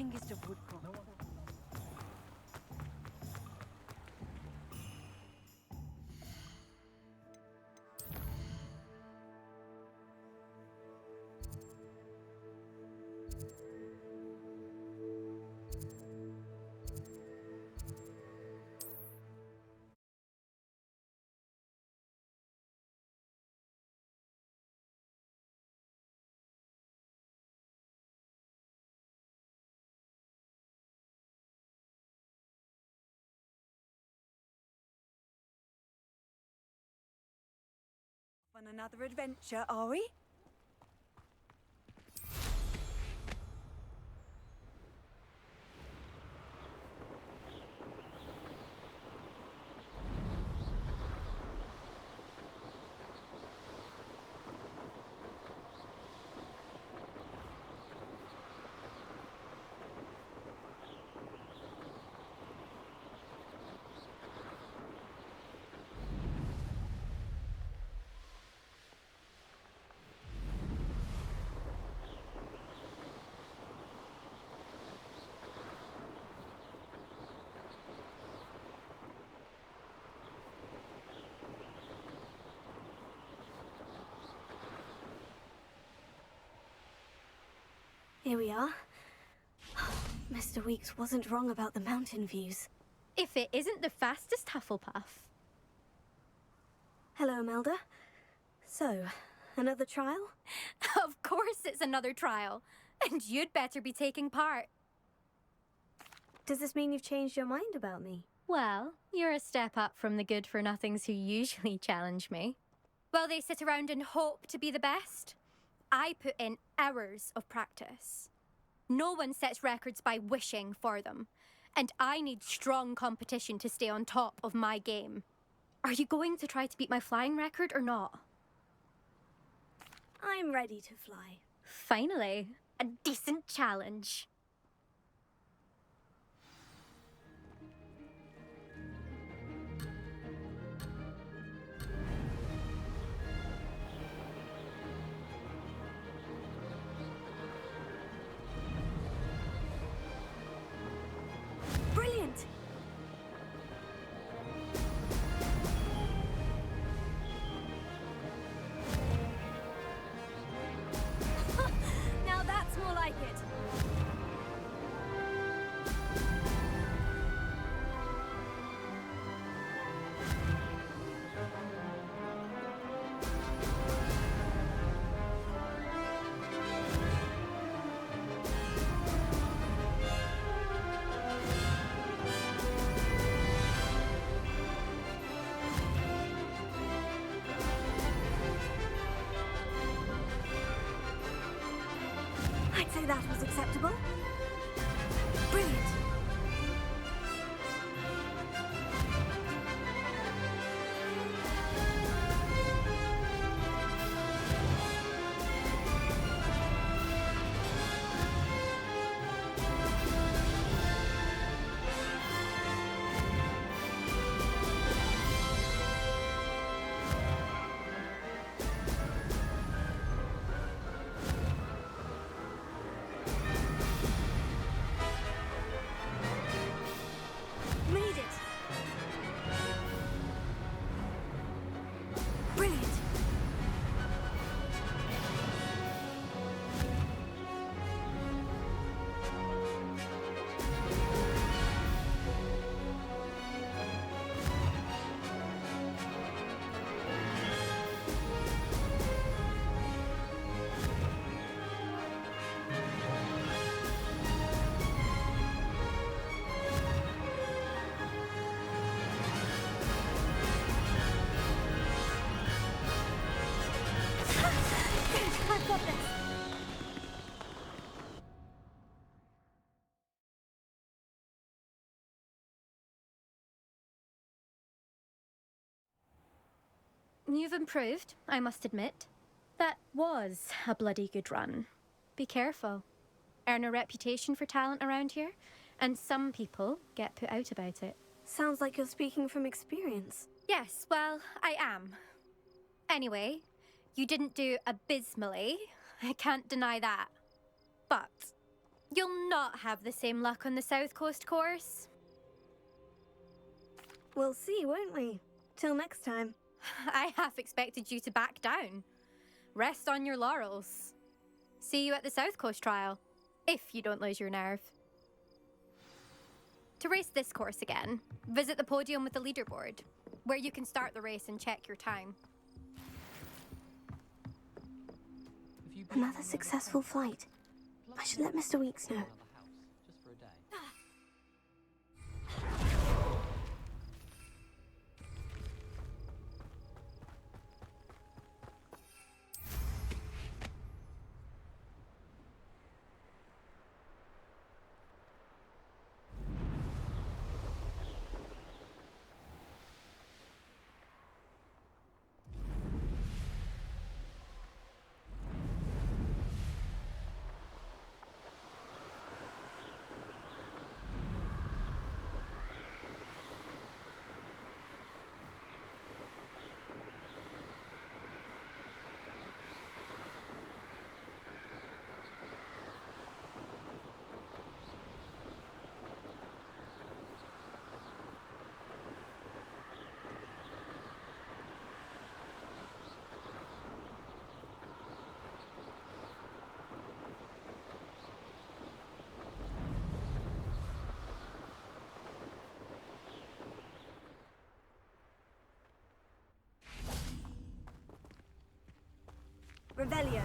youngest of woodcraft. On another adventure, are we? Here we are. Mr. Weeks wasn't wrong about the mountain views. If it isn't the fastest Hufflepuff. Hello, Imelda. So, another trial? Of course it's another trial. And you'd better be taking part. Does this mean you've changed your mind about me? Well, you're a step up from the good-for-nothings who usually challenge me. While they sit around and hope to be the best, I put in hours of practice. No one sets records by wishing for them, and I need strong competition to stay on top of my game. Are you going to try to beat my flying record or not? I'm ready to fly. Finally, a decent challenge. Brilliant! Now that's more like it. I'd say that was acceptable. Brilliant. Made it. Brilliant. I've got this. You've improved, I must admit. That was a bloody good run. Be careful. Earn a reputation for talent around here, and some people get put out about it. Sounds like you're speaking from experience. Yes, well, I am. Anyway, you didn't do abysmally. I can't deny that. But You'll not have the same luck on the South Coast course. We'll see, won't we? Till next time. I half expected you to back down. Rest on your laurels. See you at the South Coast trial, if you don't lose your nerve. To race this course again, visit the podium with the leaderboard, where you can start the race and check your time. Another successful flight. I should let Mr. Weeks know. Revelio.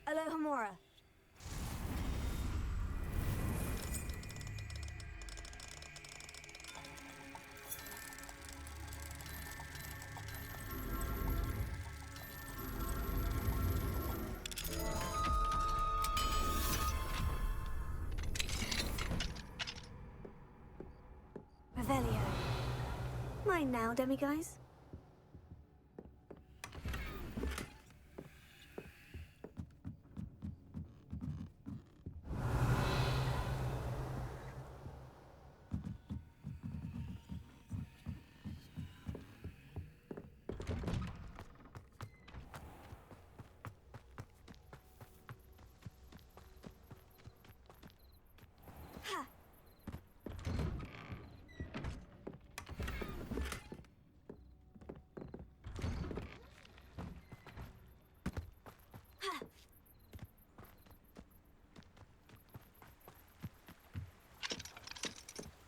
Alohomora. Revelio. Mine now, demiguise.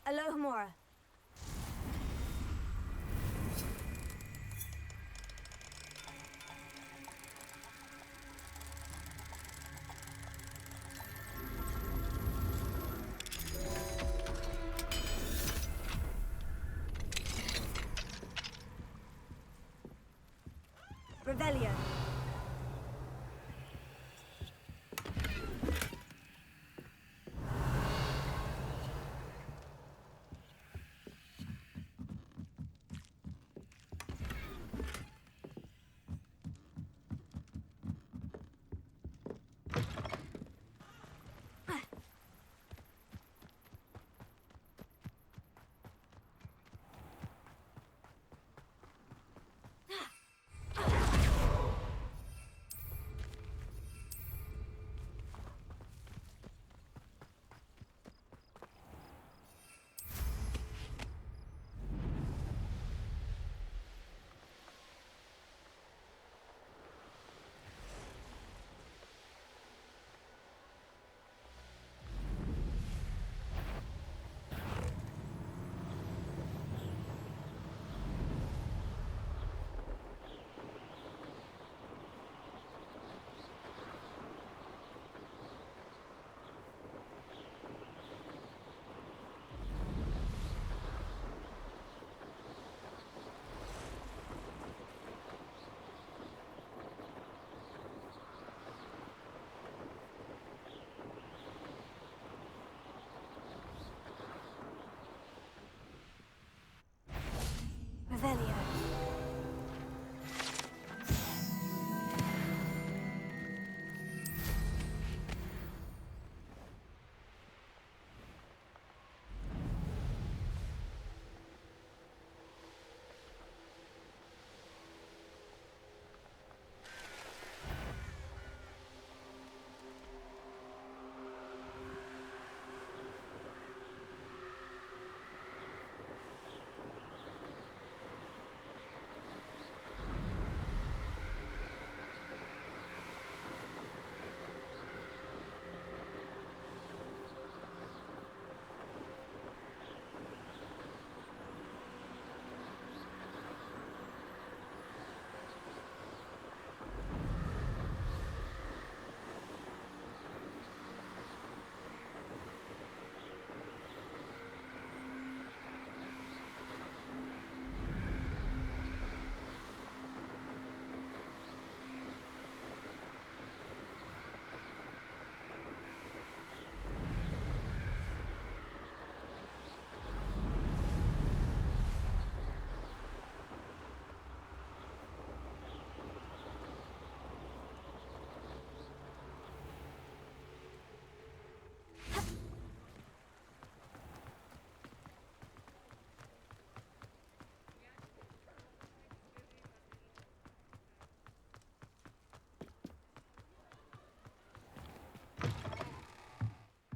Alohomora. Revelio.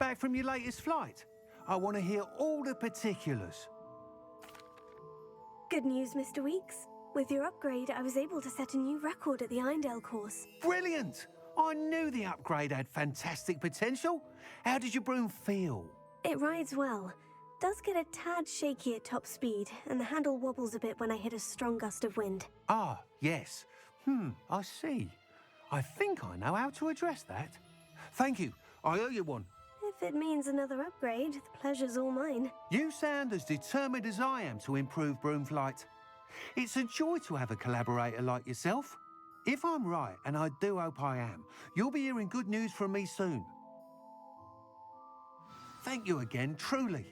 Back from your latest flight? I want to hear all the particulars. Good news, Mr. Weeks. With your upgrade, I was able to set a new record at the Irondale course. Brilliant! I knew the upgrade had fantastic potential. How did your broom feel? It rides well. Does get a tad shaky at top speed, and the handle wobbles a bit when I hit a strong gust of wind. Ah, yes. I see. I think I know how to address that. Thank you. I owe you one. If it means another upgrade, the pleasure's all mine. You sound as determined as I am to improve broom flight. It's a joy to have a collaborator like yourself. If I'm right, and I do hope I am, you'll be hearing good news from me soon. Thank you again, truly.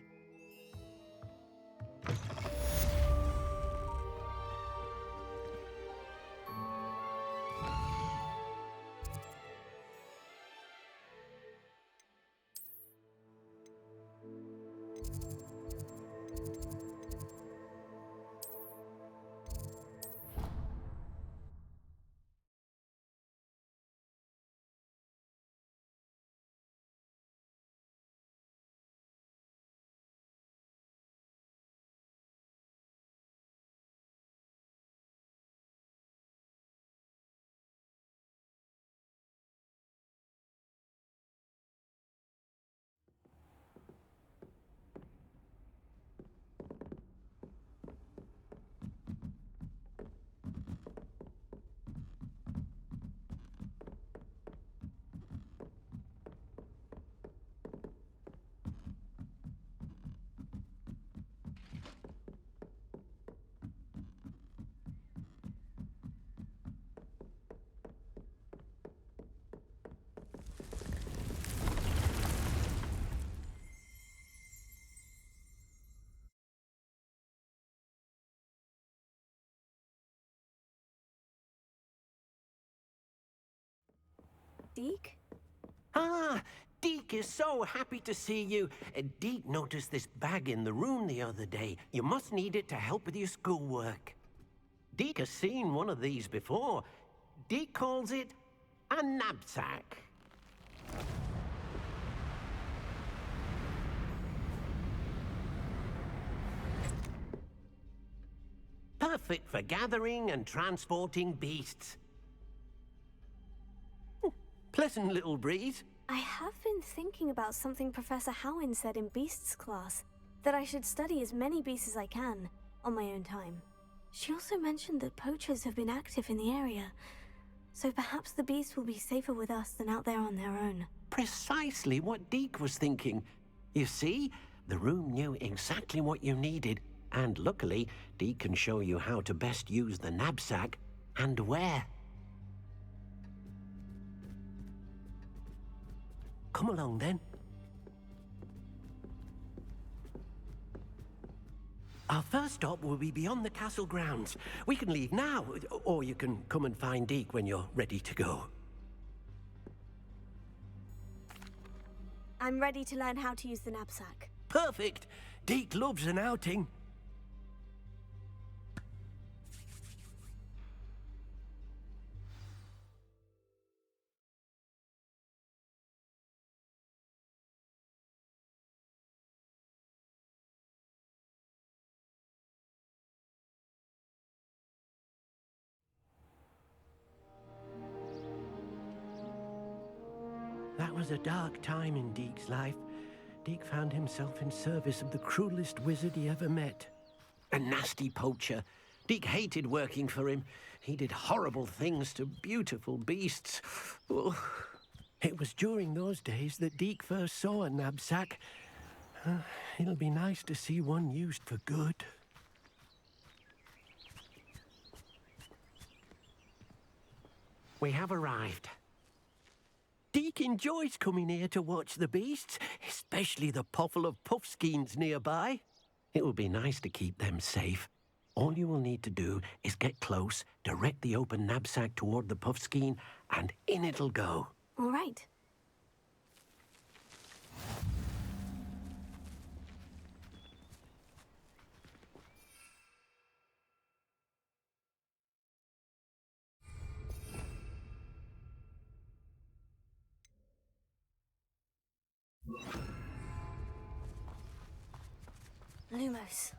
Deke? Ah, Deke is so happy to see you. Deke noticed this bag in the room the other day. You must need it to help with your schoolwork. Deke has seen one of these before. Deke calls it a knapsack. Perfect for gathering and transporting beasts. Pleasant little breeze. I have been thinking about something Professor Howin said in Beasts class, that I should study as many beasts as I can, on my own time. She also mentioned that poachers have been active in the area, so perhaps the beasts will be safer with us than out there on their own. Precisely what Deke was thinking. You see, the room knew exactly what you needed, and luckily, Deke can show you how to best use the knapsack and where. Come along, then. Our first stop will be beyond the castle grounds. We can leave now, or you can come and find Deke when you're ready to go. I'm ready to learn how to use the knapsack. Perfect! Deke loves an outing. That was a dark time in Deke's life. Deke found himself in service of the cruelest wizard he ever met. A nasty poacher. Deke hated working for him. He did horrible things to beautiful beasts. Oh. It was during those days that Deke first saw a knapsack. It'll be nice to see one used for good. We have arrived. Deke enjoys coming here to watch the beasts, especially the poffle of puffskeins nearby. It will be nice to keep them safe. All you will need to do is get close, direct the open knapsack toward the puffskein, and in it'll go. All right. Lumos.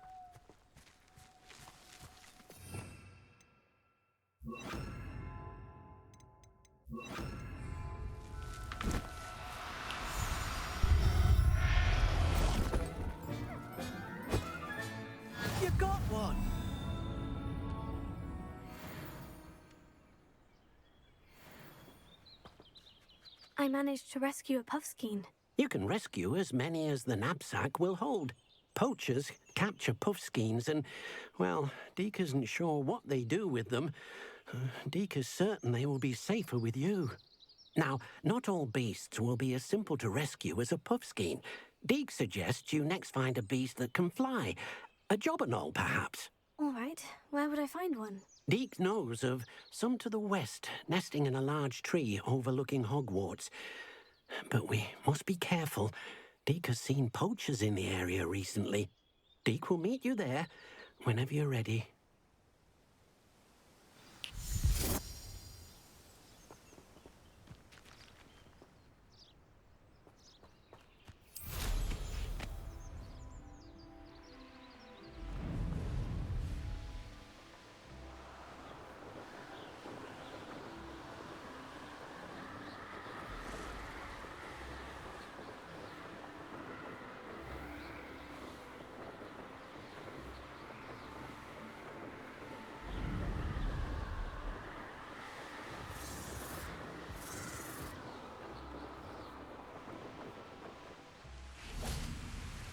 You got one! I managed to rescue a puffskein. You can rescue as many as the knapsack will hold. Poachers capture puffskeins and, well, Deke isn't sure what they do with them. Deke is certain they will be safer with you. Now, not all beasts will be as simple to rescue as a puffskein. Deke suggests you next find a beast that can fly. A jobberknoll, perhaps. All right, where would I find one? Deke knows of some to the west, nesting in a large tree overlooking Hogwarts. But we must be careful. Deke has seen poachers in the area recently. Deke will meet you there whenever you're ready.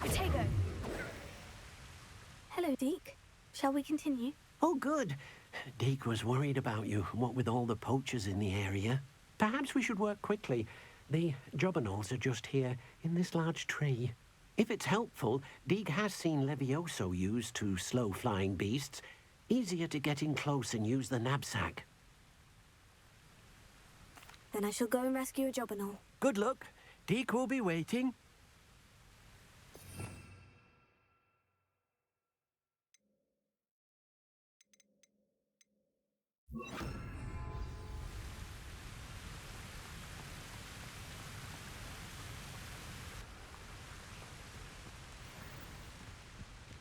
Potato! Hello, Deke. Shall we continue? Oh, good. Deke was worried about you, what with all the poachers in the area. Perhaps we should work quickly. The jobberknolls are just here, in this large tree. If it's helpful, Deke has seen Levioso used to slow flying beasts. Easier to get in close and use the knapsack. Then I shall go and rescue a jobberknoll. Good luck. Deke will be waiting.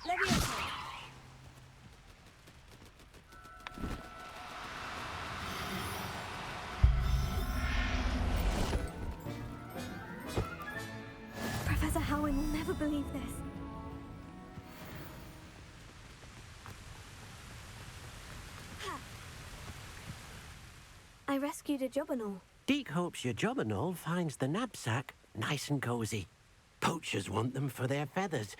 Levioso! Professor Howin will never believe this. I rescued a jobberknoll. Deke hopes your jobberknoll finds the knapsack nice and cozy. Poachers want them for their feathers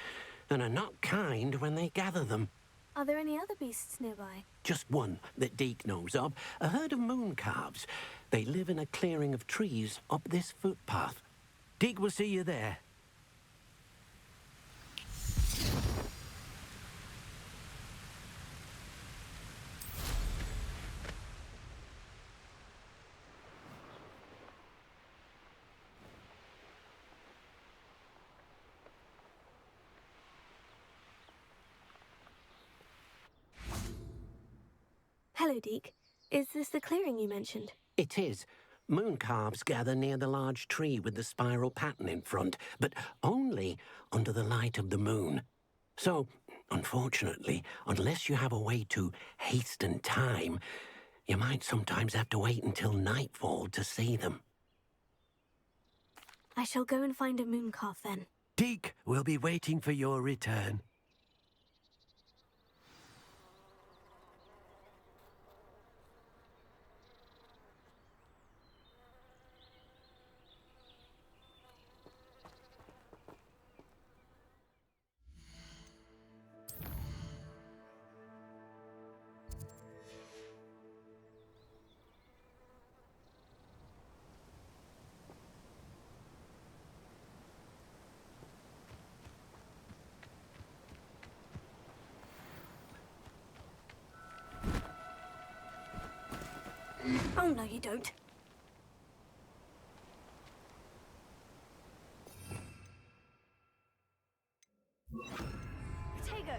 and are not kind when they gather them. Are there any other beasts nearby? Just one that Deke knows of, a herd of moon calves. They live in a clearing of trees up this footpath. Deke will see you there. Hello, Deke. Is this the clearing you mentioned? It is. Moon calves gather near the large tree with the spiral pattern in front, but only under the light of the moon. So, unfortunately, unless you have a way to hasten time, you might sometimes have to wait until nightfall to see them. I shall go and find a moon calf then. Deke will be waiting for your return. Oh, no, you don't. Potato!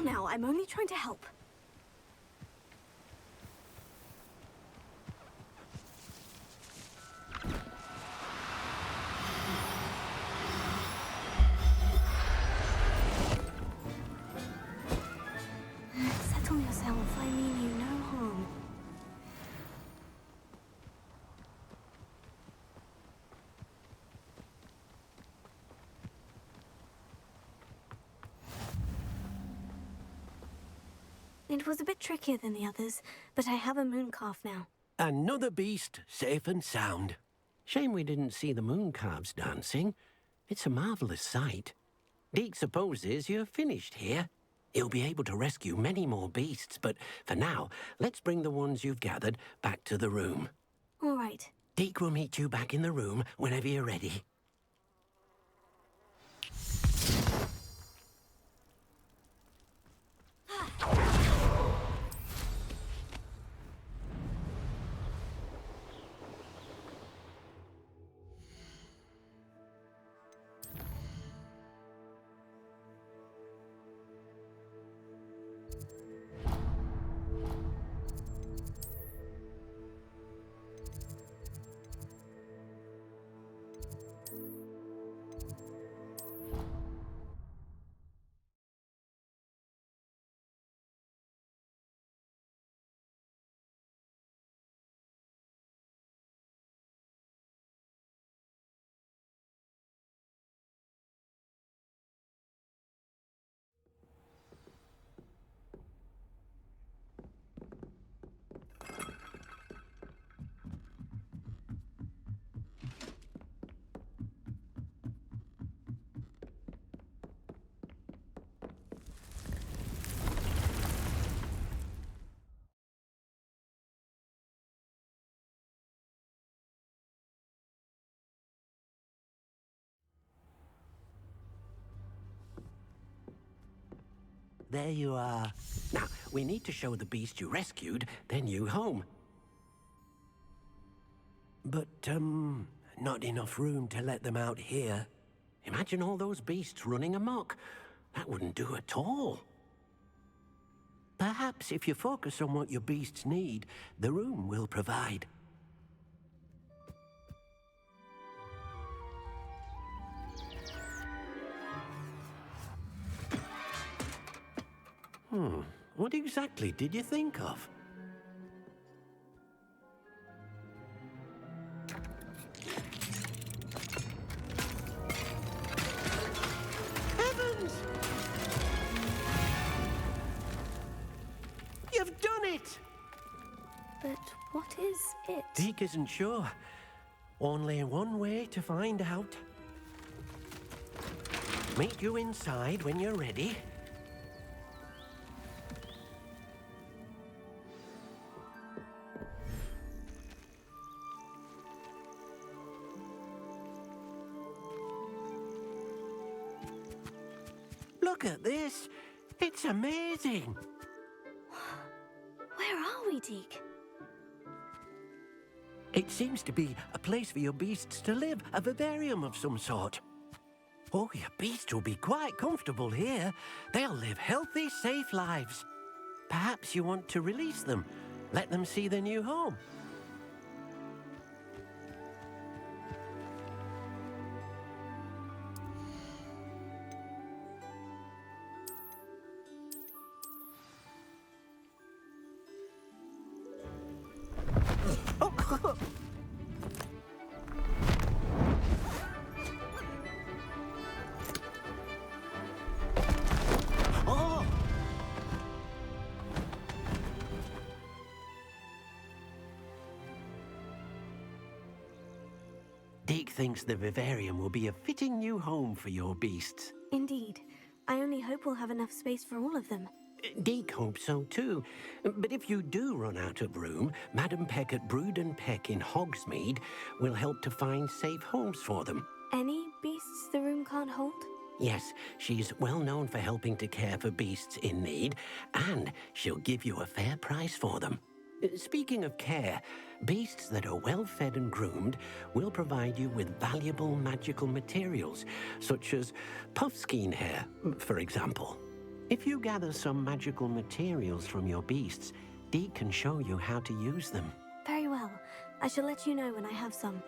on now, I'm only trying to help. Settle yourself, I mean you no harm. It was a bit trickier than the others, but I have a moon calf now. Another beast, safe and sound. Shame we didn't see the moon calves dancing. It's a marvellous sight. Deke supposes you're finished here. He'll be able to rescue many more beasts, but for now, let's bring the ones you've gathered back to the room. All right. Deke will meet you back in the room whenever you're ready. There you are. Now, we need to show the beast you rescued their new home. But, not enough room to let them out here. Imagine all those beasts running amok. That wouldn't do at all. Perhaps if you focus on what your beasts need, the room will provide. What exactly did you think of? Heavens! You've done it! But what is it? Deke isn't sure. Only one way to find out. Meet you inside when you're ready. Look at this. It's amazing. Where are we, Deke? It seems to be a place for your beasts to live, a vivarium of some sort. Oh, your beasts will be quite comfortable here. They'll live healthy, safe lives. Perhaps you want to release them, let them see their new home. Deke thinks the vivarium will be a fitting new home for your beasts. Indeed. I only hope we'll have enough space for all of them. Deke hopes so too. But if you do run out of room, Madam Peck at Brood and Peck in Hogsmeade will help to find safe homes for them. Any beasts the room can't hold? Yes, she's well known for helping to care for beasts in need, and she'll give you a fair price for them. Speaking of care, beasts that are well fed and groomed will provide you with valuable magical materials, such as puffskein hair, for example. If you gather some magical materials from your beasts, Deke can show you how to use them. Very well. I shall let you know when I have some.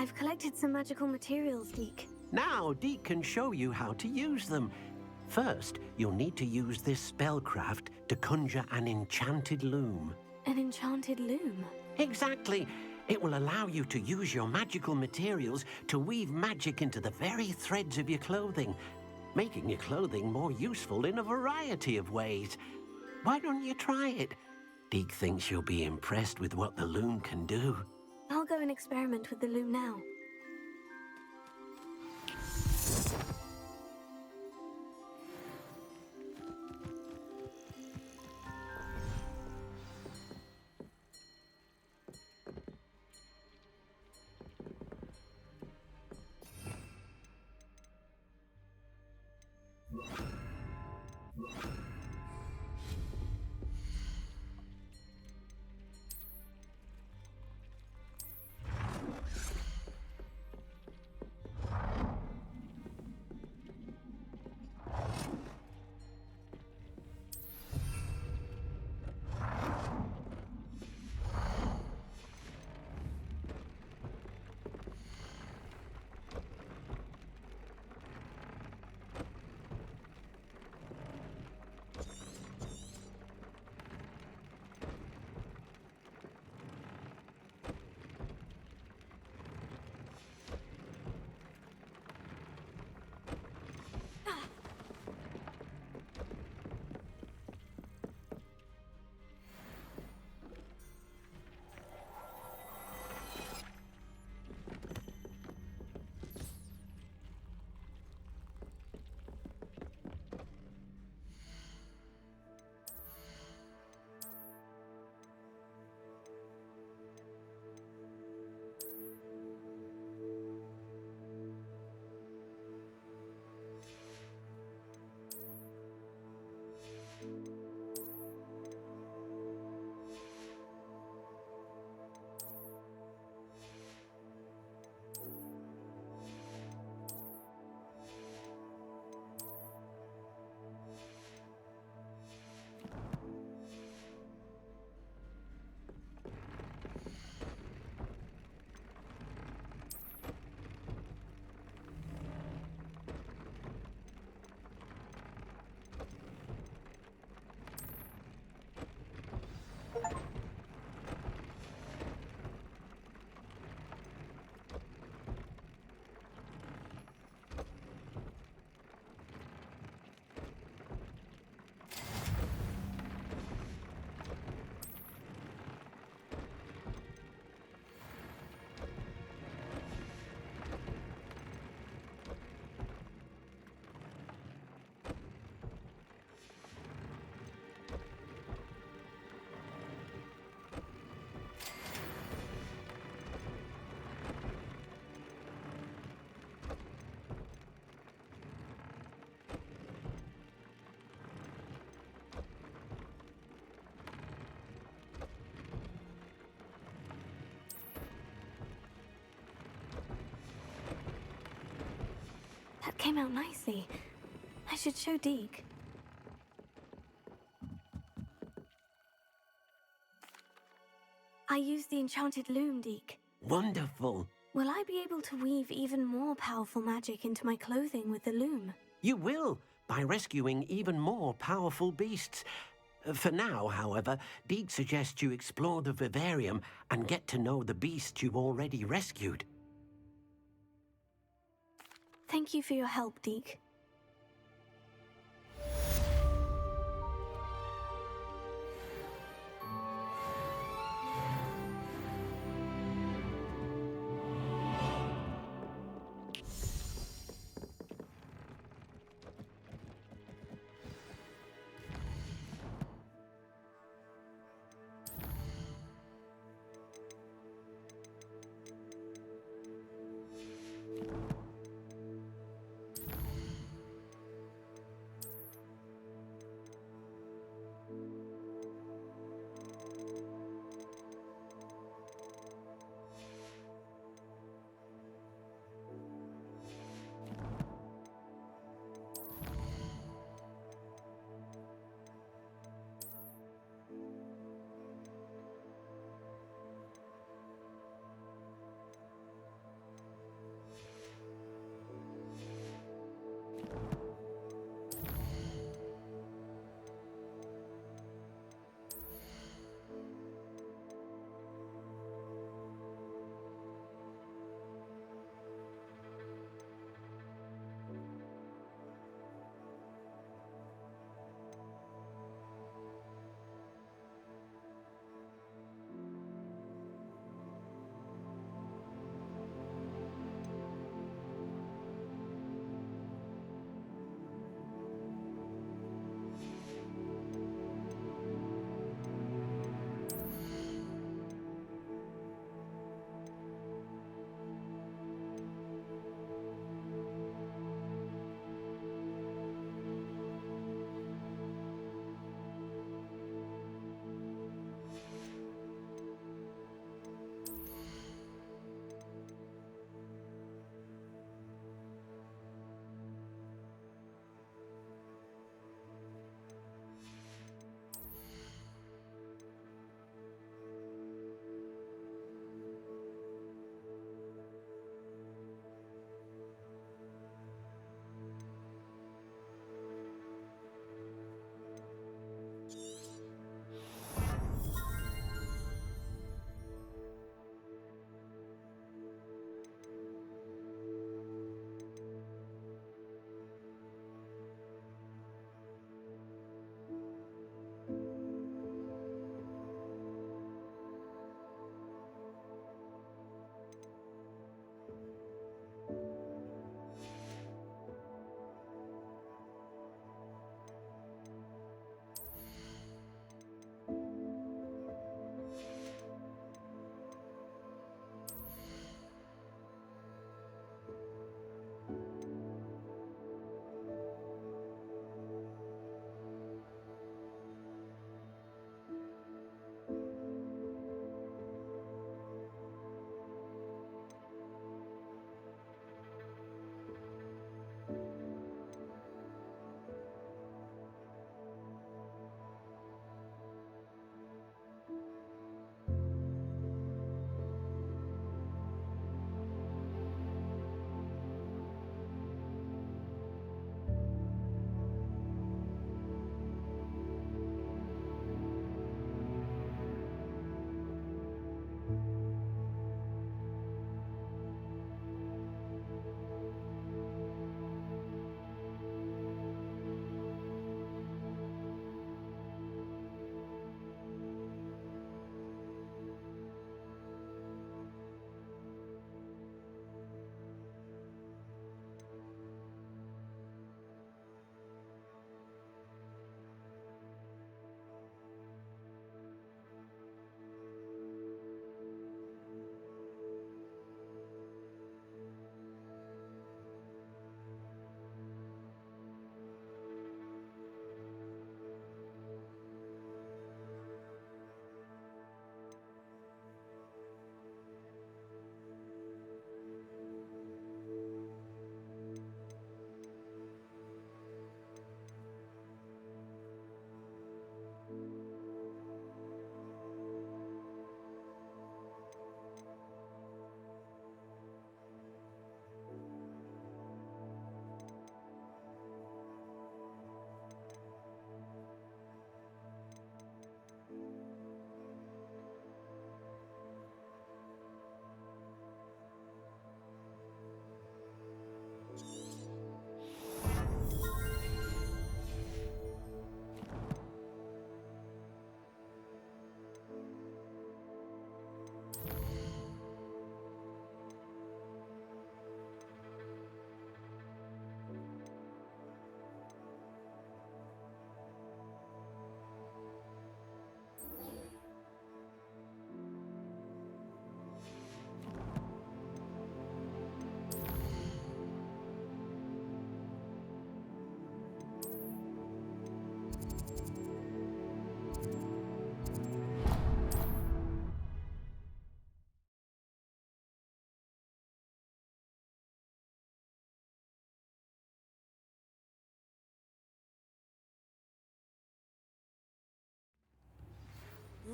I've collected some magical materials, Deke. Now, Deke can show you how to use them. First, you'll need to use this spellcraft to conjure an enchanted loom. An enchanted loom? Exactly. It will allow you to use your magical materials to weave magic into the very threads of your clothing, making your clothing more useful in a variety of ways. Why don't you try it? Deke thinks you'll be impressed with what the loom can do. I'll go and experiment with the loom now. came out nicely. I should show Deke. I used the enchanted loom, Deke. Wonderful. Will I be able to weave even more powerful magic into my clothing with the loom? You will, by rescuing even more powerful beasts. For now, however, Deke suggests you explore the vivarium and get to know the beasts you've already rescued. Thank you for your help, Deke.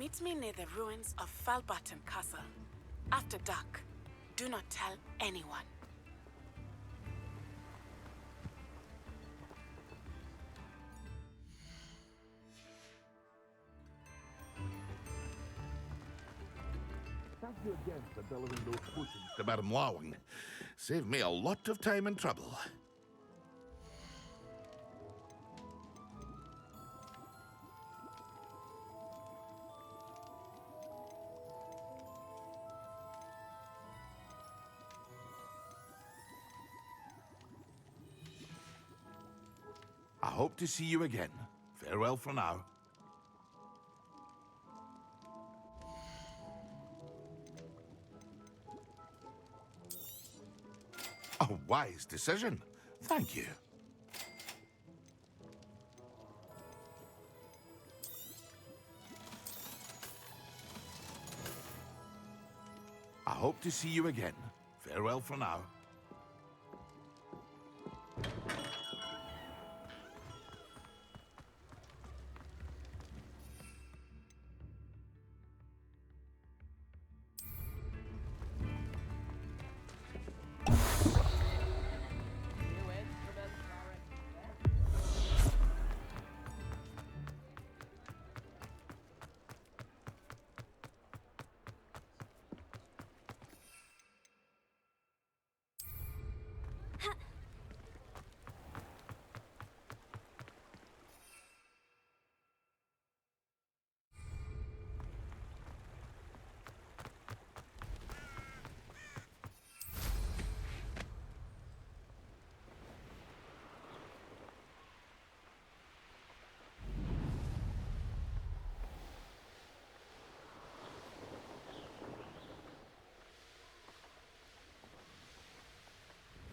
Meet me near the ruins of Falbutton Castle. After dark. Do not tell anyone. Thank you again for delivering those potions to Madame Lawing. Saved me a lot of time and trouble. I hope to see you again. Farewell for now. A wise decision. Thank you. I hope to see you again. Farewell for now.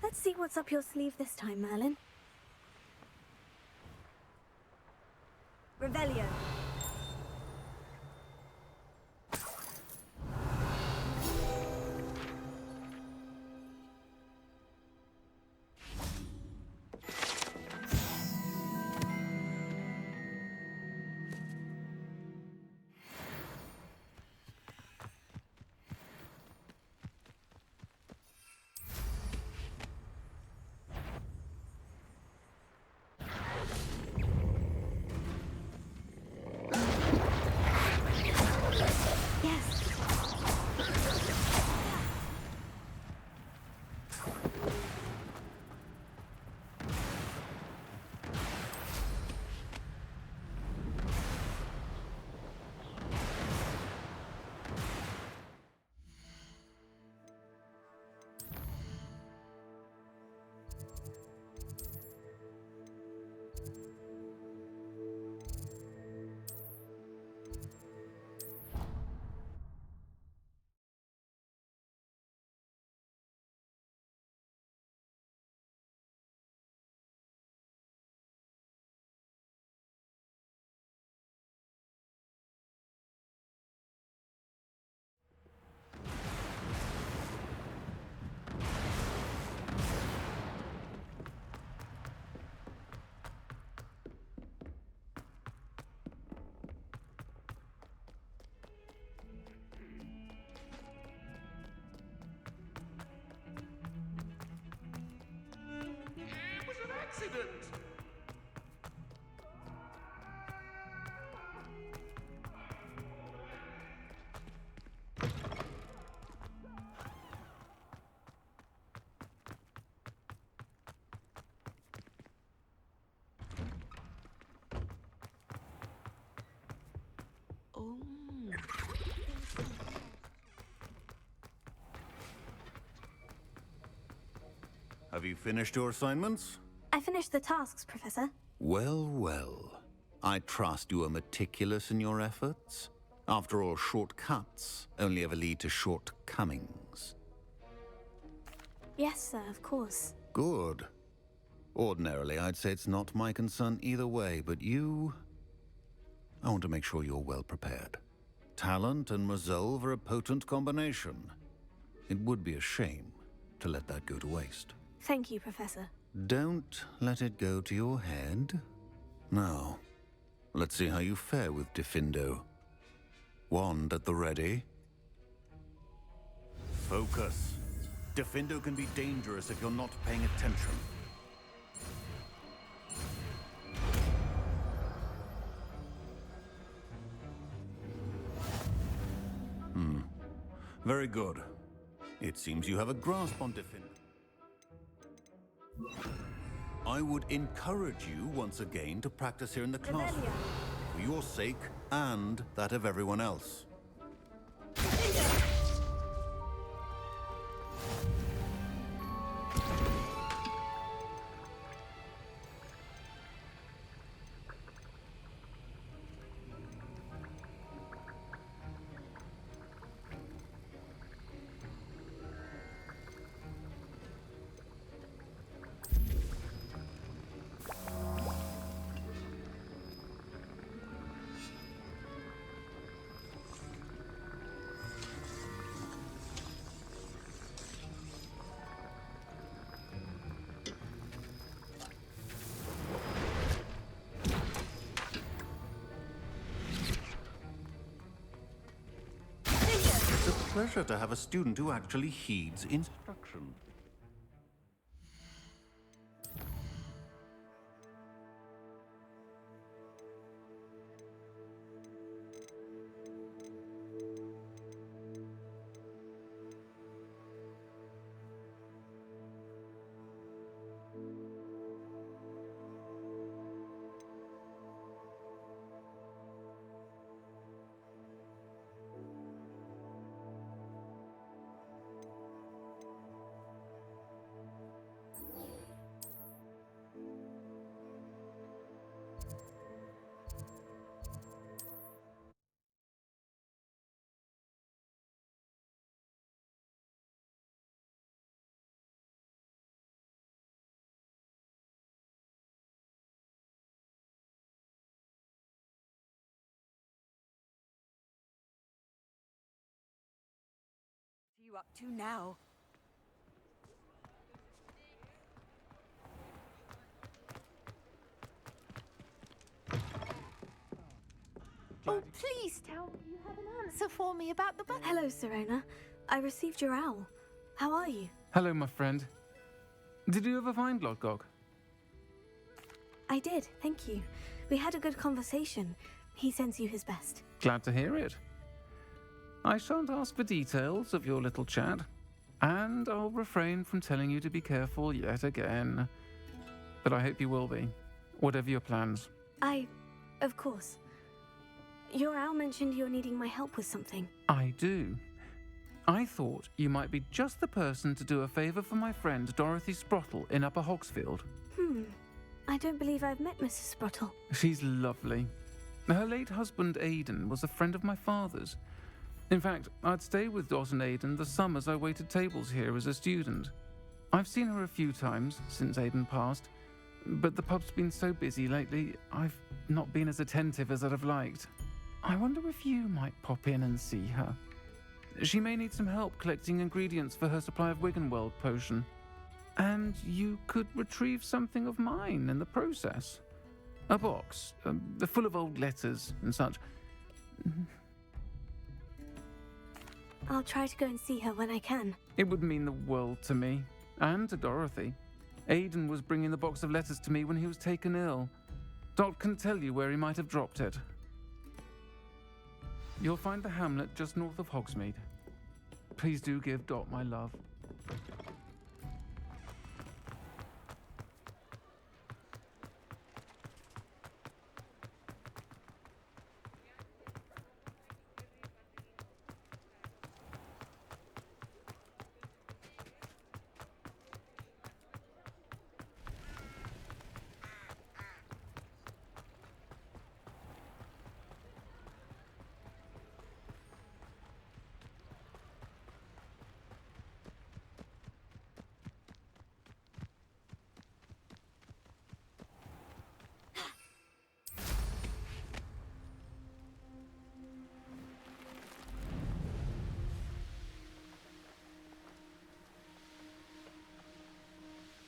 Let's see what's up your sleeve this time, Merlin. Revelio. Accident! Oh. Have you finished your assignments? I finished the tasks, Professor. Well, well. I trust you are meticulous in your efforts. After all, shortcuts only ever lead to shortcomings. Yes, sir, of course. Good. Ordinarily, I'd say it's not my concern either way, but you... I want to make sure you're well prepared. Talent and resolve are a potent combination. It would be a shame to let that go to waste. Thank you, Professor. Don't let it go to your head. Now, let's see how you fare with Diffindo. Wand at the ready. Focus. Defendo can be dangerous if you're not paying attention. Very good. It seems you have a grasp on Defendo. I would encourage you once again to practice here in the classroom. For your sake and that of everyone else. It's a pleasure to have a student who actually heeds instruction. What are you up to now? Oh, please tell me you have an answer for me about the button. Hello, Serona. I received your owl. How are you? Hello, my friend. Did you ever find Lodgok? I did, thank you. We had a good conversation. He sends you his best. Glad to hear it. I shan't ask for details of your little chat, and I'll refrain from telling you to be careful yet again. But I hope you will be, whatever your plans. Of course. Your owl mentioned you're needing my help with something. I do. I thought you might be just the person to do a favour for my friend Dorothy Sprottle in Upper Hogsfield. I don't believe I've met Mrs. Sprottle. She's lovely. Her late husband Aidan was a friend of my father's. In fact, I'd stay with Dot and Aidan the summers I waited tables here as a student. I've seen her a few times since Aidan passed, but the pub's been so busy lately, I've not been as attentive as I'd have liked. I wonder if you might pop in and see her. She may need some help collecting ingredients for her supply of Wiggenweld potion. And you could retrieve something of mine in the process. A box, full of old letters and such. I'll try to go and see her when I can. It would mean the world to me, and to Dorothy. Aidan was bringing the box of letters to me when he was taken ill. Dot can tell you where he might have dropped it. You'll find the hamlet just north of Hogsmeade. Please do give Dot my love.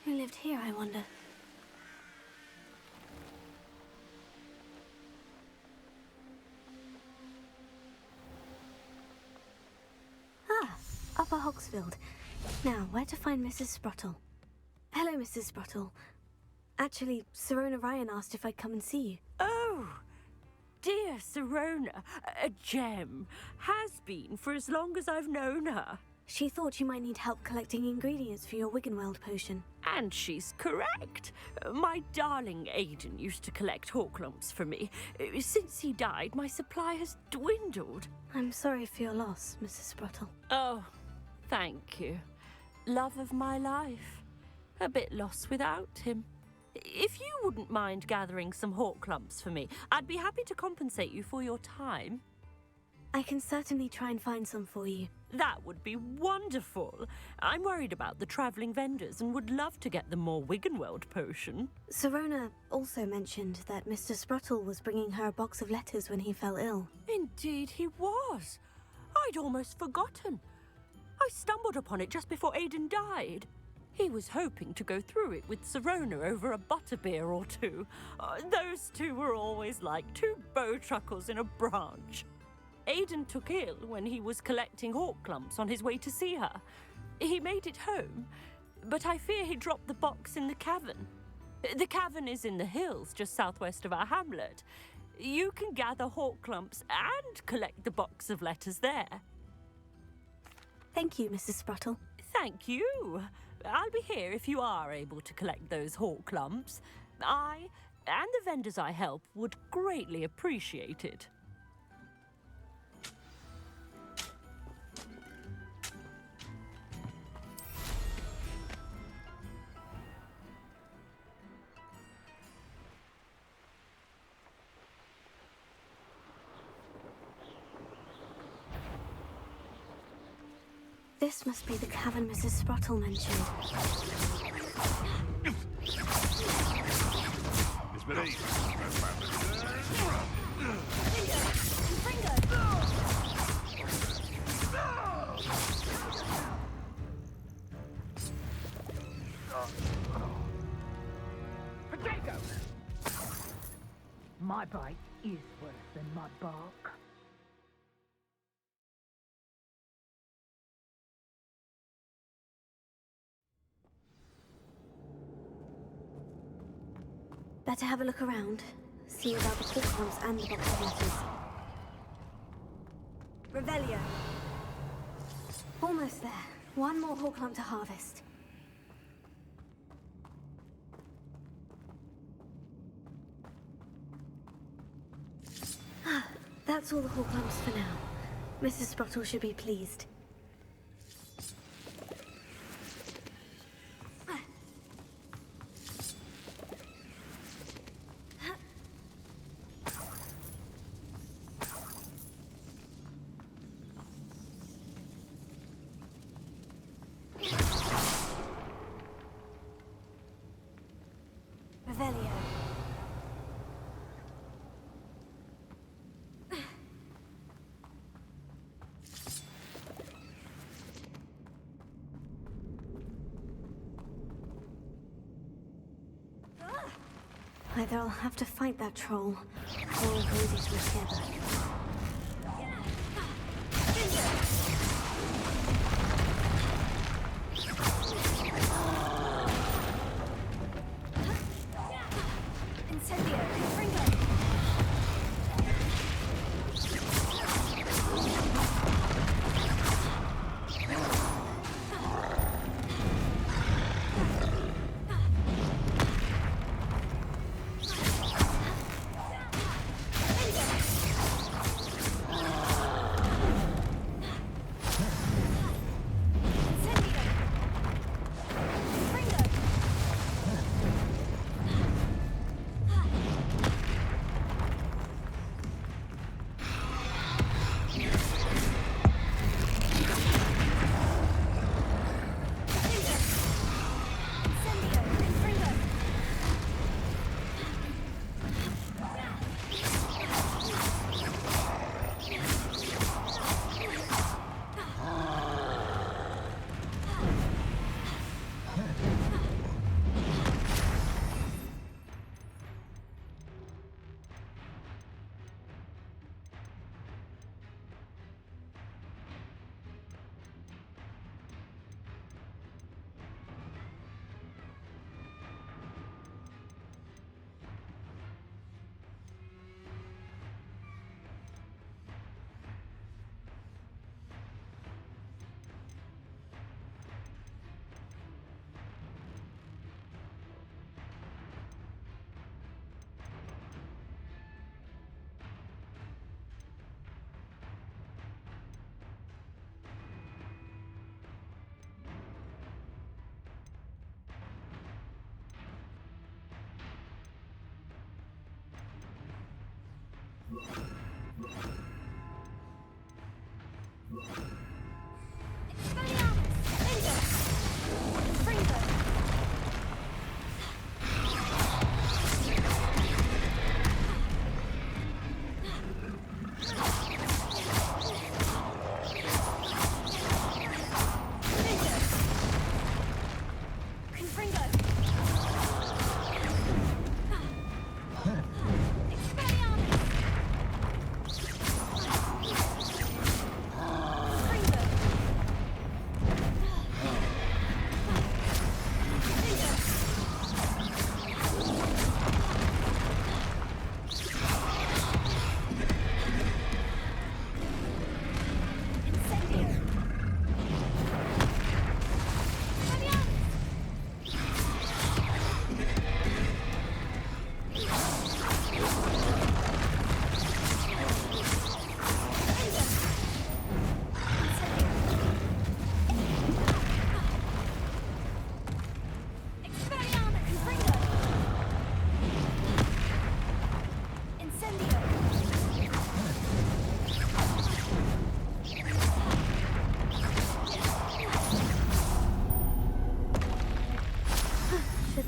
Who lived here, I wonder? Upper Hogsfield. Now, where to find Mrs. Sprottle? Hello, Mrs. Sprottle. Actually, Sirona Ryan asked if I'd come and see you. Oh, dear Sirona, a gem. Has been for as long as I've known her. She thought you might need help collecting ingredients for your Wiggenweld potion. And she's correct. My darling Aidan used to collect Horklumps for me. Since he died, my supply has dwindled. I'm sorry for your loss, Mrs. Sprottle. Oh, thank you. Love of my life. A bit lost without him. If you wouldn't mind gathering some Horklumps for me, I'd be happy to compensate you for your time. I can certainly try and find some for you. That would be wonderful. I'm worried about the travelling vendors and would love to get them more Wiggenweld potion. Sirona also mentioned that Mr. Sprottle was bringing her a box of letters when he fell ill. Indeed he was. I'd almost forgotten. I stumbled upon it just before Aidan died. He was hoping to go through it with Sirona over a butterbeer or two. Those two were always like two bowtruckles in a branch. Aidan took ill when he was collecting Horklumps on his way to see her. He made it home, but I fear he dropped the box in the cavern. The cavern is in the hills just southwest of our hamlet. You can gather Horklumps and collect the box of letters there. Thank you, Mrs. Sprottle. Thank you. I'll be here if you are able to collect those Horklumps. I and the vendors I help would greatly appreciate it. This must be the cavern Mrs. Sprottle mentioned. Miss Marie. Potato! My bite is worse than my bark. Better have a look around. See about the Horklumps and the box of letters. Revelio. Almost there. One more Horklump to harvest. That's all the Horklumps for now. Mrs. Sprottle should be pleased. Revelio. Either I'll have to fight that troll, or we'll go this together.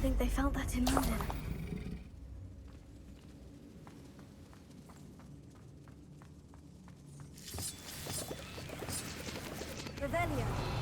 think they felt that in London. Revelio.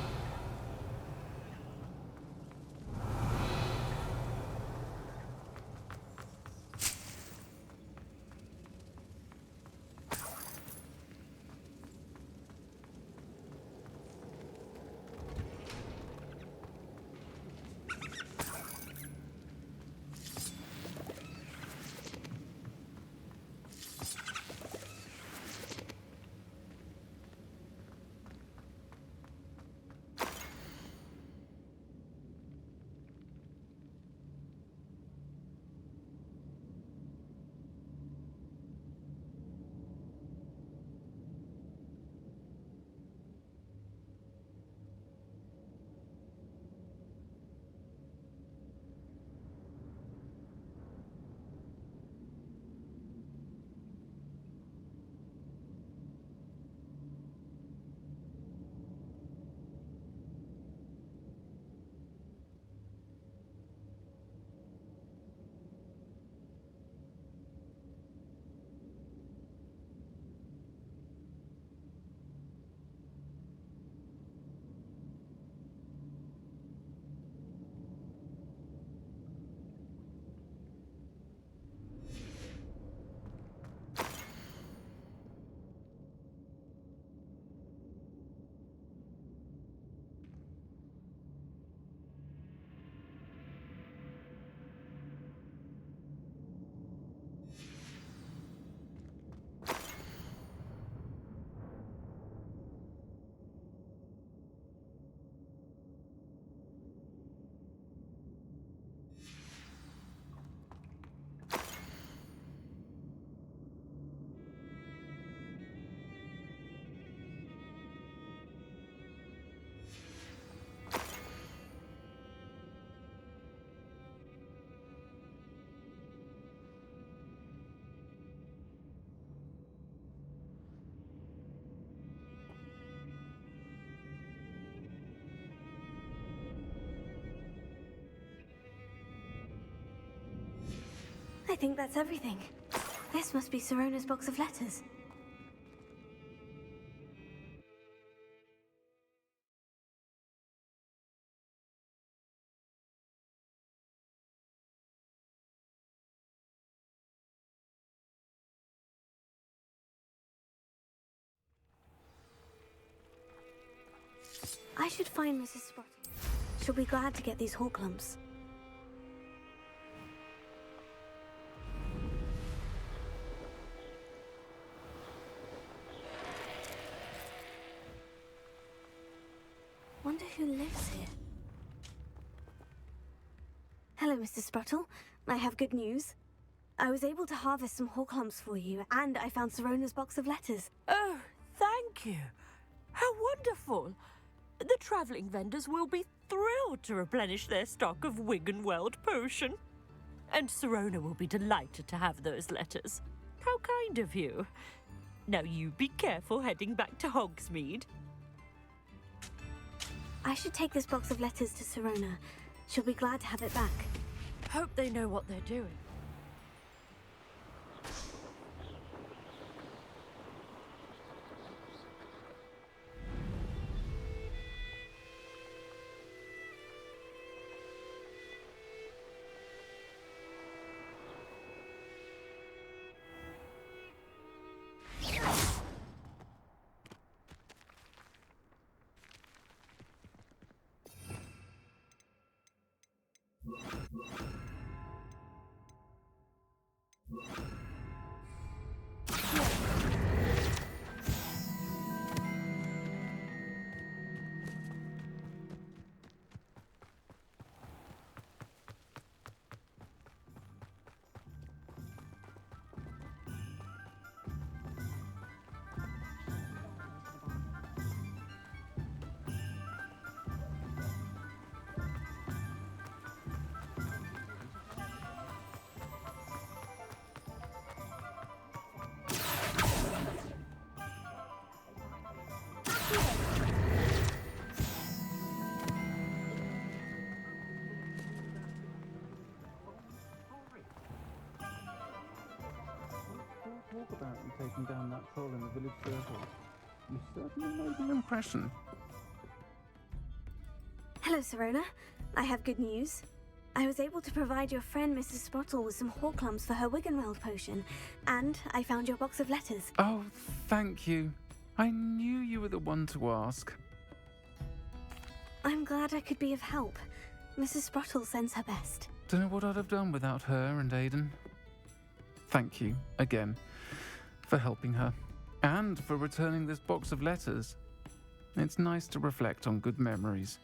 I think that's everything. This must be Sirona's box of letters. I should find Mrs. Sprottle. She'll be glad to get these hawk lumps. Wonder who lives here. Hello, Mr. Sprottle. I have good news. I was able to harvest some hawk lumps for you, and I found Sirona's box of letters. Oh, thank you. How wonderful. The travelling vendors will be thrilled to replenish their stock of Wiggenweld potion. And Sirona will be delighted to have those letters. How kind of you. Now you be careful heading back to Hogsmeade. I should take this box of letters to Sirona. She'll be glad to have it back. Hope they know what they're doing. talk about you taking down that troll in the village circle. You certainly made an impression. Hello, Serona. I have good news. I was able to provide your friend Mrs. Sprottle with some Horklums for her Wiggenweld potion, and I found your box of letters. Oh, thank you. I knew you were the one to ask. I'm glad I could be of help. Mrs. Sprottle sends her best. Don't know what I'd have done without her and Aiden. Thank you, again, for helping her, and for returning this box of letters. It's nice to reflect on good memories.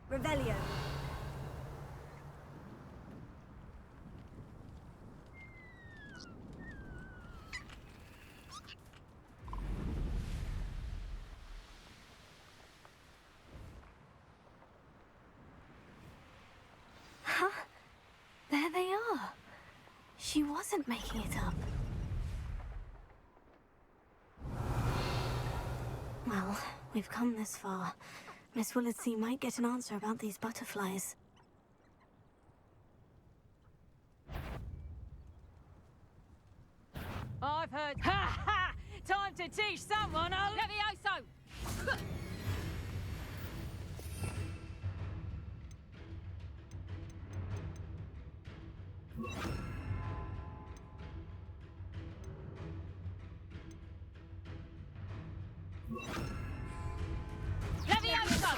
Revelio. Huh? There they are. She wasn't making it up. Well, we've come this far. Miss Willardsea might get an answer about these butterflies. I've heard. Ha ha! Time to teach someone a Levioso! Levioso!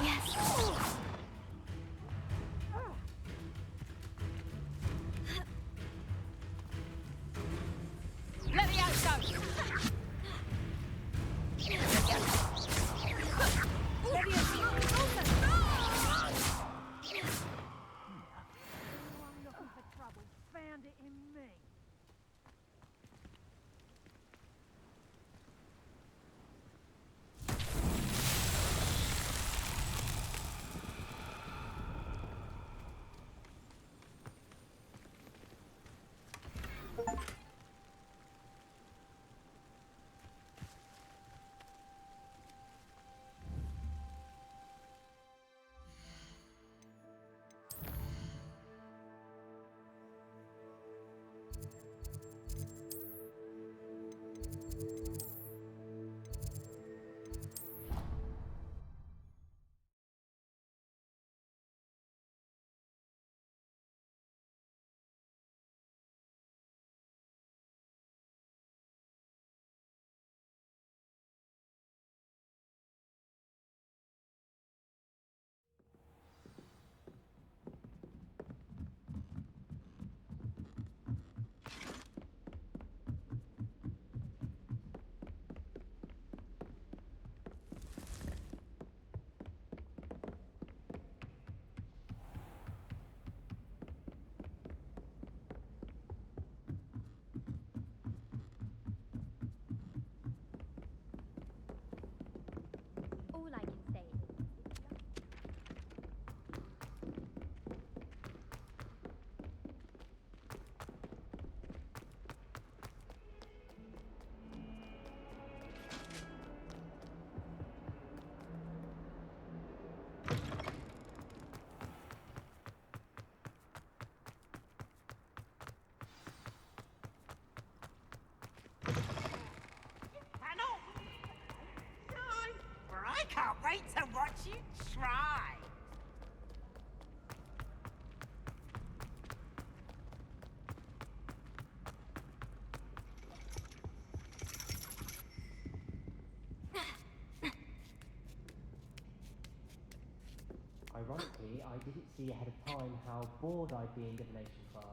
Yes. Levioso! Found it in me. you try? Ironically, I didn't see ahead of time how bored I'd be in divination class.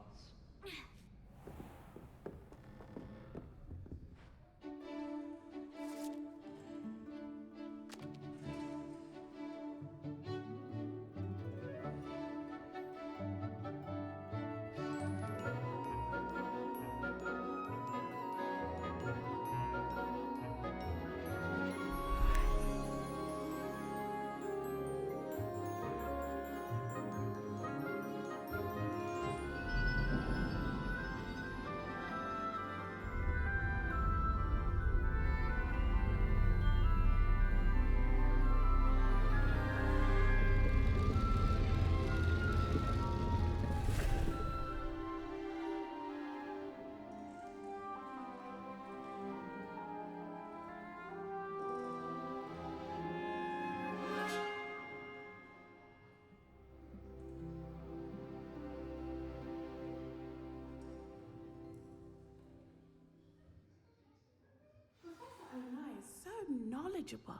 Ona is so knowledgeable.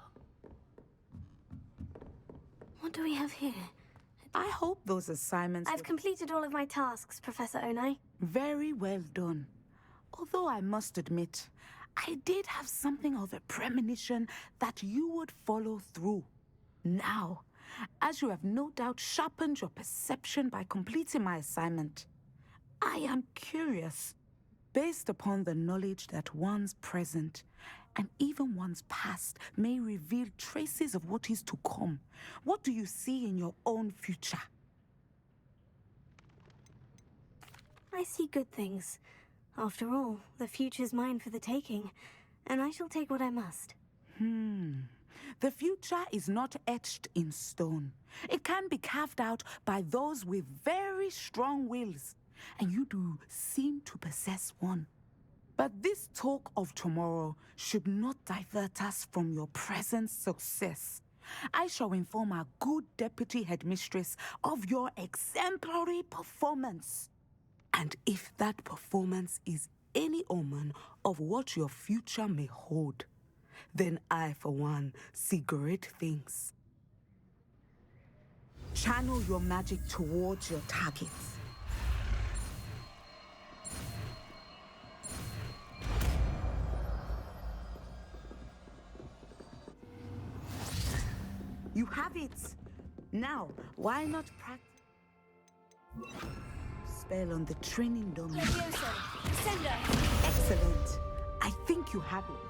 What do we have here? I hope those assignments I've completed all of my tasks, Professor Onai. very well done. Although I must admit, I did have something of a premonition that you would follow through. Now, as you have no doubt sharpened your perception by completing my assignment, I am curious, based upon the knowledge that one's present and even one's past may reveal traces of what is to come. What do you see in your own future? I see good things. After all, the future's mine for the taking, and I shall take what I must. The future is not etched in stone. It can be carved out by those with very strong wills, and you do seem to possess one. But this talk of tomorrow should not divert us from your present success. I shall inform our good deputy headmistress of your exemplary performance. And if that performance is any omen of what your future may hold, then I, for one, see great things. Channel your magic towards your targets. You have it. Now, why not practice spell on the training dummy? Excellent. I think you have it.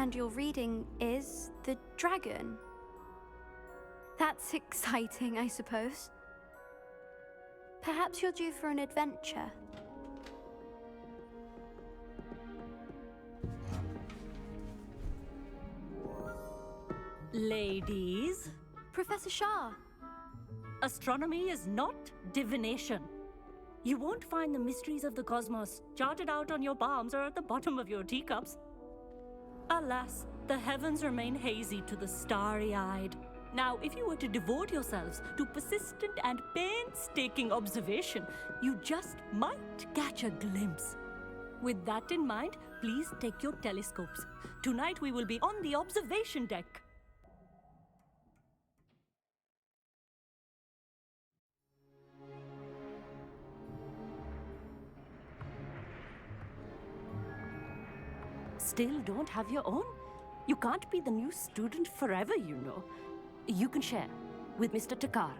And your reading is the dragon. That's exciting, I suppose. Perhaps you're due for an adventure. Ladies, Professor Shah. astronomy is not divination. You won't find the mysteries of the cosmos charted out on your palms or at the bottom of your teacups. Alas, the heavens remain hazy to the starry-eyed. Now, if you were to devote yourselves to persistent and painstaking observation, you just might catch a glimpse. With that in mind, please take your telescopes. Tonight we will be on the observation deck. Still don't have your own? You can't be the new student forever, you know. You can share with Mr. Takar.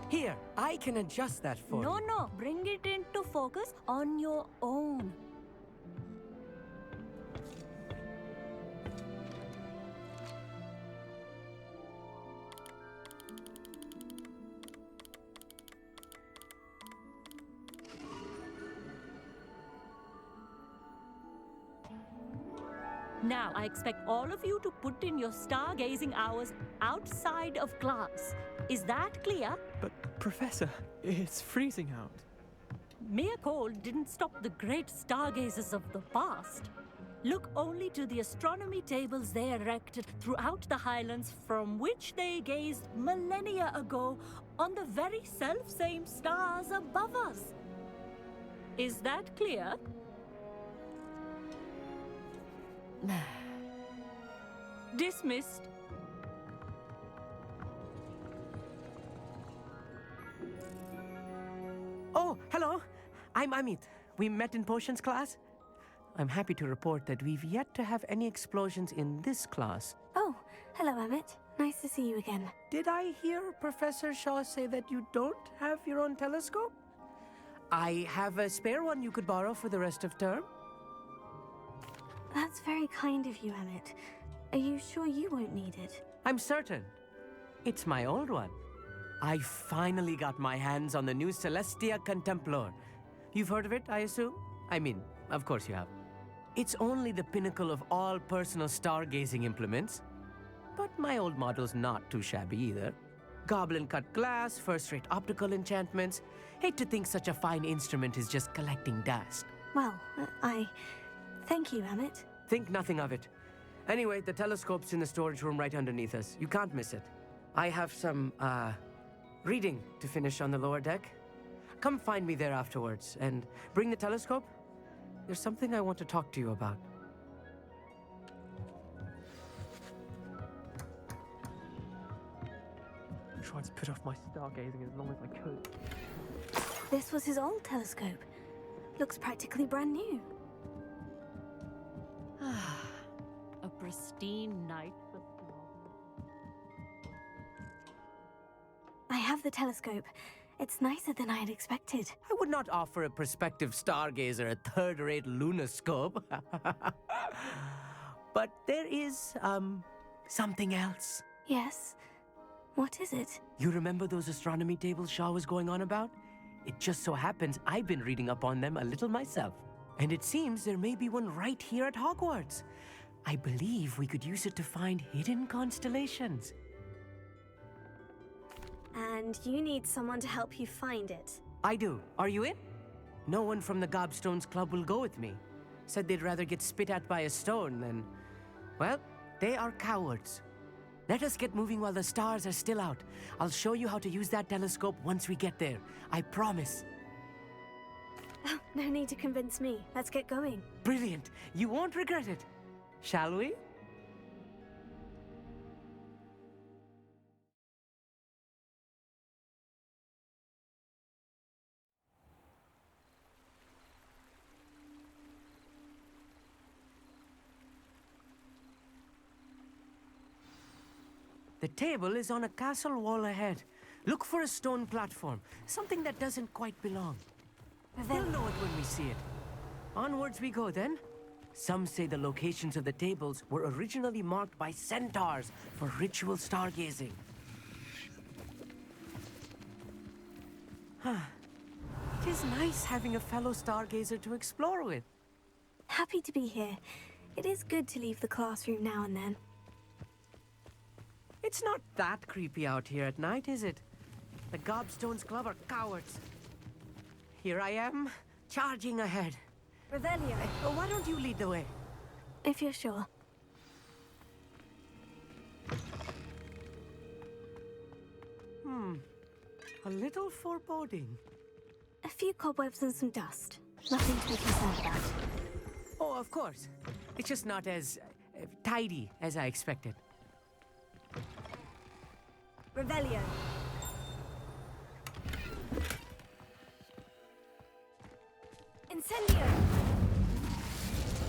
Here, I can adjust that for you. No, bring it into focus on your own. Now, I expect all of you to put in your stargazing hours outside of class. Is that clear? But, Professor, it's freezing out. Mere cold didn't stop the great stargazers of the past. Look only to the astronomy tables they erected throughout the highlands from which they gazed millennia ago on the very self-same stars above us. Is that clear? Dismissed. Oh, hello. I'm Amit. We met in potions class. I'm happy to report that we've yet to have any explosions in this class. Oh, hello, Amit. Nice to see you again. Did I hear Professor Shaw say that you don't have your own telescope? I have a spare one you could borrow for the rest of term. That's very kind of you, Amit. Are you sure you won't need it? I'm certain. It's my old one. I finally got my hands on the new Celestia Contemplor. You've heard of it, I assume? I mean, of course you have. It's only the pinnacle of all personal stargazing implements. But my old model's not too shabby either. Goblin-cut glass, first-rate optical enchantments. Hate to think such a fine instrument is just collecting dust. Well, thank you, Amit. Think nothing of it. Anyway, the telescope's in the storage room right underneath us. You can't miss it. I have some, reading to finish on the lower deck. Come find me there afterwards, and bring the telescope. There's something I want to talk to you about. I tried to put off my stargazing as long as I could. This was his old telescope. Looks practically brand new. A pristine night for I have the telescope. It's nicer than I had expected. I would not offer a prospective stargazer a third-rate lunoscope. But there is, something else. Yes? What is it? You remember those astronomy tables Shaw was going on about? It just so happens I've been reading up on them a little myself. And it seems there may be one right here at Hogwarts. I believe we could use it to find hidden constellations. And you need someone to help you find it. I do. Are you in? No one from the Gobstones Club will go with me. Said they'd rather get spit at by a stone than... Well, they are cowards. Let us get moving while the stars are still out. I'll show you how to use that telescope once we get there. I promise. Oh, no need to convince me. Let's get going. Brilliant. You won't regret it. Shall we? The table is on a castle wall ahead. Look for a stone platform, something that doesn't quite belong. We'll know it when we see it. Onwards we go then. Some say the locations of the tables were originally marked by centaurs for ritual stargazing. It is nice having a fellow stargazer to explore with. Happy to be here. It is good to leave the classroom now and then. It's not that creepy out here at night, is it? The Gobstones Club are cowards. Here I am, charging ahead. Revelio. Why don't you lead the way? If you're sure. A little foreboding. A few cobwebs and some dust. Nothing to be concerned about. Oh, of course. It's just not as tidy as I expected. Revelio. Incendio!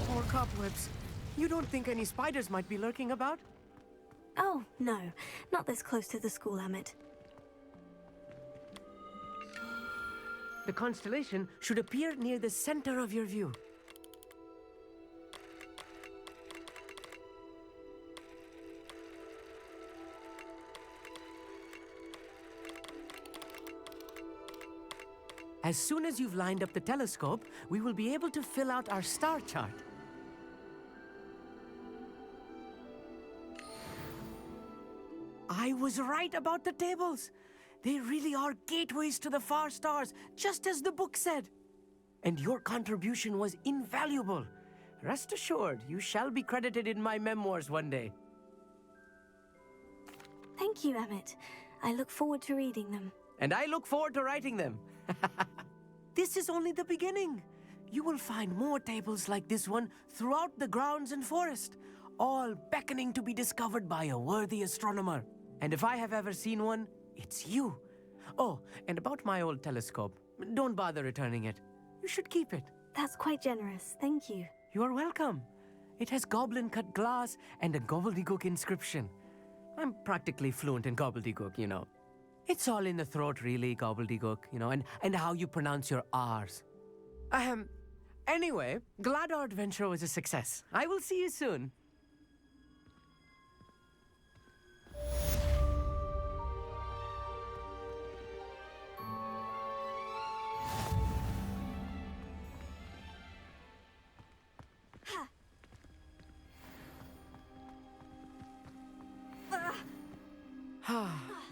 Poor cobwebs. You don't think any spiders might be lurking about? Oh, no. Not this close to the school, Emmett. The constellation should appear near the center of your view. As soon as you've lined up the telescope, we will be able to fill out our star chart. I was right about the tables. They really are gateways to the far stars, just as the book said. And your contribution was invaluable. Rest assured, you shall be credited in my memoirs one day. Thank you, Emmett. I look forward to reading them. And I look forward to writing them. This is only the beginning. You will find more tables like this one throughout the grounds and forest, all beckoning to be discovered by a worthy astronomer. And if I have ever seen one, it's you. Oh, and about my old telescope, don't bother returning it. You should keep it. That's quite generous. Thank you. You are welcome. It has goblin-cut glass and a gobbledygook inscription. I'm practically fluent in gobbledygook, you know. It's all in the throat, really, gobbledygook, you know, and how you pronounce your R's. Anyway, glad our adventure was a success. I will see you soon.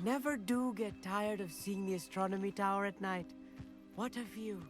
Never do get tired of seeing the astronomy tower at night. What a view.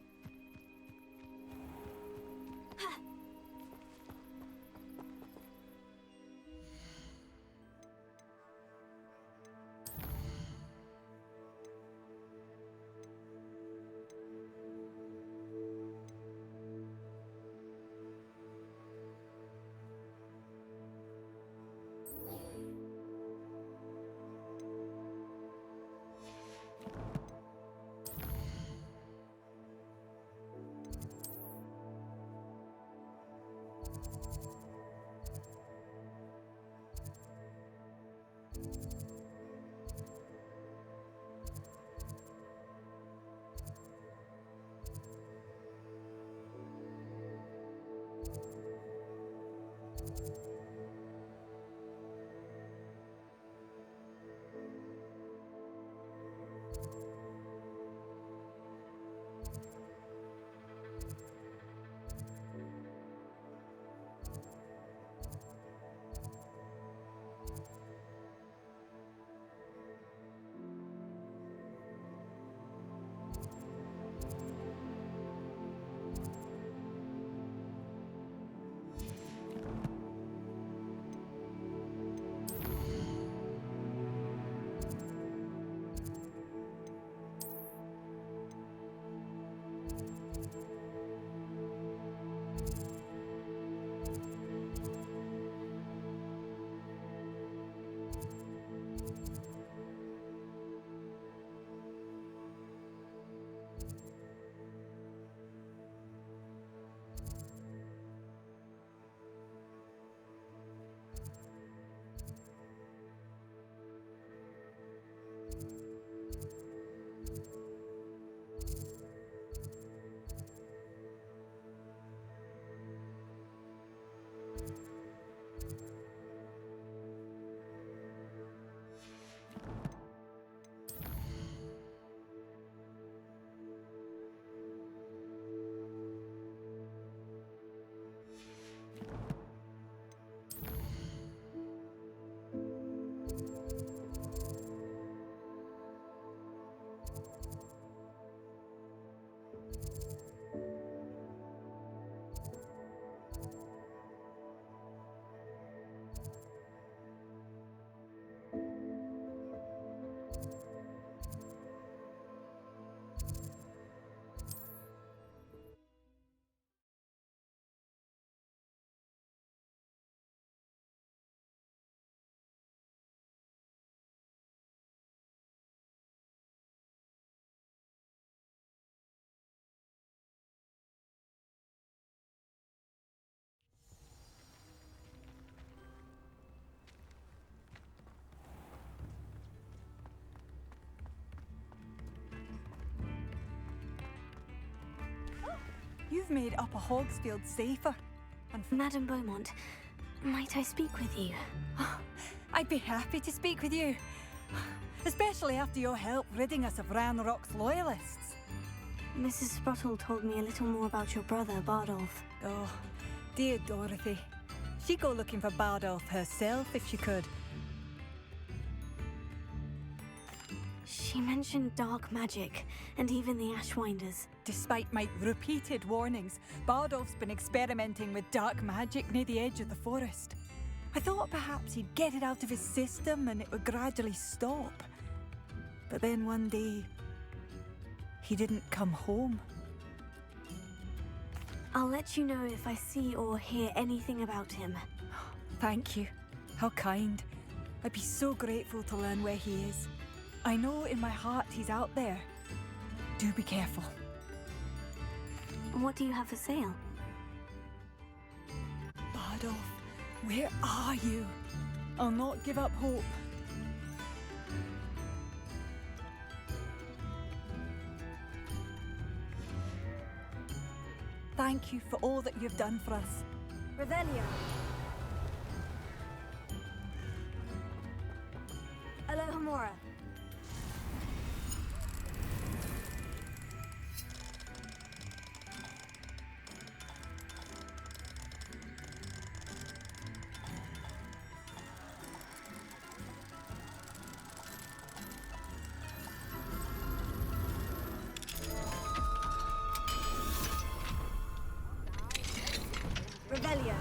You've made Upper Hogsfield safer. And Madame Beaumont, might I speak with you? I'd be happy to speak with you. Especially after your help ridding us of Ranrock's loyalists. Mrs. Sprottle told me a little more about your brother, Bardolph. Oh, dear Dorothy. She'd go looking for Bardolph herself if she could. She mentioned dark magic, and even the Ashwinders. Despite my repeated warnings, Bardolph's been experimenting with dark magic near the edge of the forest. I thought perhaps he'd get it out of his system and it would gradually stop. But then one day, he didn't come home. I'll let you know if I see or hear anything about him. Thank you. How kind. I'd be so grateful to learn where he is. I know in my heart he's out there. Do be careful. What do you have for sale? Bardolph, where are you? I'll not give up hope. Thank you for all that you've done for us. Revelio. Alohomora. Revelio.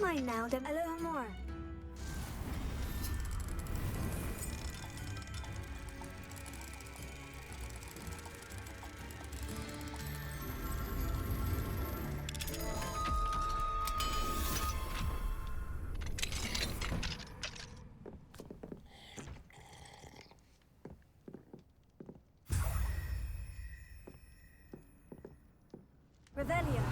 Mine now, then. Alohomora. Revelio.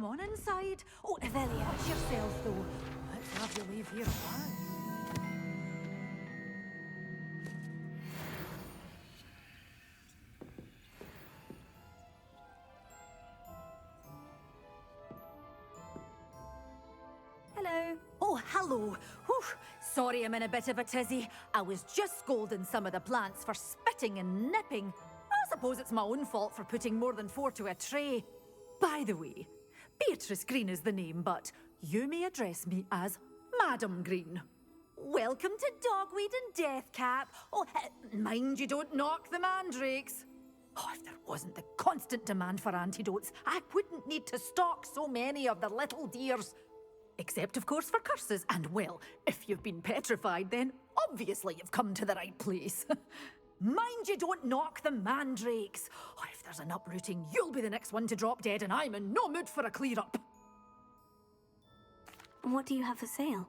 come on inside. Oh, Revelia, it's yourself, though. Let's have you leave here alive. Hello. Oh, hello. Whew. Sorry I'm in a bit of a tizzy. I was just scolding some of the plants for spitting and nipping. I suppose it's my own fault for putting more than 4 to a tray. By the way, Beatrice Green is the name, but you may address me as Madam Green. Welcome to Dogweed and Deathcap. Oh, mind you don't knock the mandrakes. Oh, if there wasn't the constant demand for antidotes, I wouldn't need to stock so many of the little dears. Except, of course, for curses. And, well, if you've been petrified, then obviously you've come to the right place. Mind you don't knock the mandrakes. Oh, if there's an uprooting, you'll be the next one to drop dead, and I'm in no mood for a clear-up. What do you have for sale?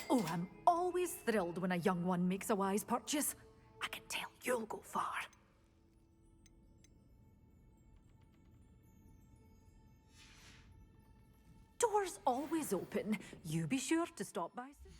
Oh, I'm always thrilled when a young one makes a wise purchase. I can tell you'll go far. Doors always open. You be sure to stop by soon.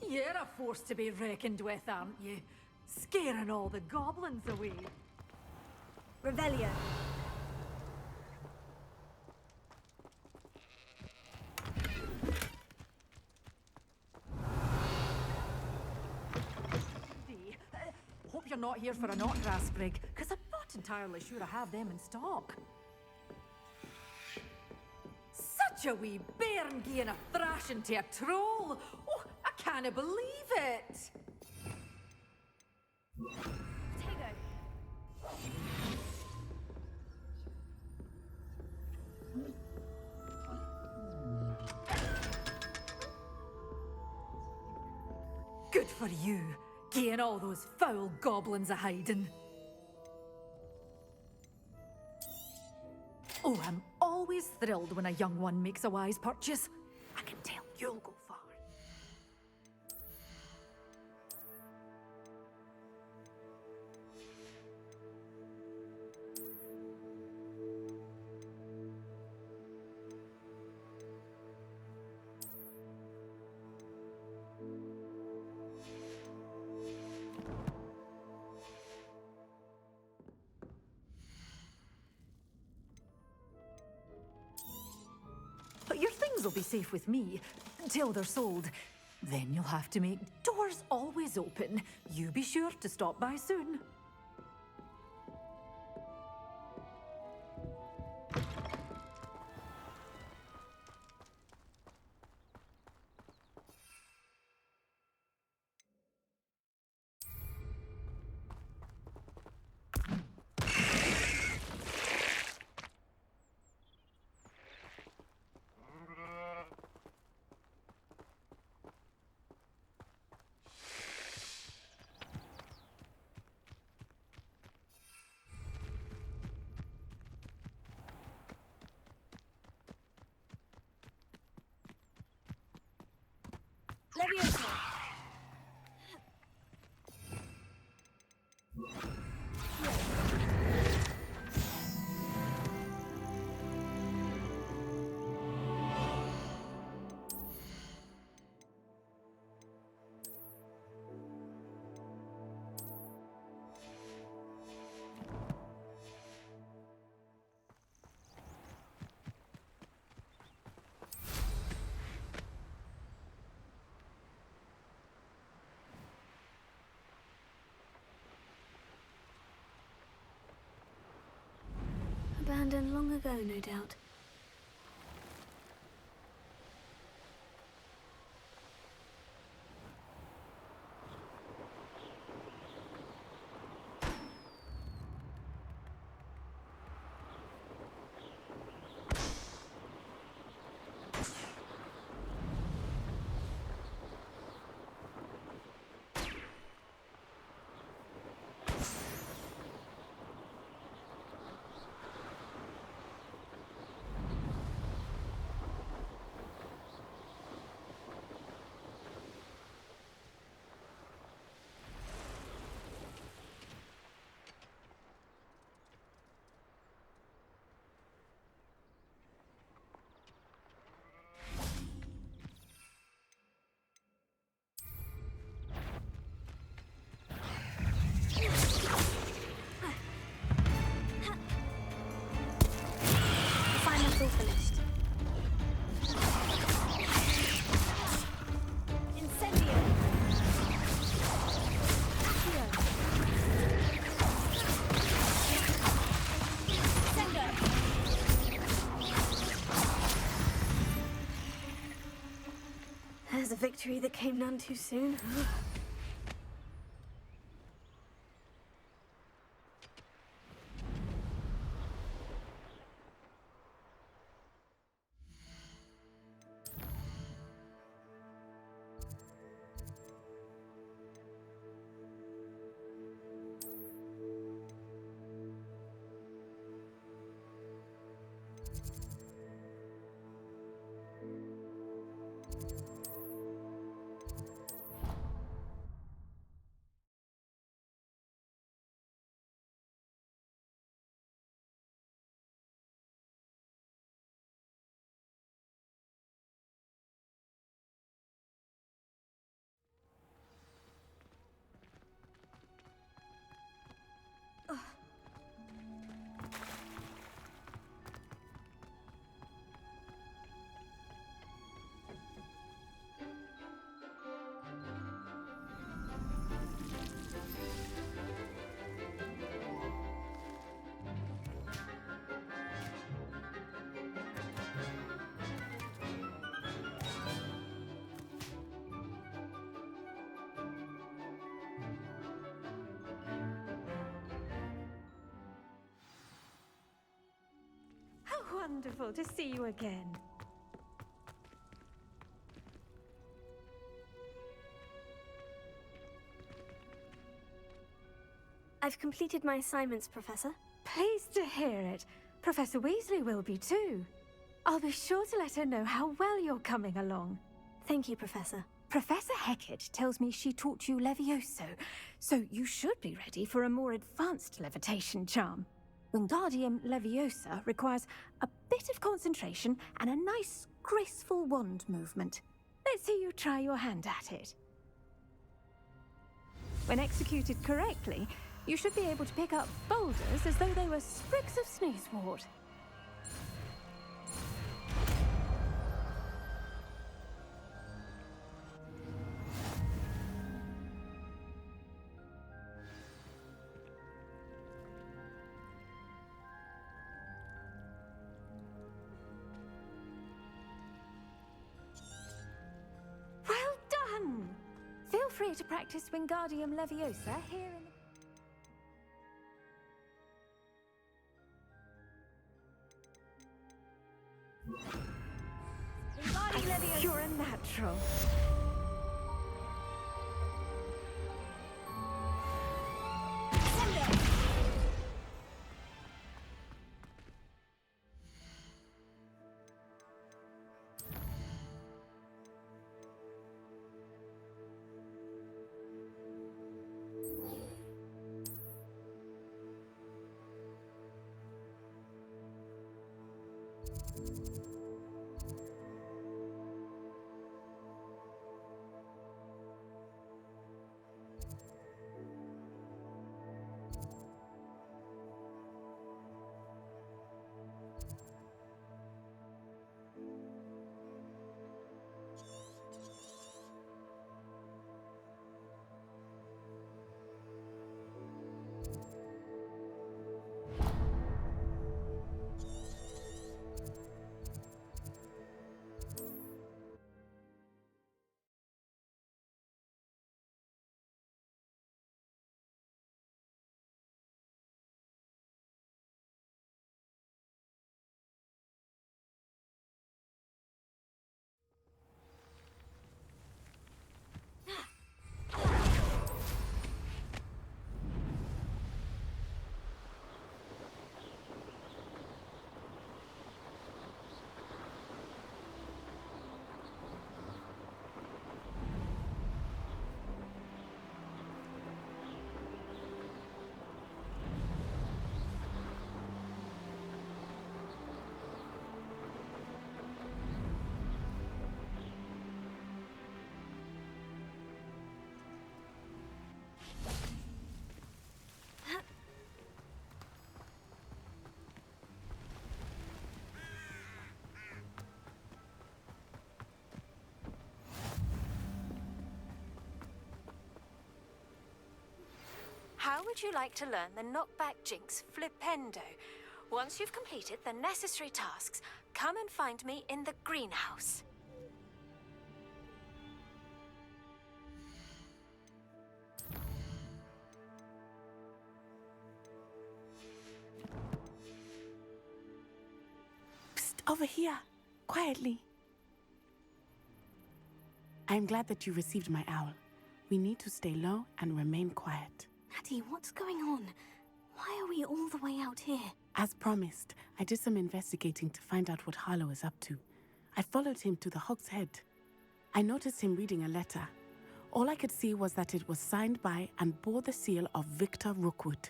You're a force to be reckoned with, aren't you? Scaring all the goblins away. Revelia. Hope you're not here for a knotgrass sprig, because I'm not entirely sure I have them in stock. Such a wee bairn giving a thrashing to a troll! Oh, I can't believe it! Good for you, getting all those foul goblins a hiding. Oh, I'm all always thrilled when a young one makes a wise purchase. I can tell you'll go far. But your things will be safe with me, till they're sold. Then you'll have to make doors always open. You be sure to stop by soon. Leviosa! Abandoned long ago, no doubt. Finished. Incendio! Accio! Sendo! There's a victory that came none too soon. Wonderful to see you again. I've completed my assignments, Professor. Pleased to hear it. Professor Weasley will be too. I'll be sure to let her know how well you're coming along. Thank you, Professor. Professor Hecat tells me she taught you Levioso, so you should be ready for a more advanced levitation charm. Wingardium Leviosa requires a bit of concentration and a nice, graceful wand movement. Let's see you try your hand at it. When executed correctly, you should be able to pick up boulders as though they were sprigs of sneezewort. Well done! Feel free to practice Wingardium Leviosa here in the... You're a natural. How would you like to learn the knockback jinx flipendo? Once you've completed the necessary tasks, come and find me in the greenhouse. Psst, over here, quietly. I'm glad that you received my owl. We need to stay low and remain quiet. Natty, what's going on? Why are we all the way out here? As promised, I did some investigating to find out what Harlow is up to. I followed him to the Hog's Head. I noticed him reading a letter. All I could see was that it was signed by and bore the seal of Victor Rookwood.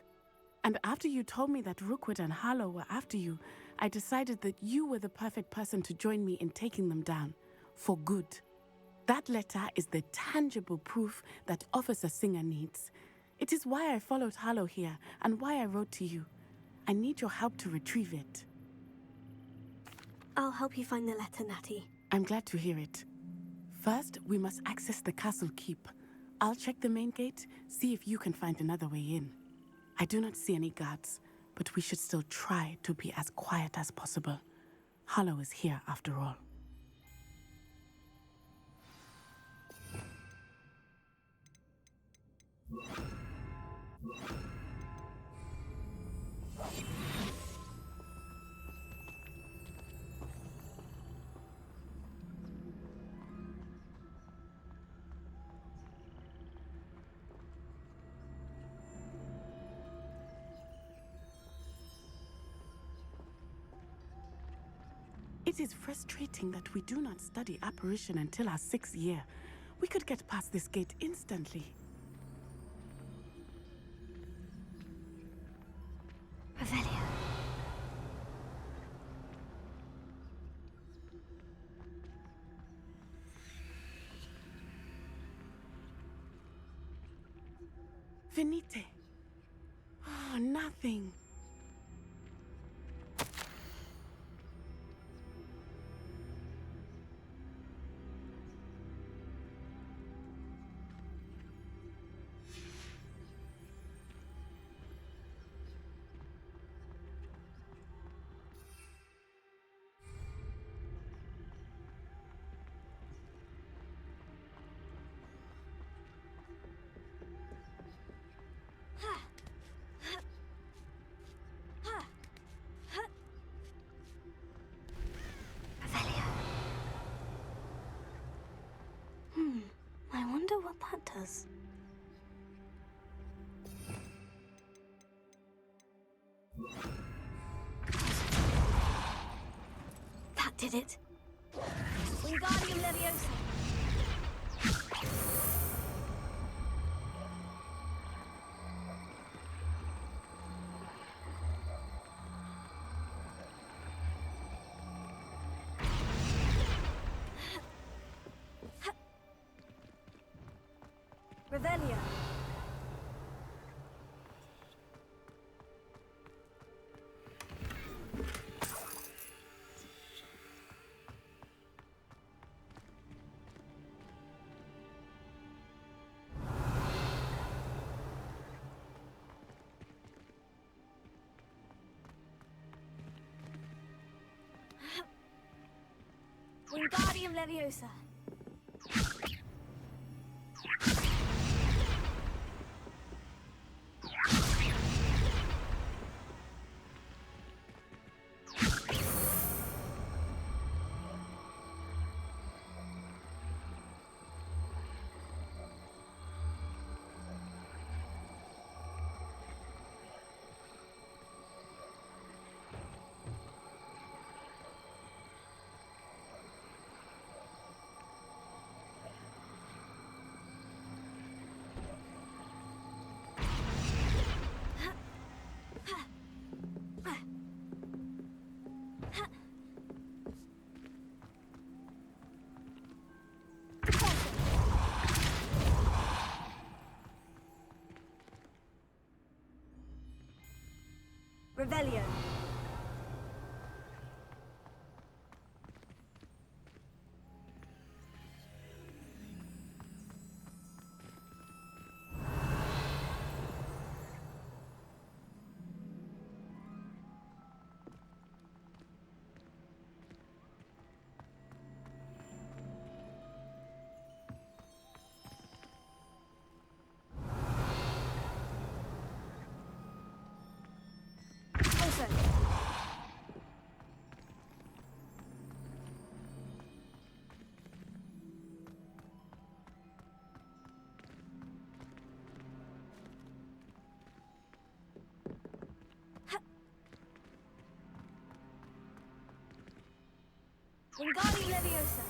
And after you told me that Rookwood and Harlow were after you, I decided that you were the perfect person to join me in taking them down. For good. That letter is the tangible proof that Officer Singer needs. It is why I followed Harlow here and why I wrote to you. I need your help to retrieve it. I'll help you find the letter, Natty. I'm glad to hear it. First, we must access the castle keep. I'll check the main gate, see if you can find another way in. I do not see any guards, but we should still try to be as quiet as possible. Harlow is here after all. It is frustrating that we do not study apparition until our 6th year. We could get past this gate instantly. Revelio. Venite. Oh, nothing. I wonder what that does. That did it. Wingardium Leviosa. Revelio. Wingardium Leviosa. Revelio. Wingardium Leviosa.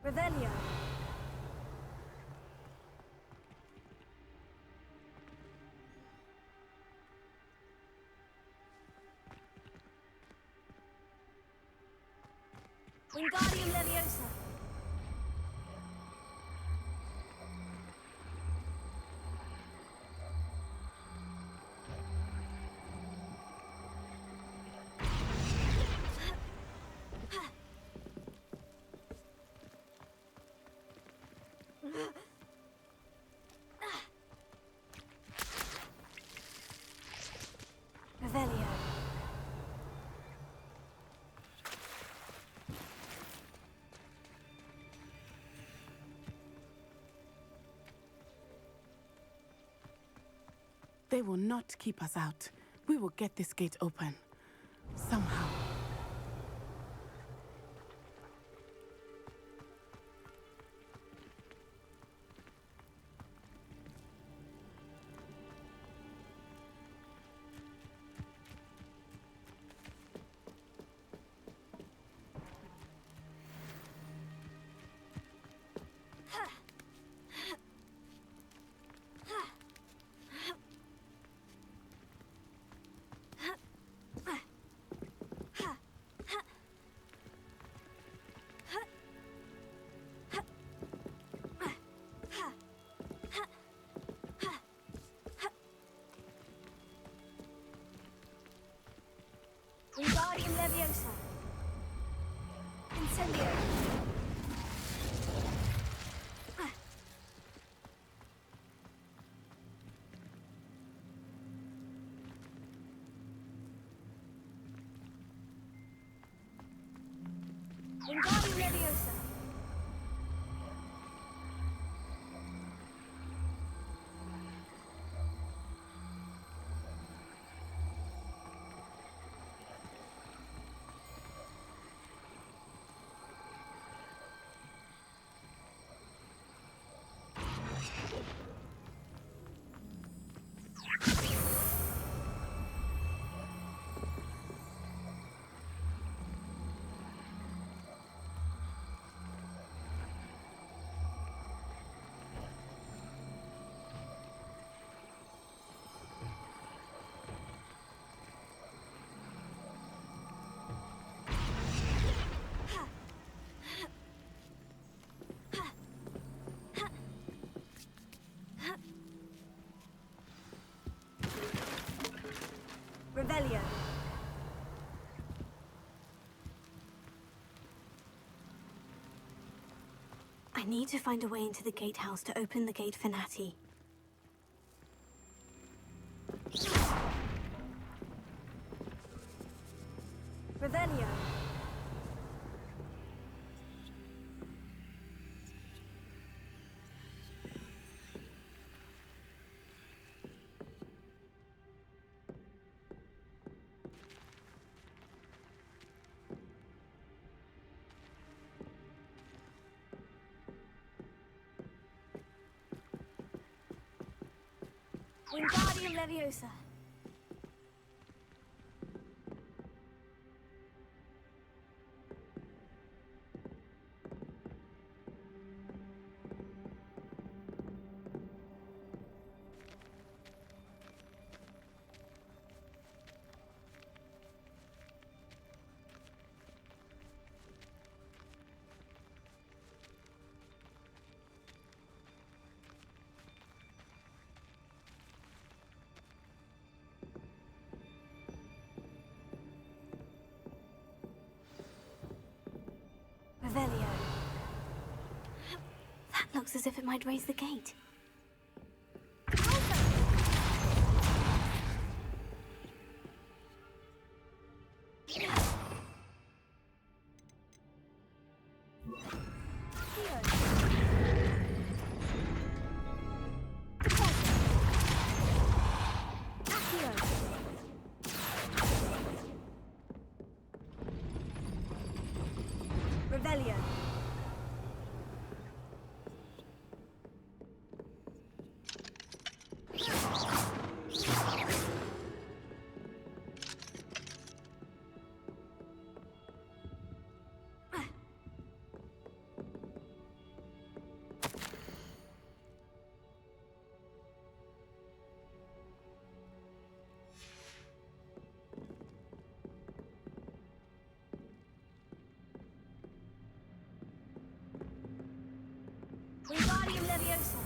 Revelio. Wingardium Leviosa. Revelio. They will not keep us out. We will get this gate open. Somehow. Wingardium Leviosa. Incendio. Wingardium Leviosa. Revelio. I need to find a way into the gatehouse to open the gate for Natty. Revelio. Wingardium Leviosa. Revelio. That looks as if it might raise the gate. Revelio. Wingardium Leviosa.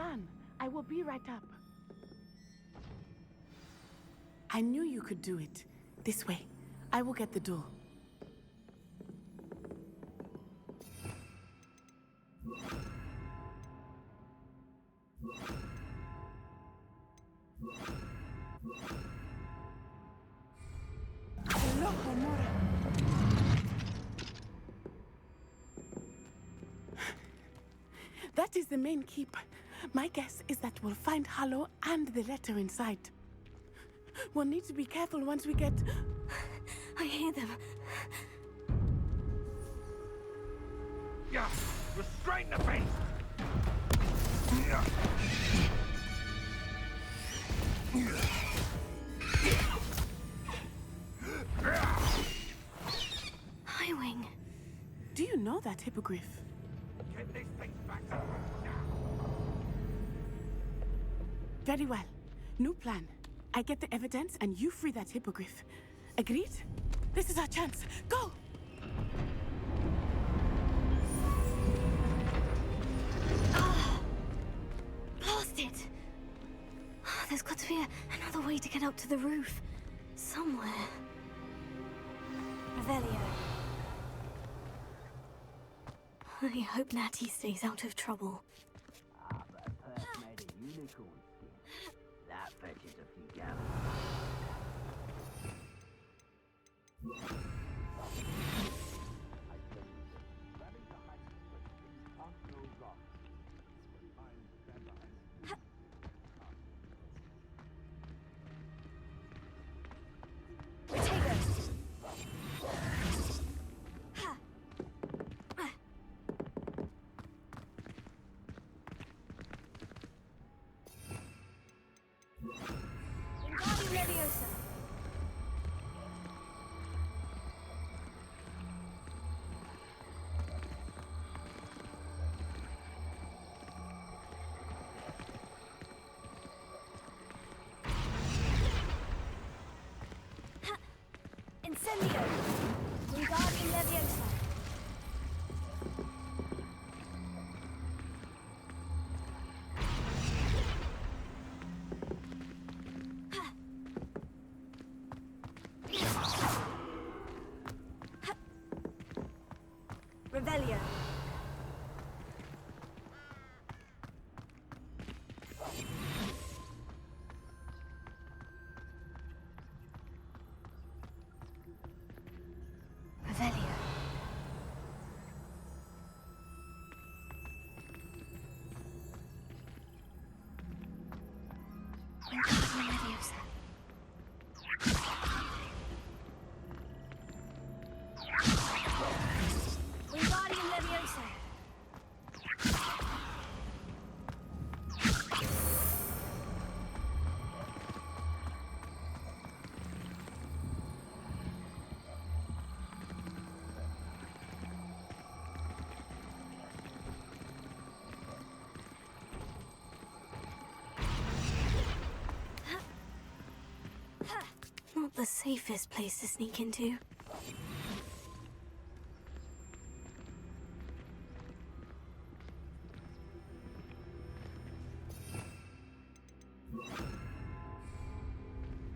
plan. I will be right up. I knew you could do it. This way. I will get the door. Hello, Homura. That is the main keep. My guess is that we'll find Hollow and the letter inside. We'll need to be careful once we get... I hear them. Yeah, restrain the beast! Highwing. Do you know that hippogriff? Get this thing back now! Very well. New plan. I get the evidence and you free that hippogriff. Agreed? This is our chance. Go! Blast it! There's got to be another way to get up to the roof. Somewhere. Revelio. I hope Natty stays out of trouble. Ah, but a purse made of unicorn skin. That fetches a few gallons. Incendio! Wingardium Leviosa! Revelio! Not the safest place to sneak into.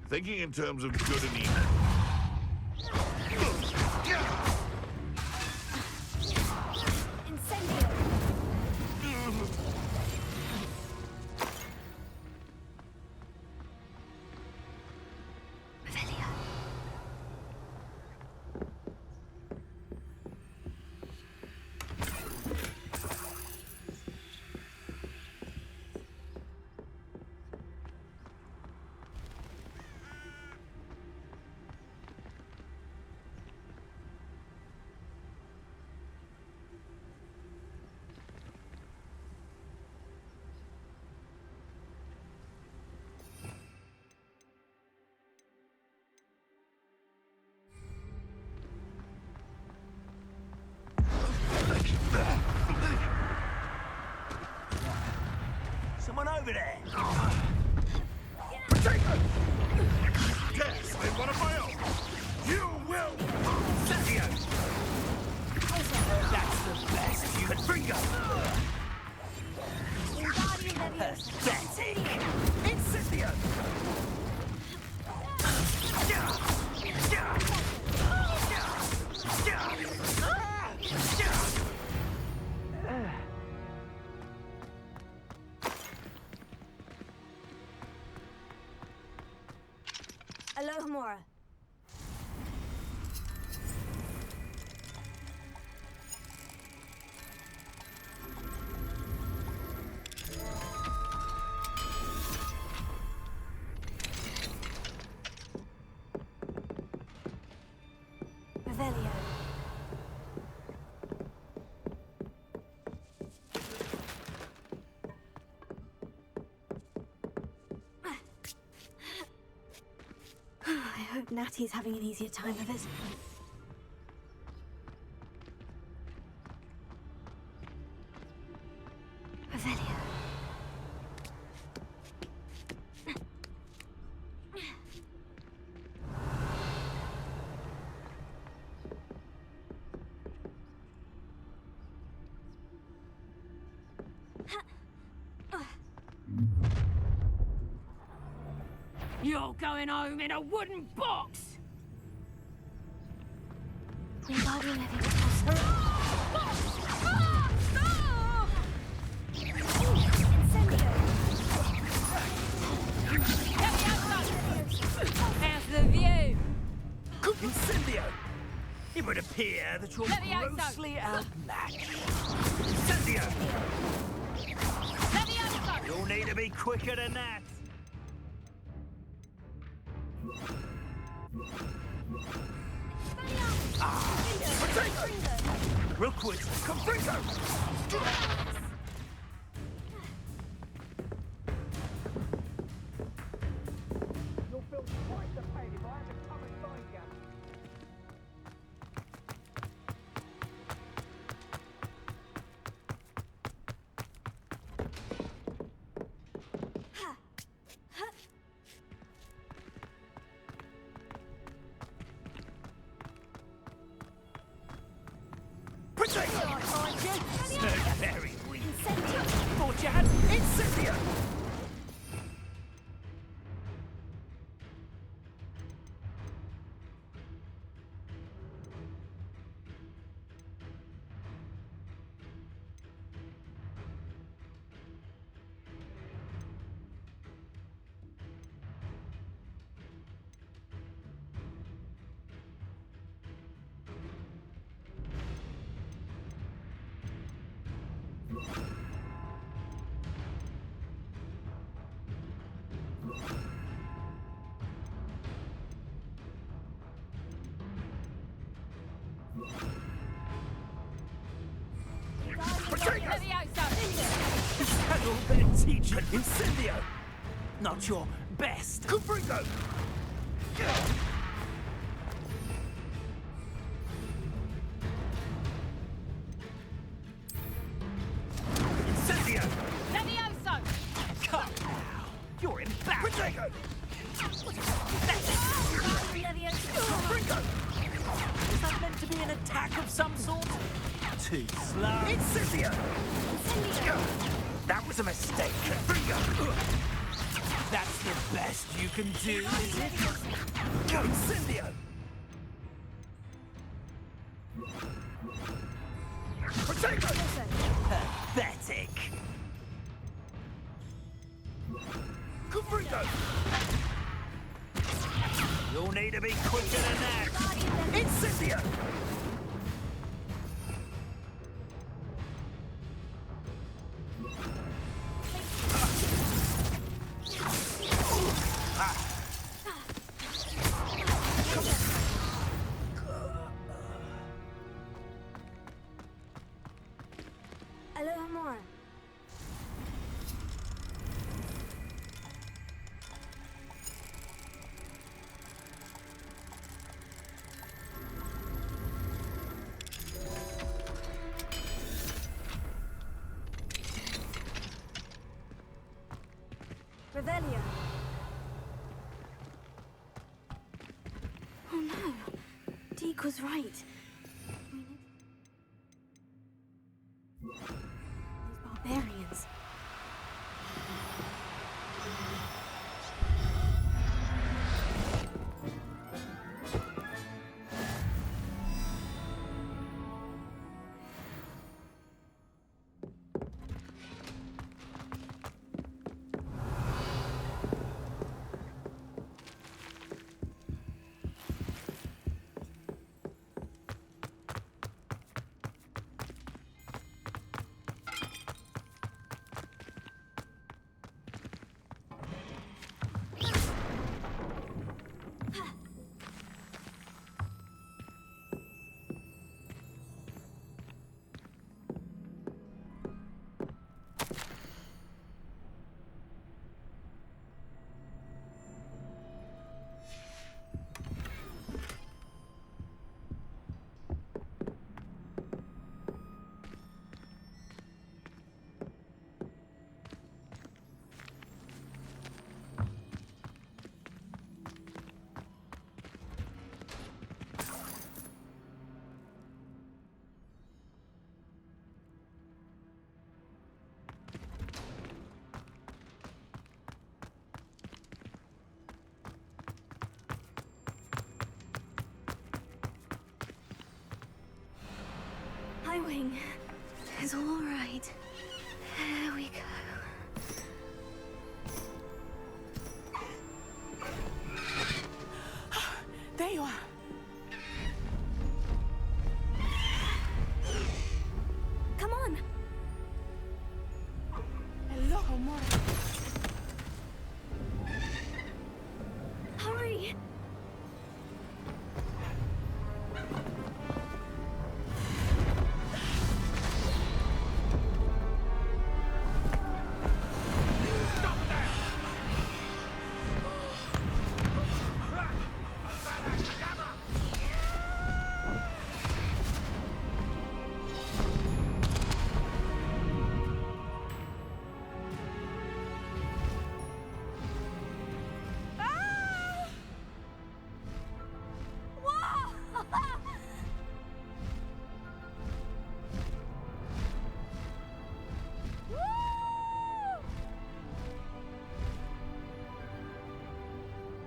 Thinking in terms of good and evil. Incendio! Someone over there! Potato! Yes, I'm one of my own! You will! Savio! That's the best you could bring us! Wingardium Leviosa! Natty's having an easier time of it. Revelio. You're going home in a wooden box! Wingardium Leviosa. How's the view? Incendio! It would appear that you're Leviosa! grossly outmatched. Incendio! Leviosa! You'll need to be quicker than that. Potato! Real quick, Confringo! You'll feel quite the pain if I had to come and find you. Very weak. Thought you had Incendio! Is that all their teacher, Incendio? Not your best. Confringo! Incendio! Levioso! Come now! You're embarrassing! Confringo! Is that meant to be an attack of some sort? Too slow. Incendio! That was a mistake. Confringo! That's the best you can do, is it? Incendio! Potato! Pathetic! Confringo! You'll need to be quicker than that! Incendio! Alohomora. Revelio. Oh no. Deke was right. These barbarians. Highwing is all right. There we go. There you are. Come on. Hello, Homura. Hurry.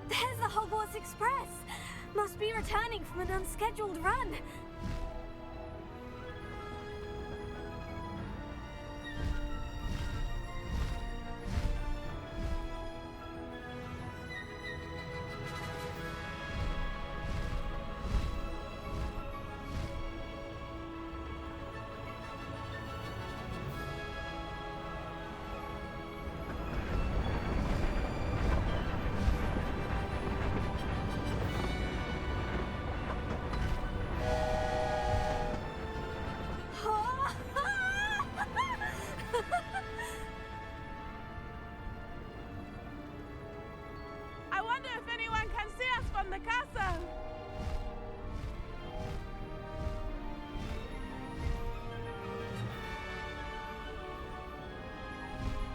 There's the Hogwarts Express! Must be returning from an unscheduled run. I wonder if anyone can see us from the castle.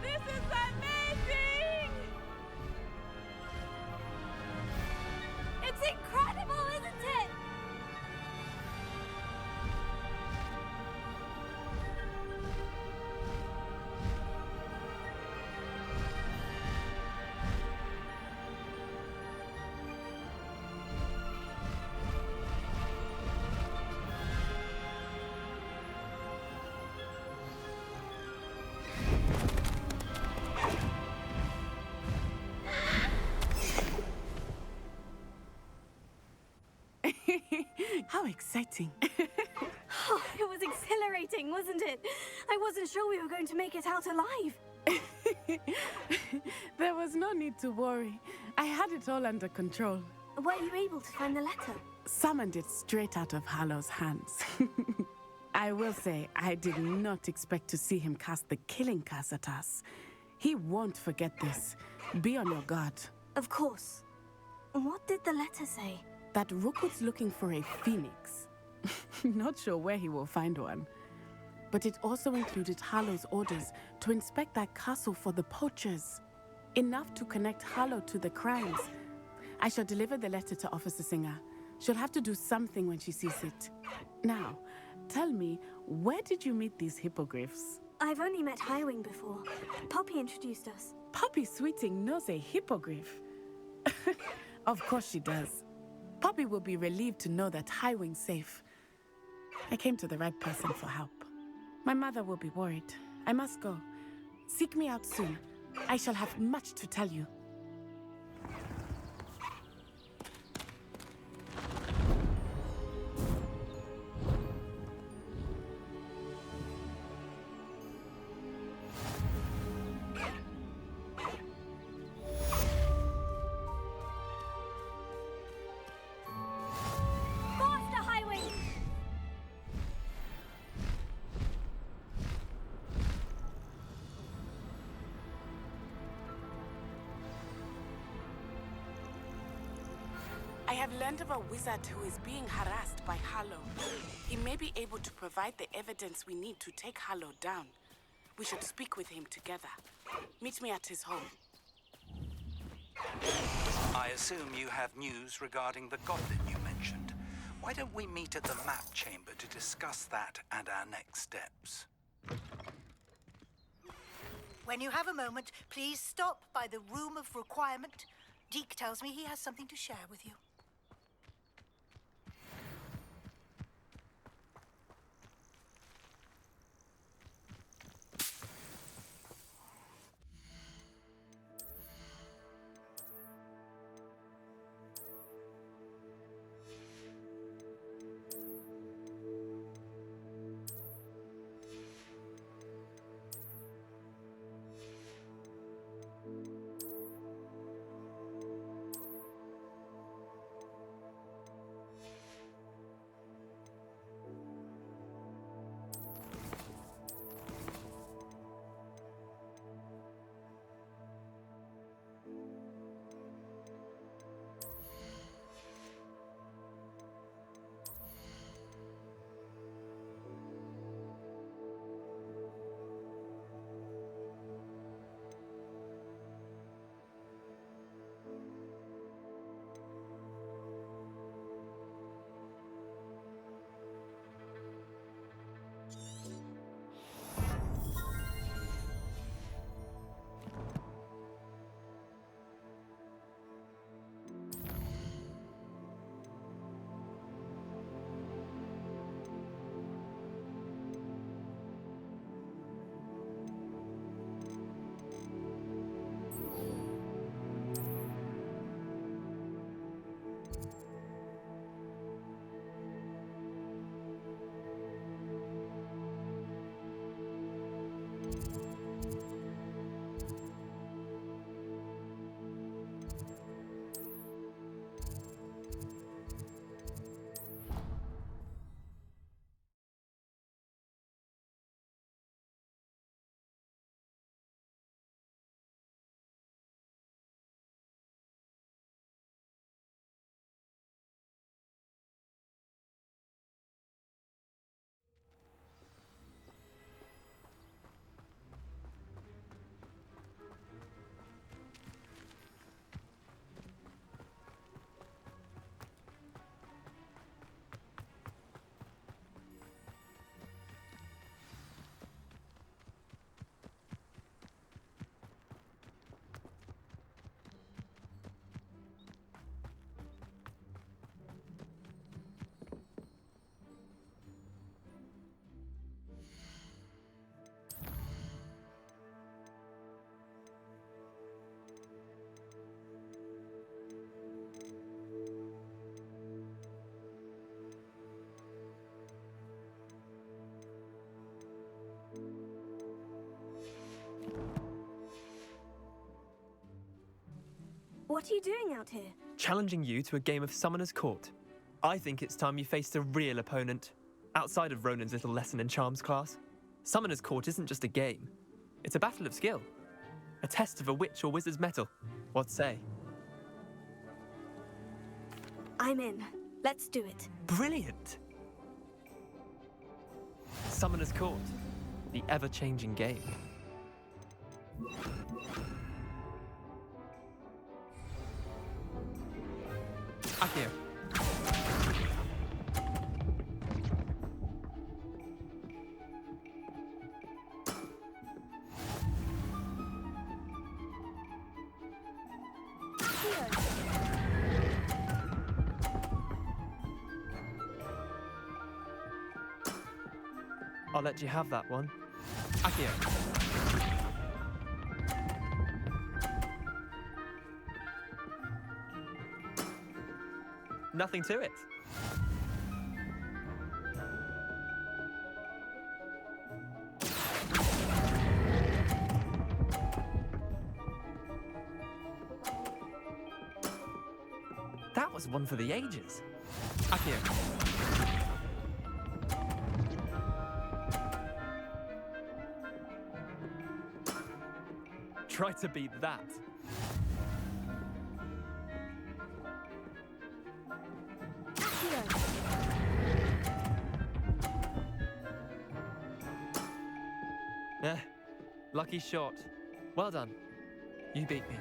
This is amazing! It's incredible, isn't it? How exciting. Oh, it was exhilarating, wasn't it? I wasn't sure we were going to make it out alive. There was no need to worry. I had it all under control. Were you able to find the letter? Summoned it straight out of Hallow's hands. I will say, I did not expect to see him cast the killing curse at us. He won't forget this. Be on your guard. Of course. What did the letter say? That Rookwood's looking for a phoenix. Not sure where he will find one. But it also included Hallow's orders to inspect that castle for the poachers. Enough to connect Hallow to the crimes. I shall deliver the letter to Officer Singer. She'll have to do something when she sees it. Now, tell me, where did you meet these hippogriffs? I've only met Highwing before. Poppy introduced us. Poppy Sweeting knows a hippogriff. Of course she does. Poppy will be relieved to know that Highwing's safe. I came to the right person for help. My mother will be worried. I must go. Seek me out soon. I shall have much to tell you. I have learned of a wizard who is being harassed by Hallow. He may be able to provide the evidence we need to take Hallow down. We should speak with him together. Meet me at his home. I assume you have news regarding the goblin you mentioned. Why don't we meet at the map chamber to discuss that and our next steps? When you have a moment, please stop by the room of requirement. Deke tells me he has something to share with you. What are you doing out here? Challenging you to a game of Summoner's Court. I think it's time you faced a real opponent, outside of Ronan's little lesson in charms class. Summoner's Court isn't just a game. It's a battle of skill. A test of a witch or wizard's mettle. What say? I'm in. Let's do it. Brilliant! Summoner's Court. The ever-changing game. Akio. I'll let you have that one. Akio. Nothing to it. That was one for the ages. Akio. Try to beat that. Lucky shot. Well done. You beat me.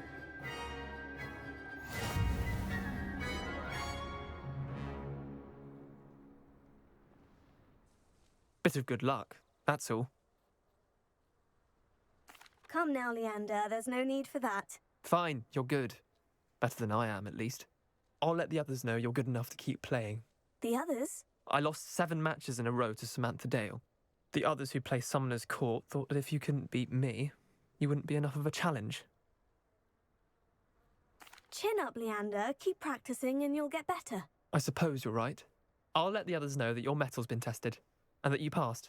Bit of good luck, that's all. Come now, Leander. There's no need for that. Fine, you're good. Better than I am, at least. I'll let the others know you're good enough to keep playing. The others? I lost 7 matches in a row to Samantha Dale. The others who play Summoner's Court thought that if you couldn't beat me, you wouldn't be enough of a challenge. Chin up, Leander. Keep practicing and you'll get better. I suppose you're right. I'll let the others know that your metal's been tested, and that you passed.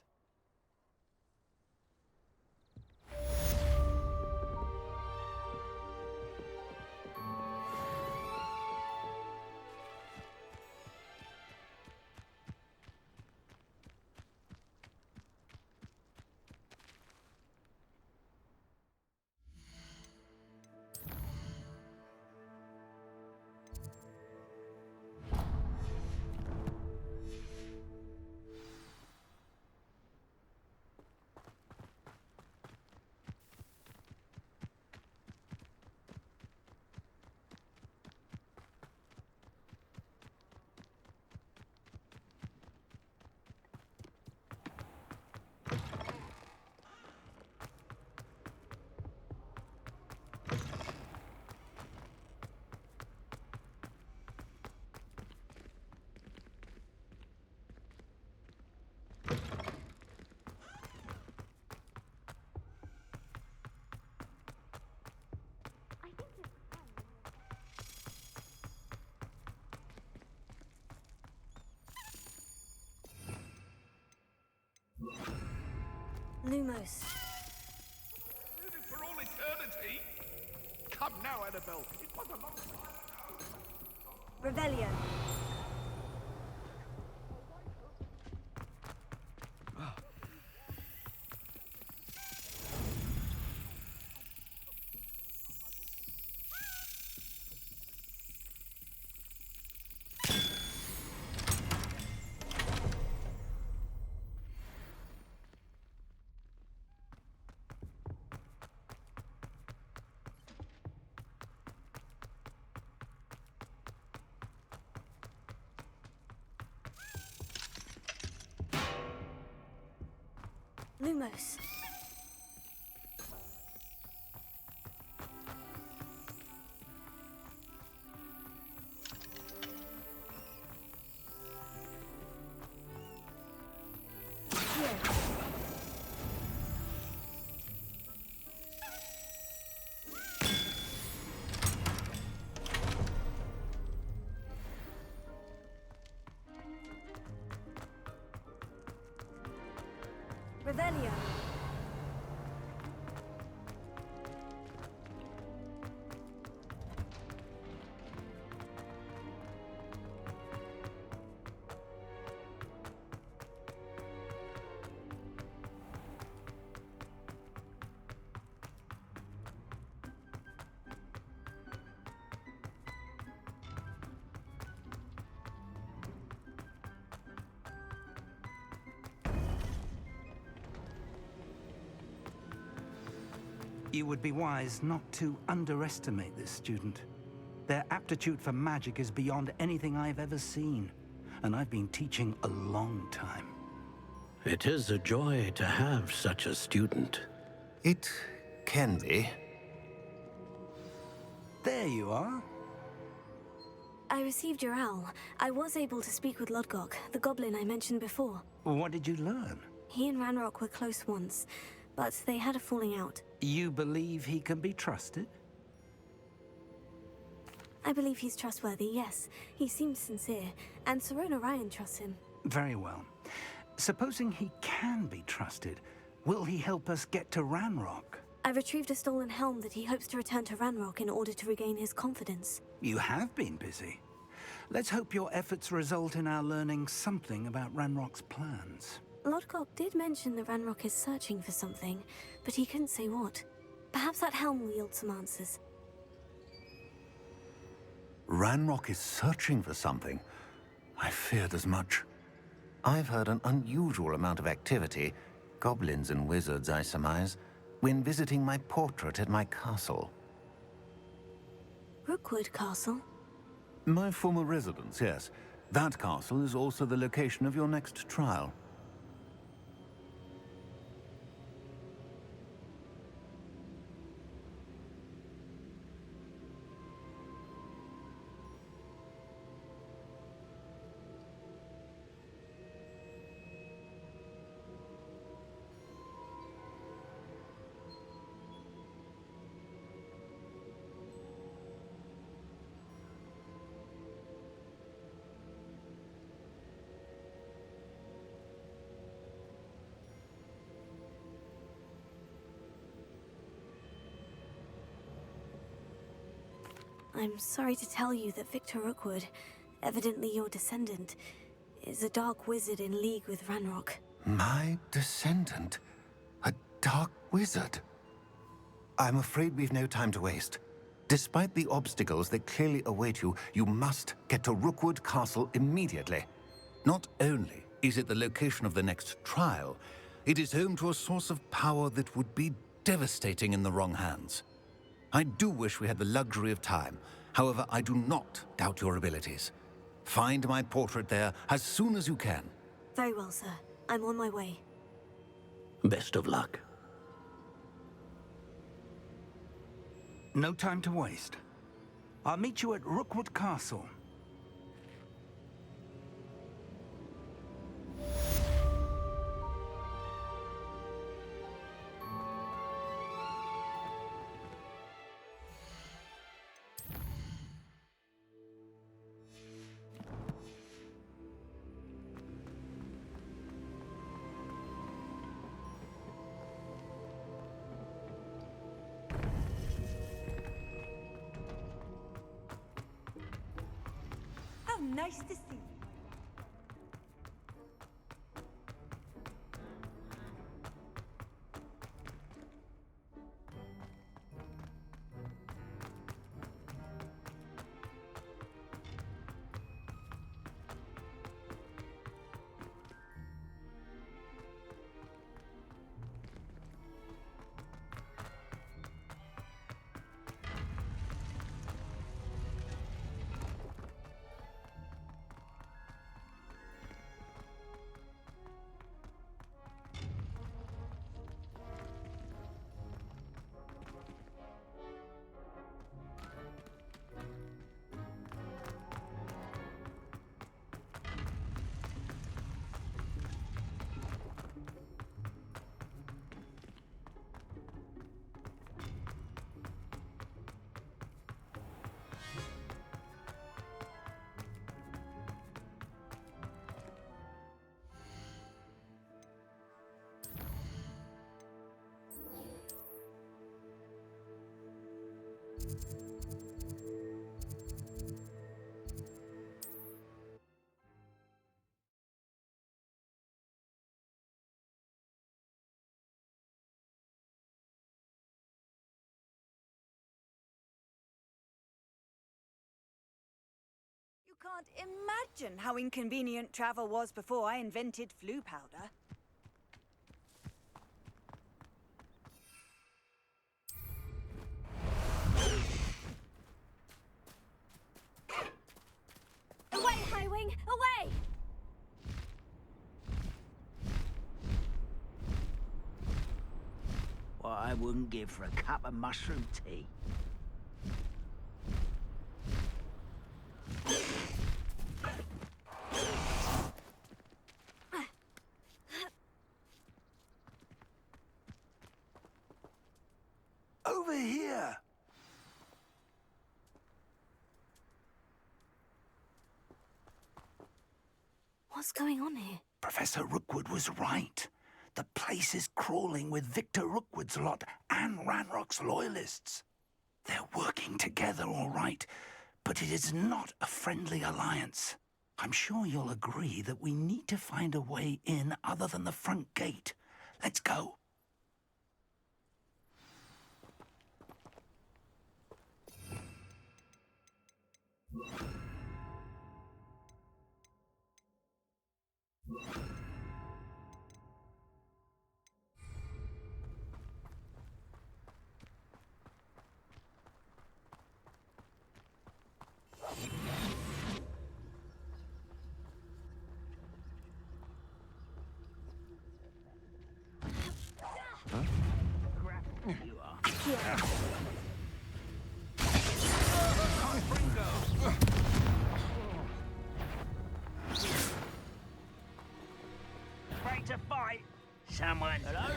Lumos. For all eternity? Come now, Annabelle. It was a long time. Revelio. Lumos. Revelio. You would be wise not to underestimate this student. Their aptitude for magic is beyond anything I've ever seen, and I've been teaching a long time. It is a joy to have such a student. It can be. There you are. I received your owl. I was able to speak with Lodgok, the goblin I mentioned before. What did you learn? He and Ranrock were close once, but they had a falling out. You believe he can be trusted? I believe he's trustworthy, yes. He seems sincere, and Sirona Ryan trusts him. Very well. Supposing he can be trusted, will he help us get to Ranrock? I retrieved a stolen helm that he hopes to return to Ranrock in order to regain his confidence. You have been busy. Let's hope your efforts result in our learning something about Ranrock's plans. Lodgok did mention that Ranrock is searching for something, but he couldn't say what. Perhaps that helm will yield some answers. Ranrock is searching for something. I feared as much. I've heard an unusual amount of activity, goblins and wizards, I surmise, when visiting my portrait at my castle. Rookwood Castle? My former residence, yes. That castle is also the location of your next trial. I'm sorry to tell you that Victor Rookwood, evidently your descendant, is a dark wizard in league with Ranrock. My descendant? A dark wizard? I'm afraid we've no time to waste. Despite the obstacles that clearly await you, you must get to Rookwood Castle immediately. Not only is it the location of the next trial, it is home to a source of power that would be devastating in the wrong hands. I do wish we had the luxury of time. However, I do not doubt your abilities. Find my portrait there as soon as you can. Very well, sir. I'm on my way. Best of luck. No time to waste. I'll meet you at Rookwood Castle. Nice to see you. You can't imagine how inconvenient travel was before I invented flu powder. I wouldn't give for a cup of mushroom tea. Over here! What's going on here? Professor Rookwood was right. The place is crawling with Victor Rookwood's lot and Ranrock's loyalists. They're working together, all right, but it is not a friendly alliance. I'm sure you'll agree that we need to find a way in other than the front gate. Let's go. Ready to fight? Someone. Hello?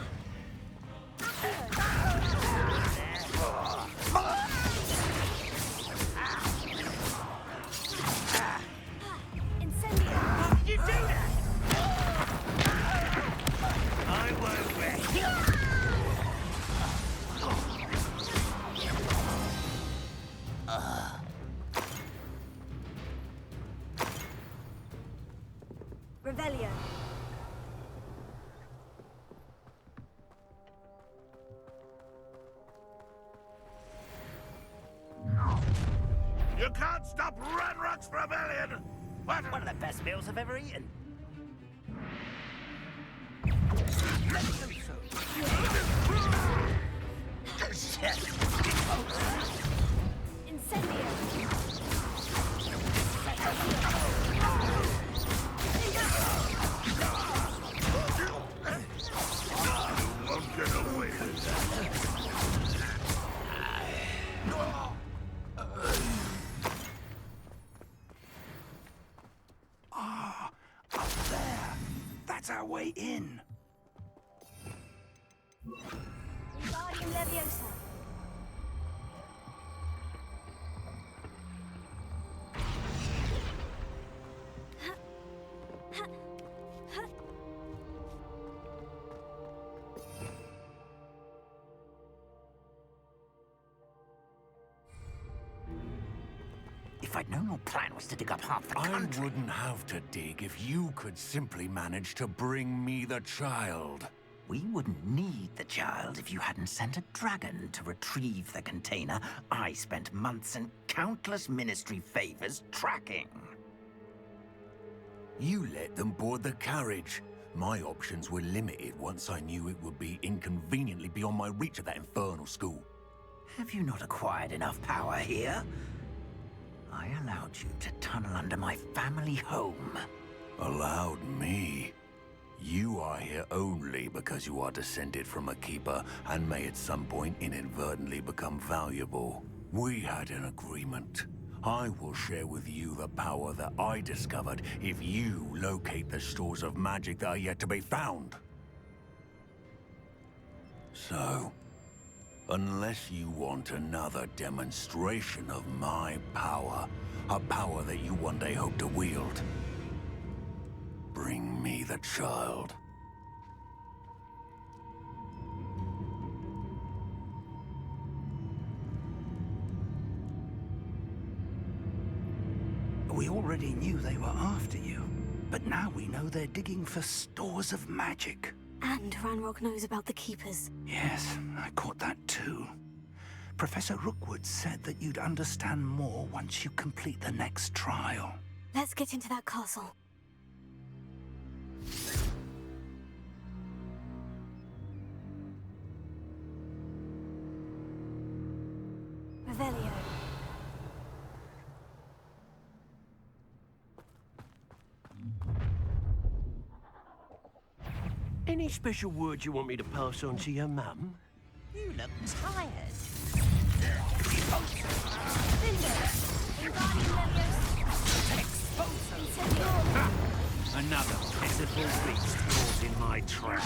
Incendio! You do that? I won't rest. Revelio. You can't stop Ranrock's rebellion! One of the best meals I've ever eaten. Ah, up there. That's our way in. Wingardium Leviosa. If I'd known your plan was to dig up half the I country... wouldn't have to dig if you could simply manage to bring me the child. We wouldn't need the child if you hadn't sent a dragon to retrieve the container I spent months and countless ministry favors tracking. You let them board the carriage. My options were limited once I knew it would be inconveniently beyond my reach at that infernal school. Have you not acquired enough power here? I allowed you to tunnel under my family home. Allowed me? You are here only because you are descended from a keeper and may at some point inadvertently become valuable. We had an agreement. I will share with you the power that I discovered if you locate the stores of magic that are yet to be found. So, unless you want another demonstration of my power, a power that you one day hope to wield, bring me the child. We already knew they were after you, but now we know they're digging for stores of magic. And Ranrock knows about the Keepers. Yes, I caught that too. Professor Rookwood said that you'd understand more once you complete the next trial. Let's get into that castle. Revelio. Any special words you want me to pass on to your mum? You look tired. Another pitiful beast caught in my trap.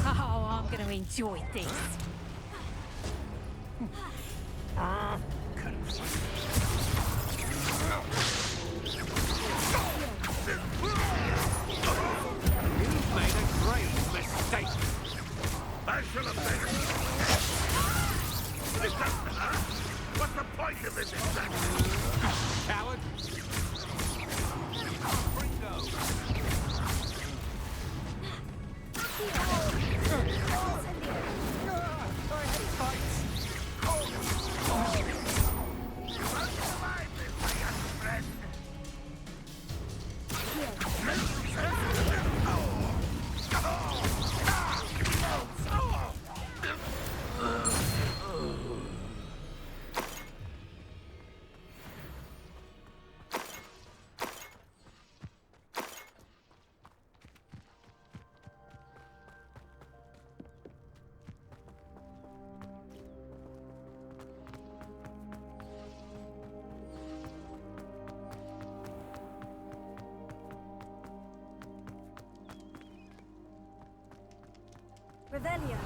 Oh, I'm going to enjoy this. You've made a grave mistake. I shall have been. This doesn't hurt. What's the point of this exactly? Coward. Revelio.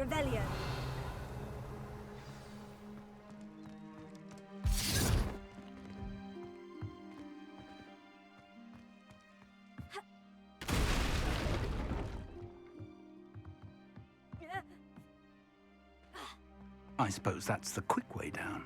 Revelio. I suppose that's the quick way down.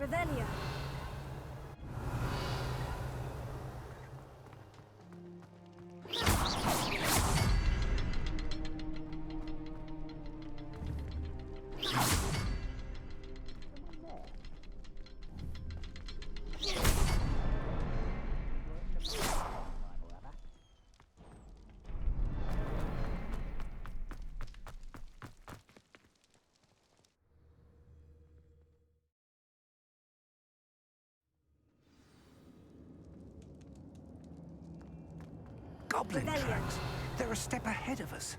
Revelio. Goblin Revelio. tracks. They're a step ahead of us.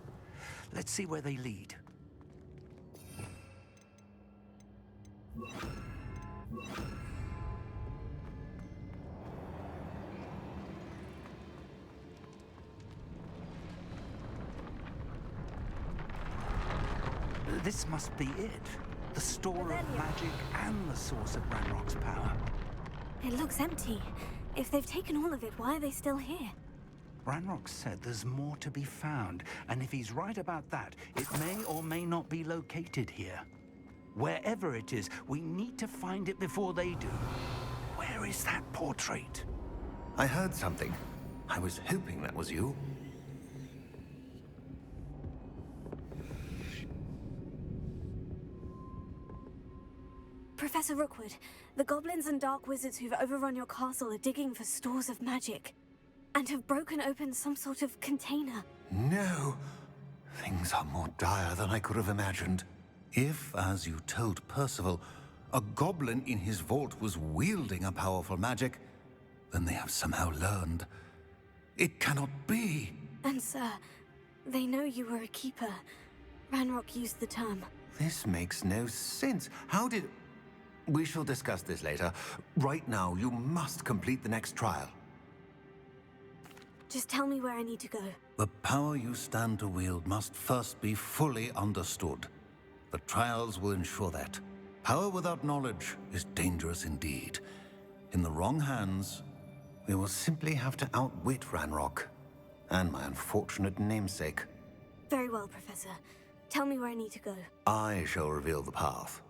Let's see where they lead. This must be it. The store of magic and the source of Ranrock's power. It looks empty. If they've taken all of it, why are they still here? Ranrock said there's more to be found, and if he's right about that, it may or may not be located here. Wherever it is, we need to find it before they do. Where is that portrait? I heard something. I was hoping that was you. Professor Rookwood, the goblins and dark wizards who've overrun your castle are digging for stores of magic, and have broken open some sort of container. No. Things are more dire than I could have imagined. If, as you told Percival, a goblin in his vault was wielding a powerful magic, then they have somehow learned. It cannot be. And sir, they know you were a keeper. Ranrock used the term. This makes no sense. How did... We shall discuss this later. Right now, you must complete the next trial. Just tell me where I need to go. The power you stand to wield must first be fully understood. The trials will ensure that. Power without knowledge is dangerous indeed. In the wrong hands, we will simply have to outwit Ranrock and my unfortunate namesake. Very well, Professor. Tell me where I need to go. I shall reveal the path.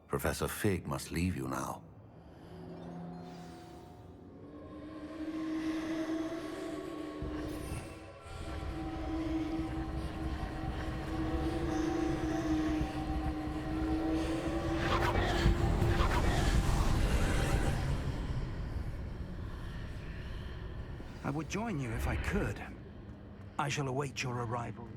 Professor Fig must leave you now. I would join you if I could. I shall await your arrival.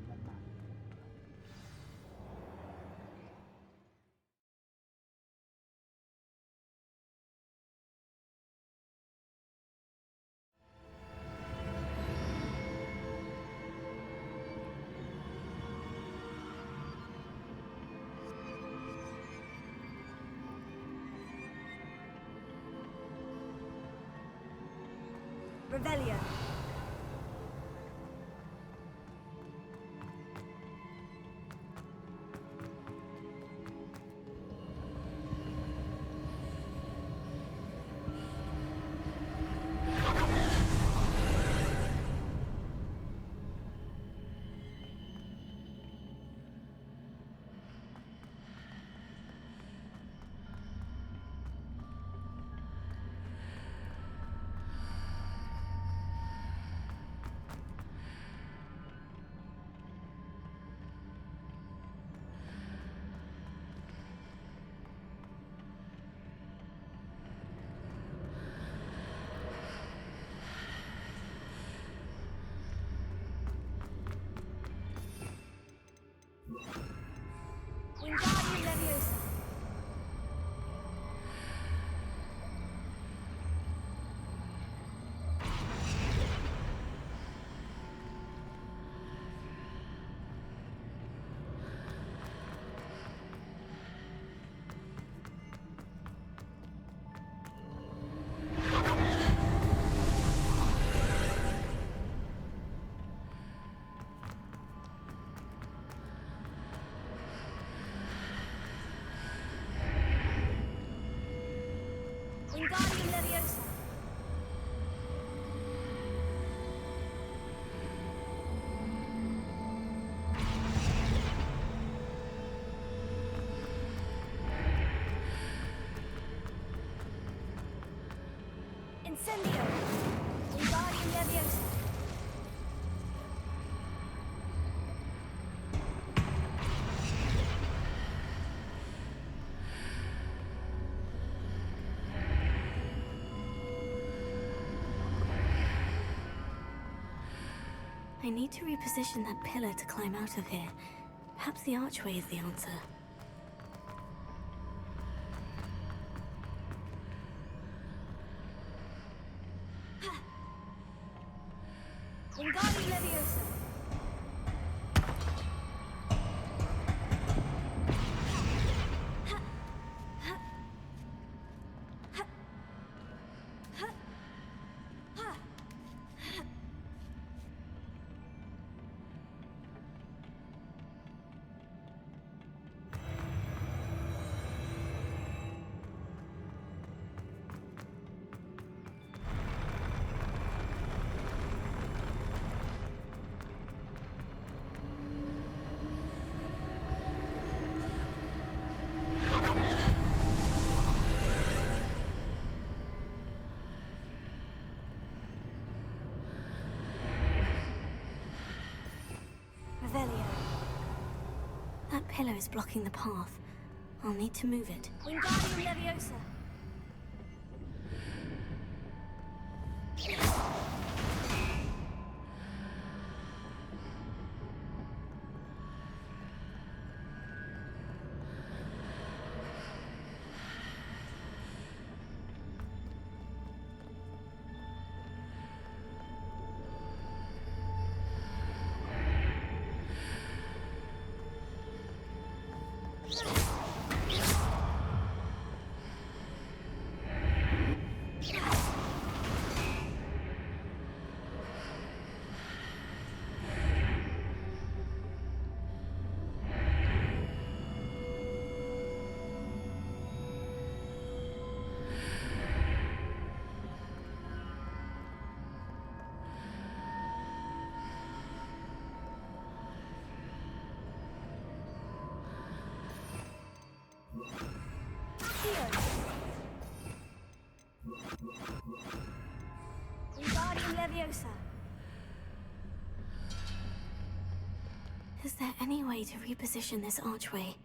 Revelio. Wingardium Leviosa. Wingardium Leviosa. Incendio. Wingardium Leviosa. I need to reposition that pillar to climb out of here. Perhaps the archway is the answer. Wingardium Leviosa. That pillar is blocking the path. I'll need to move it. Wingardium Leviosa. Wingardium Leviosa. Is there any way to reposition this archway?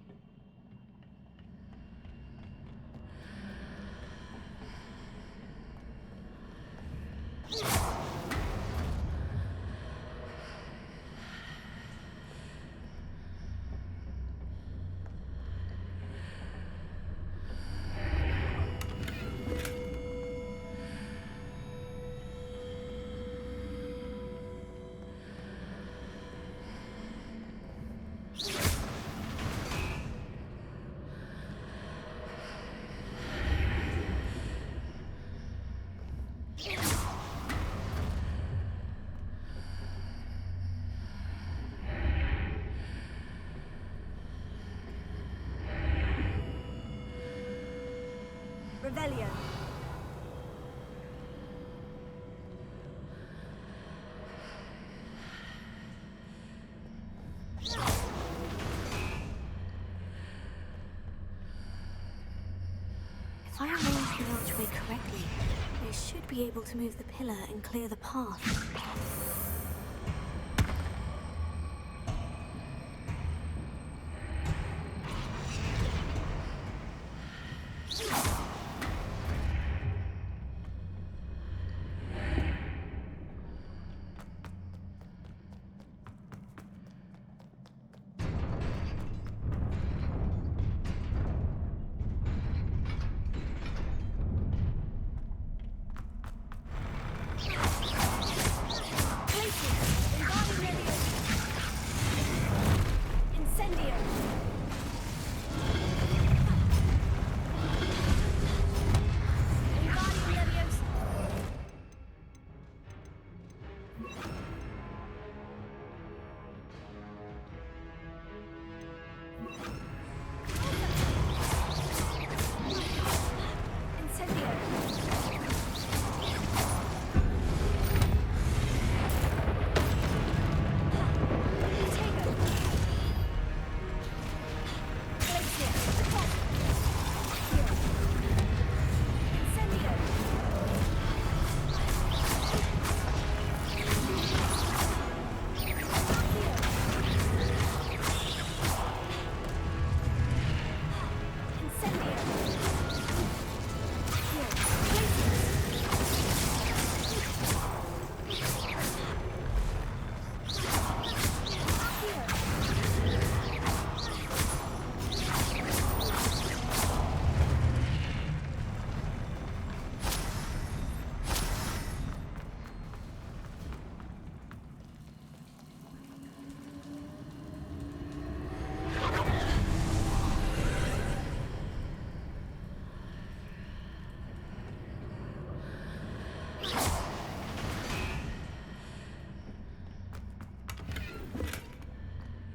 Revelio. If I arrange the archway correctly, I should be able to move the pillar and clear the path.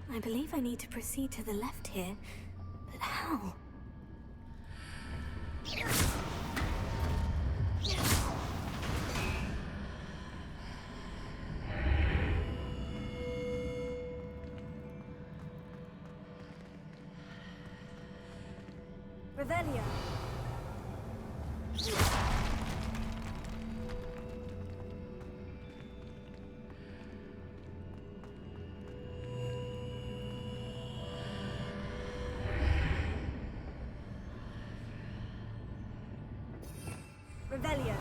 I believe I need to proceed to the left here, but how? Revelio. Revelio.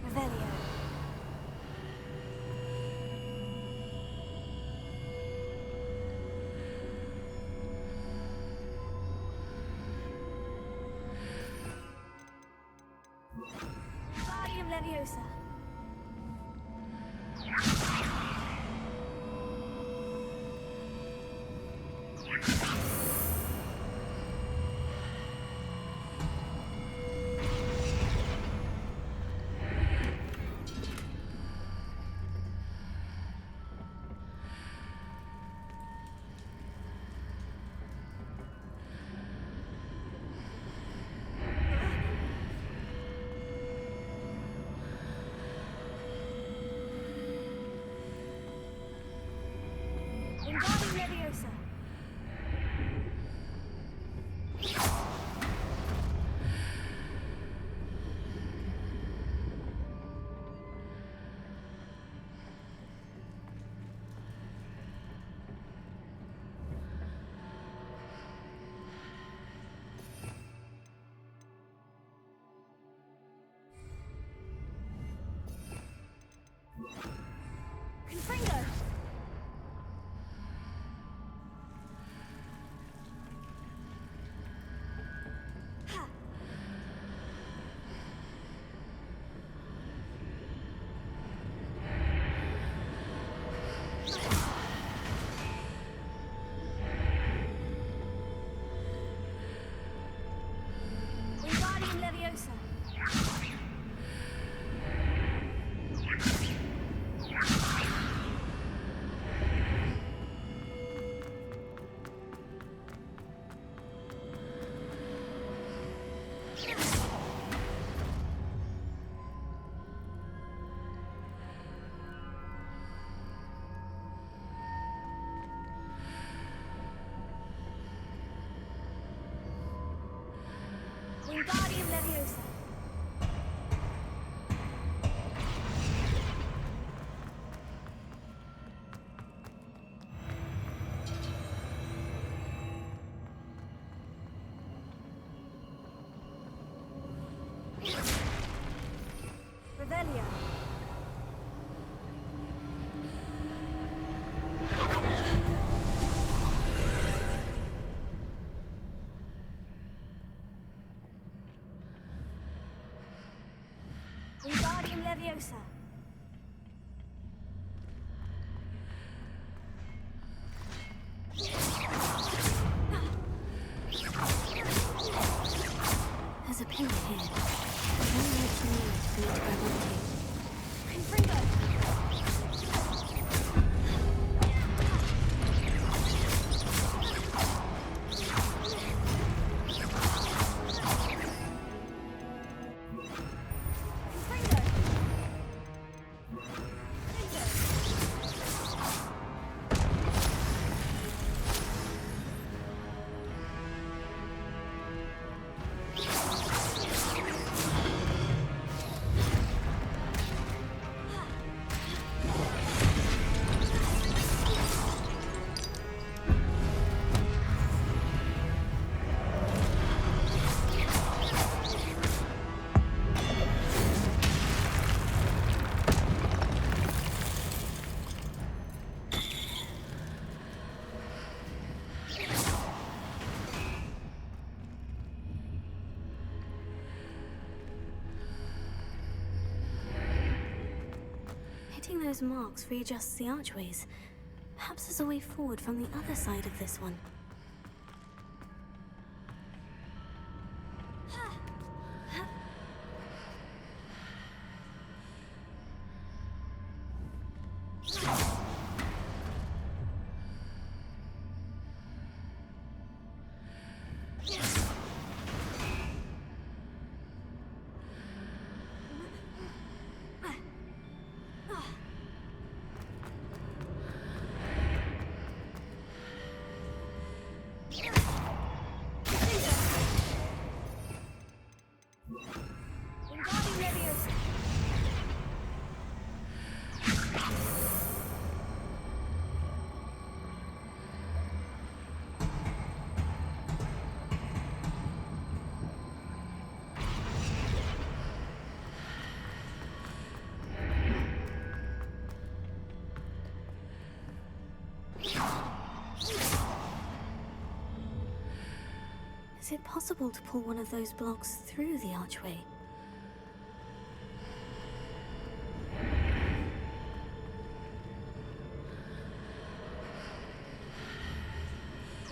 Revelio. Wingardium Leviosa. Wingardium Leviosa. Confringo. Ha. Wingardium Leviosa. Wingardium Leviosa. Revelio. Wingardium Leviosa. There's a pin here. There's only what you need for me to grab onto. Confringo. Hitting those marks readjusts the archways. Perhaps there's a way forward from the other side of this one. Is it possible to pull one of those blocks through the archway?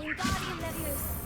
Wingardium Leviosa!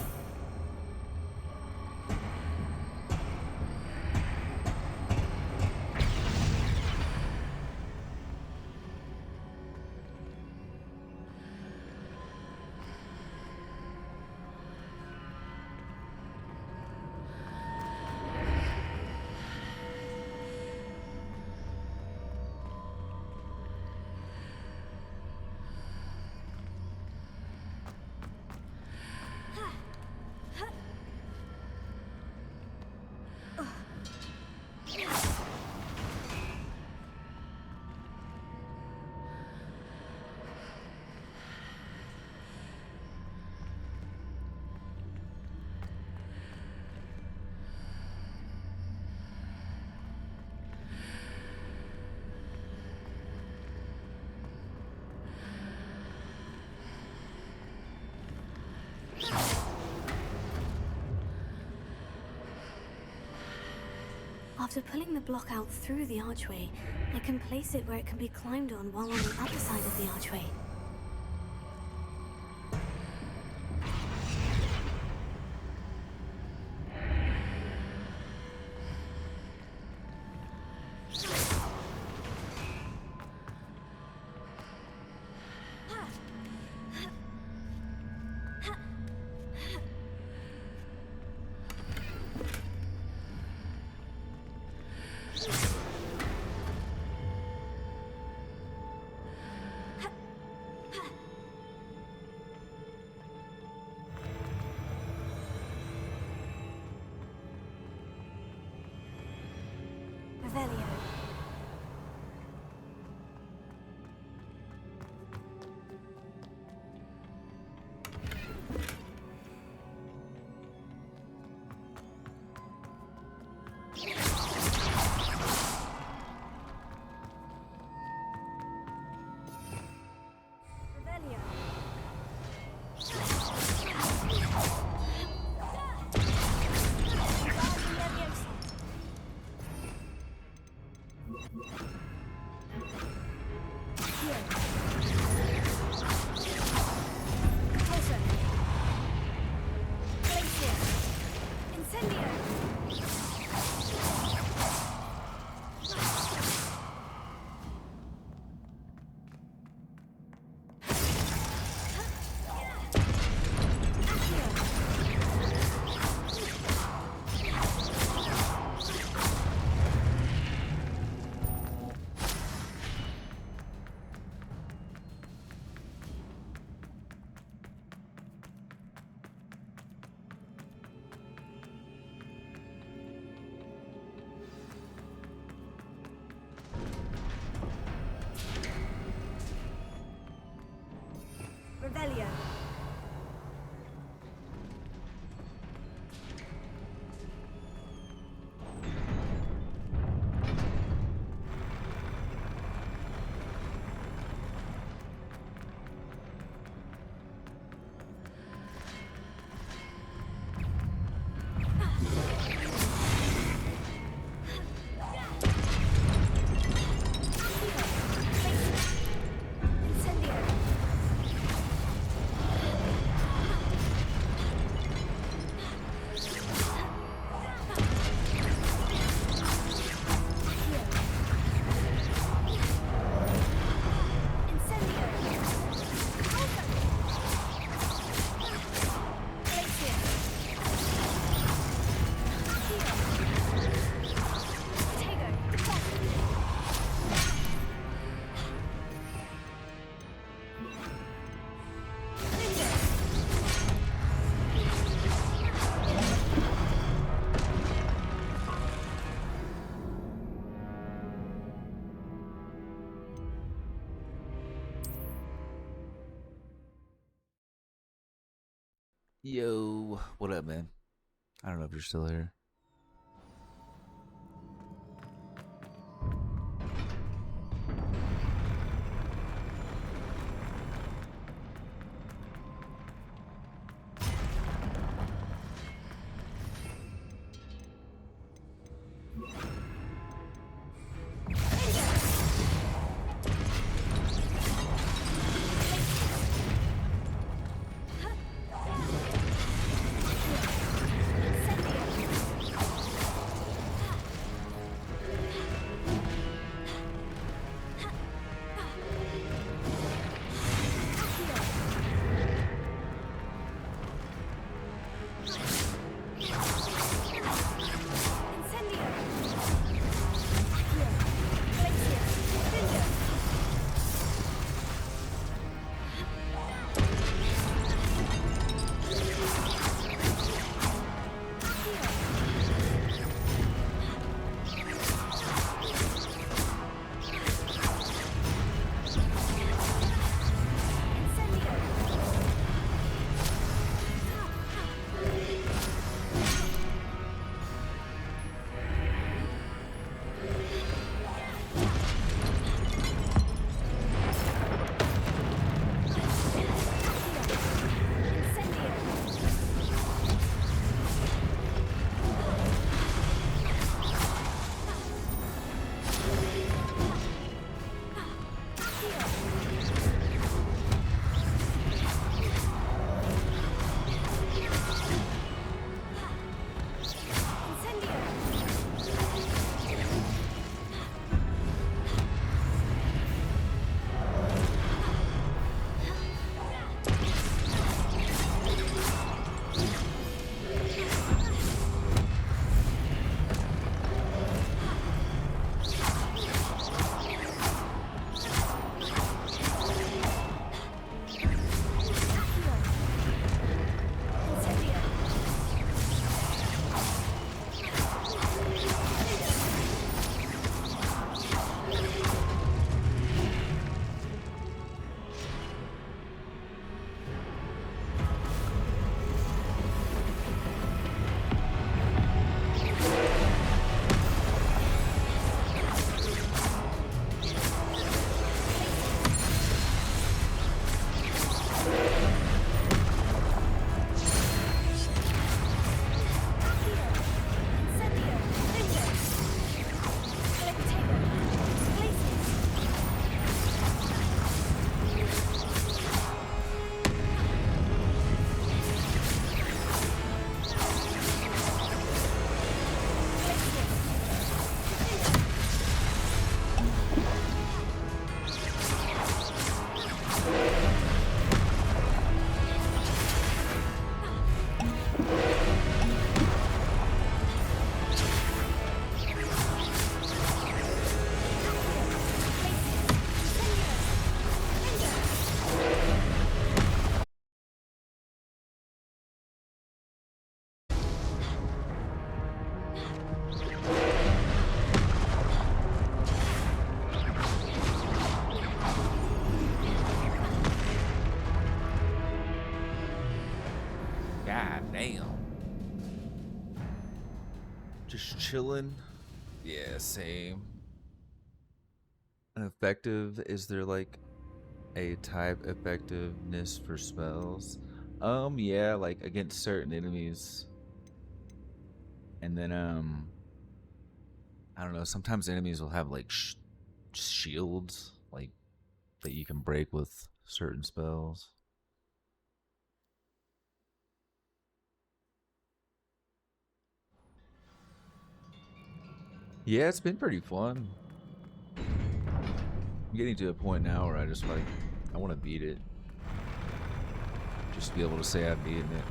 After pulling the block out through the archway, I can place it where it can be climbed on while on the other side of the archway. Revelio. Revelio. Yo, what up, man? I don't know if you're still here. Damn. Just chilling. Yeah, same. Effective, is there like a type effectiveness for spells? Yeah, like against certain enemies. And then I don't know, sometimes enemies will have like shields like that you can break with certain spells. Yeah, it's been pretty fun. I'm getting to a point now where I just like, I want to beat it. Just to be able to say I've beaten it.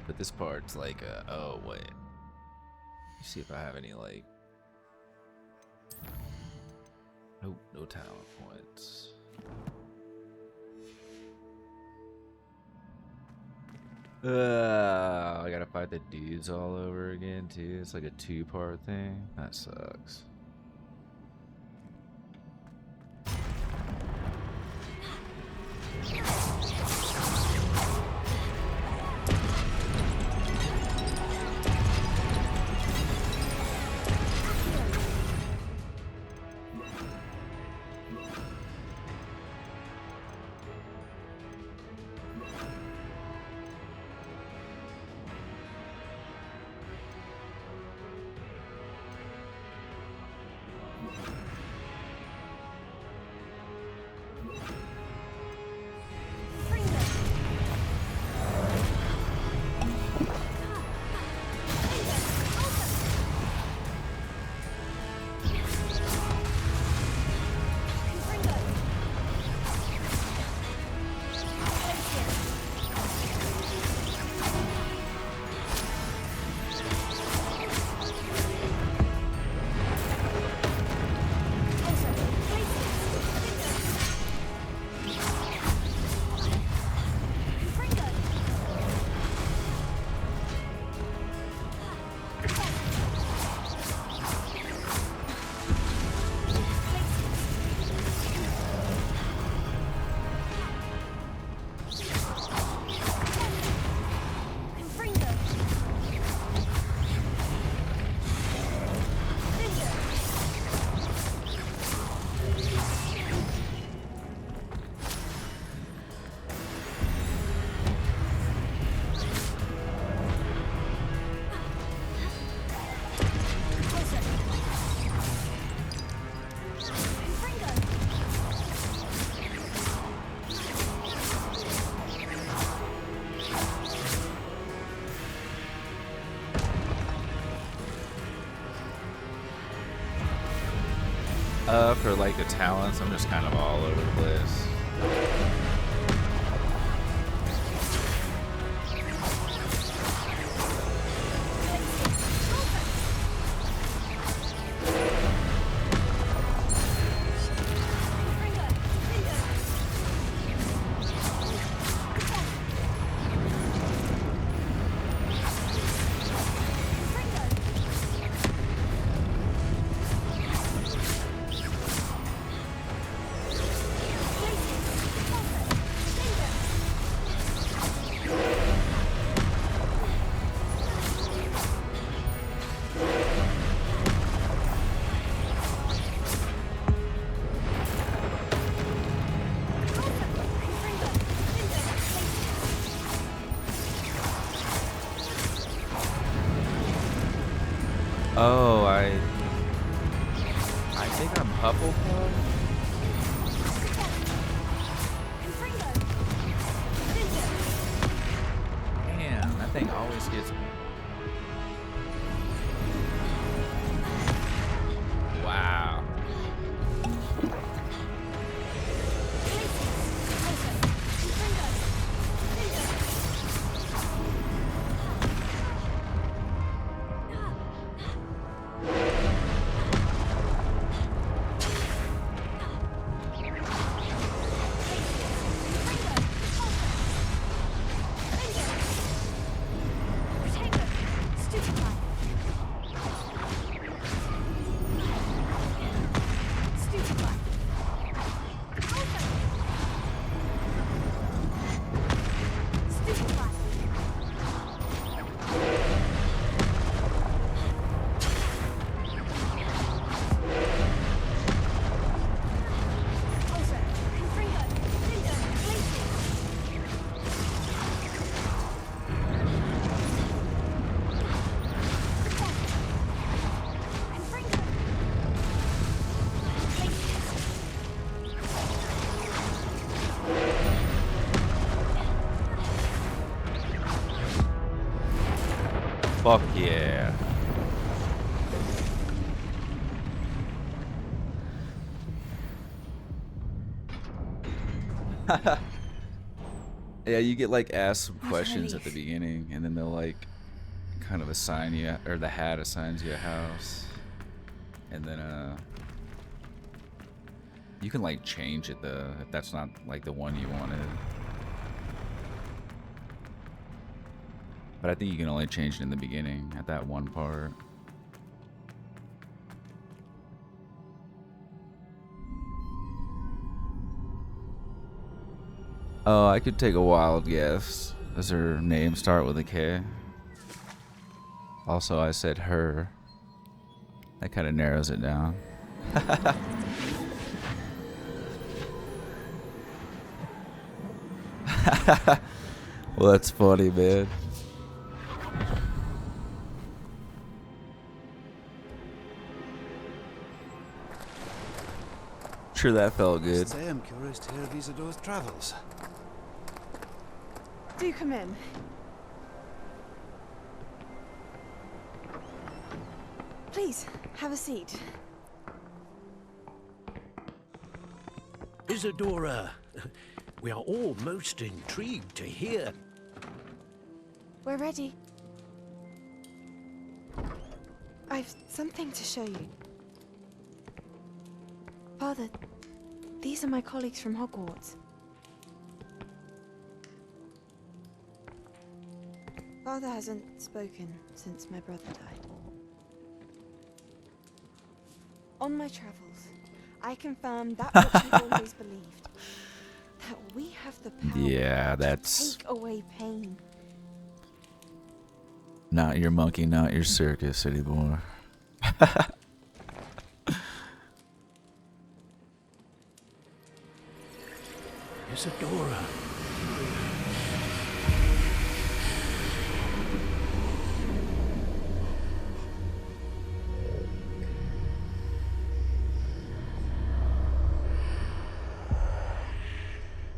But this part's like, oh wait. Let's see if I have any like, nope, no talent points. I gotta fight the dudes all over again too. It's like a 2-part thing. That sucks. For like the talents, I'm just kind of all over the place. Oh, I think I'm Hufflepuff. Damn, that thing always gets me. Wow. Fuck yeah. Yeah, you get like asked some questions at the beginning, and then they'll like kind of assign you, or the hat assigns you a house, and then you can like change it though if that's not like the one you wanted. But I think you can only change it in the beginning at that one part. Oh, I could take a wild guess. Does her name start with a K? Also, I said her. That kind of narrows it down. Well, that's funny, man. Sure, that felt good. Say I'm curious to hear of Isadore's travels. Do come in. Please, have a seat. Isadora, we are all most intrigued to hear. We're ready. I've something to show you. Father, these are my colleagues from Hogwarts. Father hasn't spoken since my brother died. On my travels, I confirmed that which I've always believed. That we have the power Yeah, to that's take away pain. not your monkey, not your circus anymore. Isadora.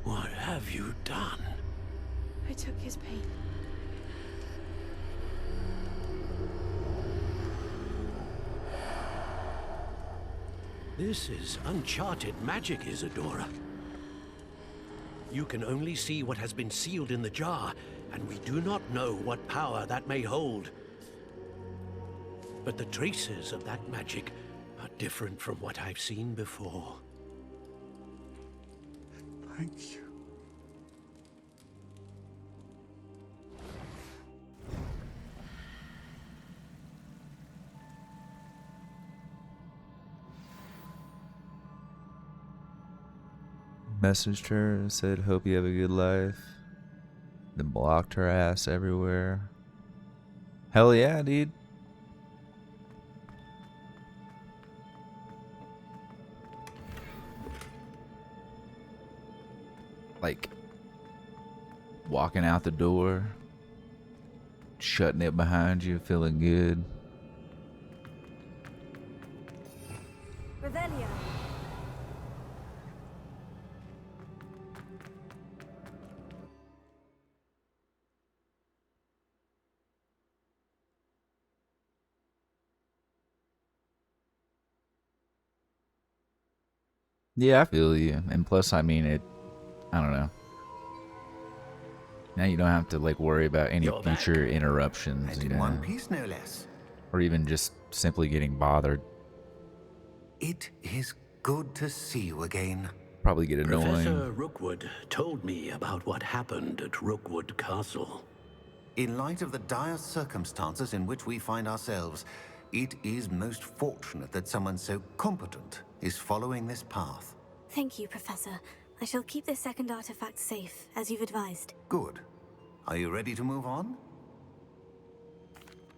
What have you done? I took his pain. This is uncharted magic, Isadora. You can only see what has been sealed in the jar, and we do not know what power that may hold. But the traces of that magic are different from what I've seen before. Thank you. Messaged her, said, hope you have a good life. Then blocked her ass everywhere. Hell yeah, dude. Like, walking out the door, shutting it behind you, feeling good. Revelio. Yeah, I feel you. And plus, I mean, I don't know. Now you don't have to like worry about any future interruptions, And in one piece, no less. or even just simply getting bothered. It is good to see you again. Probably get annoying. Professor Rookwood told me about what happened at Rookwood Castle. In light of the dire circumstances in which we find ourselves, it is most fortunate that someone so competent is following this path. Thank you, Professor. I shall keep this second artifact safe, as you've advised. Good. Are you ready to move on?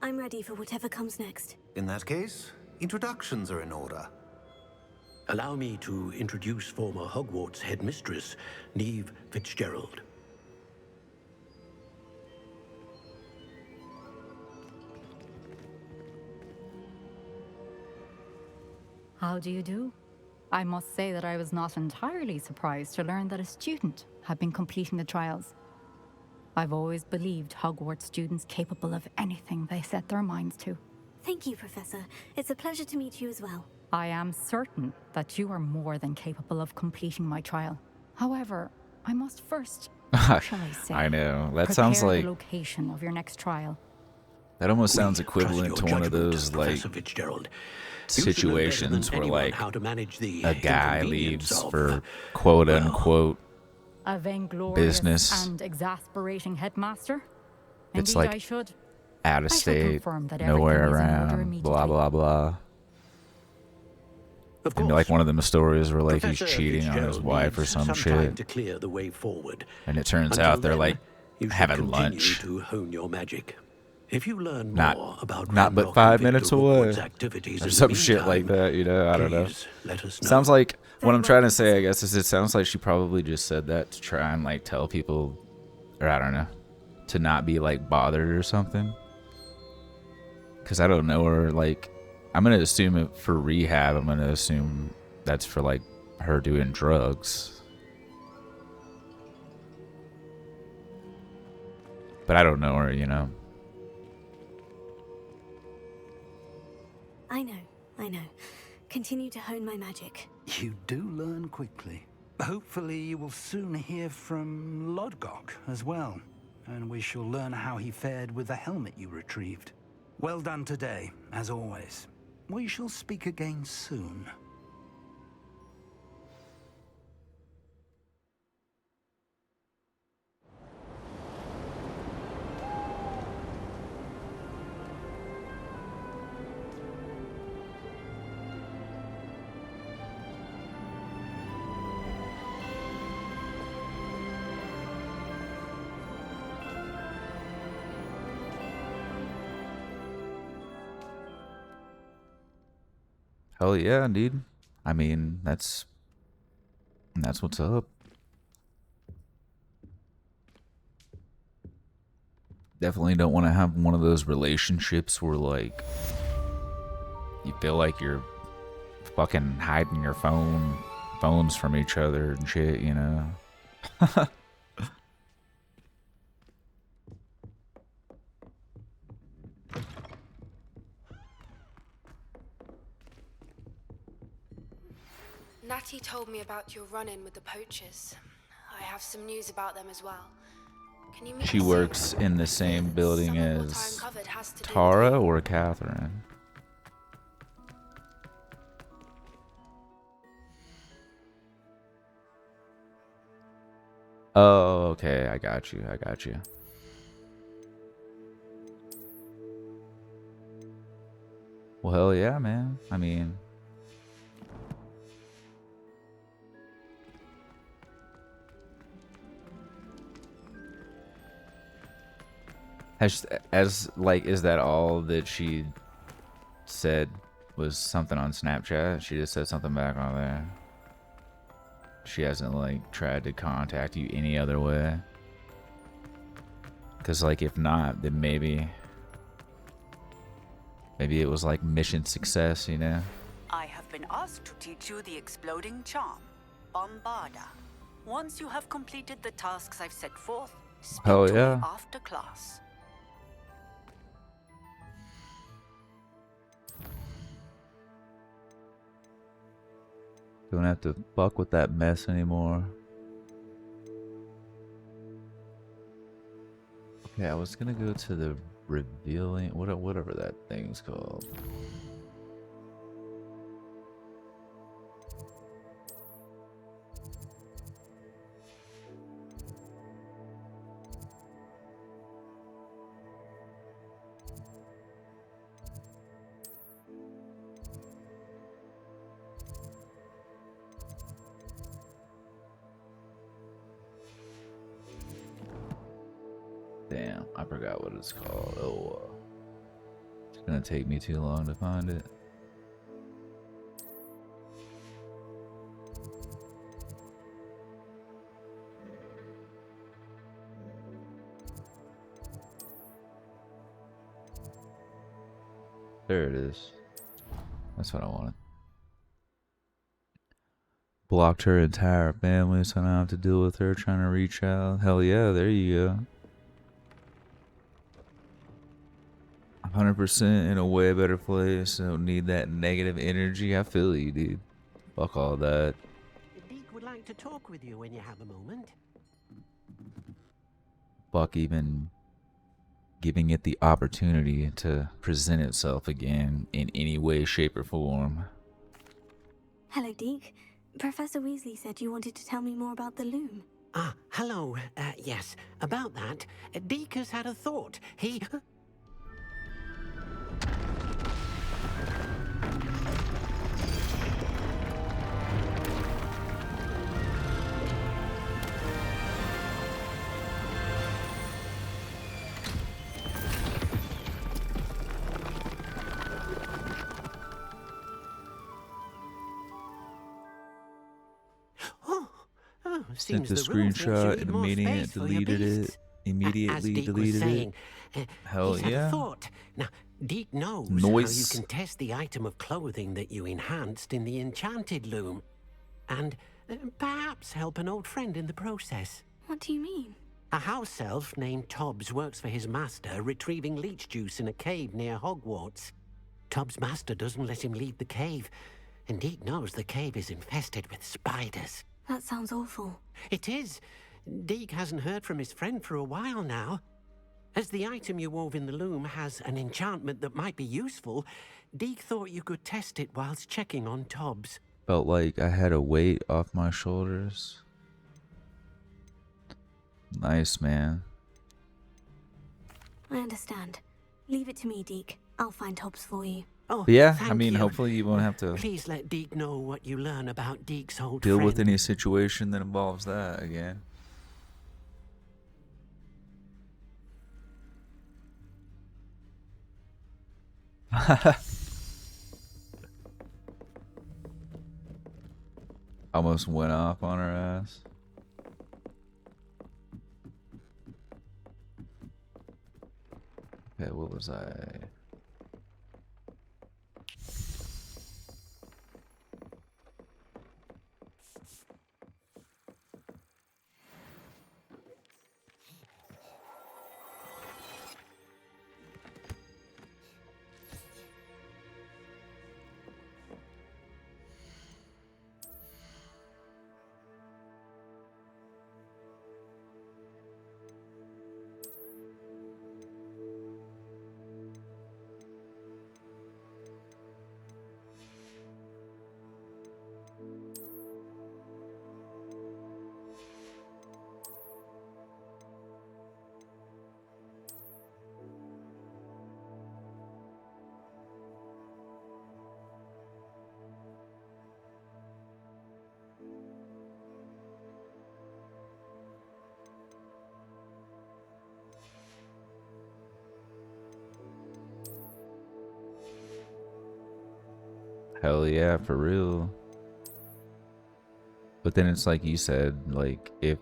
I'm ready for whatever comes next. In that case, introductions are in order. Allow me to introduce former Hogwarts headmistress, Neve Fitzgerald. How do you do? I must say that I was not entirely surprised to learn that a student had been completing the trials. I've always believed Hogwarts students capable of anything they set their minds to. Thank you, Professor. It's a pleasure to meet you as well. I am certain that you are more than capable of completing my trial. However, I must first, how shall I say, I know. That prepare sounds like the location of your next trial. that almost sounds equivalent to one of those like situations where like a guy leaves for quote unquote A vainglorious business. and exasperating headmaster? It's Indeed, like I should. out of I shall state, confirm that nowhere everything is in order around, immediately. blah blah blah. And like one of them stories where like he's Professor cheating on his Fitzgerald wife or needs some time shit, to clear the way forward. and it turns Until out they're then, like you should having continue lunch. to hone your magic. If you learn Not- more about not but Ranrock 5 and Victor minutes away, Rookwood's activities or in the some shit like meantime, that, you know. I don't know. please let us know. Sounds like what I'm trying to say, I guess, is it sounds like she probably just said that to try and like tell people, or I don't know, to not be like bothered or something. Because I don't know her. Like, I'm gonna assume it for rehab. I'm gonna assume that's for like her doing drugs. But I don't know her, you know. I know. Continue to hone my magic. You do learn quickly. Hopefully you will soon hear from Lodgok as well, and we shall learn how he fared with the helmet you retrieved. Well done today, as always. We shall speak again soon. Hell yeah, dude. I mean, that's what's up. Definitely don't want to have one of those relationships where like you feel like you're fucking hiding your phones from each other and shit, you know. Natty told me about your run-in with the poachers. I have some news about them as well. Can you meet She us works soon? in the same building Some of what I as uncovered has to do with Tara you. or Catherine? Oh, okay. I got you. I got you. Well, hell yeah, man. I mean, is that all that she said was something on Snapchat? She just said something back on there. She hasn't like tried to contact you any other way. Cause like if not, then maybe it was like mission success, you know? I have been asked to teach you the exploding charm, Bombarda. Once you have completed the tasks I've set forth, speak Hell to yeah. me after class. Don't have to fuck with that mess anymore. Okay, I was gonna go to the revealing, whatever that thing's called. Damn, I forgot what it's called. Oh, it's gonna take me too long to find it. There it is. That's what I wanted. Blocked her entire family, so now I have to deal with her trying to reach out. Hell yeah, there you go. 100% in a way better place. Don't need that negative energy. I feel you, dude. Fuck all that. Deke would like to talk with you when you have a moment. Fuck even giving it the opportunity to present itself again in any way, shape, or form. Hello, Deke. Professor Weasley said you wanted to tell me more about the loom. Ah, hello. Yes, about that. Deke has had a thought. He... Sent the the rules make you screenshot, need more immediate, space for your deleted it, beasts. immediately As Deke was deleted saying, it. Hell he's had a yeah. thought. Now, Deke knows Noise. how you can test the item of clothing that you enhanced in the enchanted loom, and perhaps help an old friend in the process. What do you mean? A house elf named Tobbs works for his master, retrieving leech juice in a cave near Hogwarts. Tobbs' master doesn't let him leave the cave, and Deke knows the cave is infested with spiders. That sounds awful. It is. Deke hasn't heard from his friend for a while now. As the item you wove in the loom has an enchantment that might be useful, Deke thought you could test it whilst checking on Tobbs. Felt like I had a weight off my shoulders. Nice, man. I understand. Leave it to me, Deke. I'll find Tobbs for you. Oh, But yeah, I thank mean, you. hopefully you won't have to Please let Deke know what you learn about Deke's old deal friend. with any situation that involves that again. Almost went off on her ass. Okay, what was I? Hell yeah, for real. But then it's like you said, like, if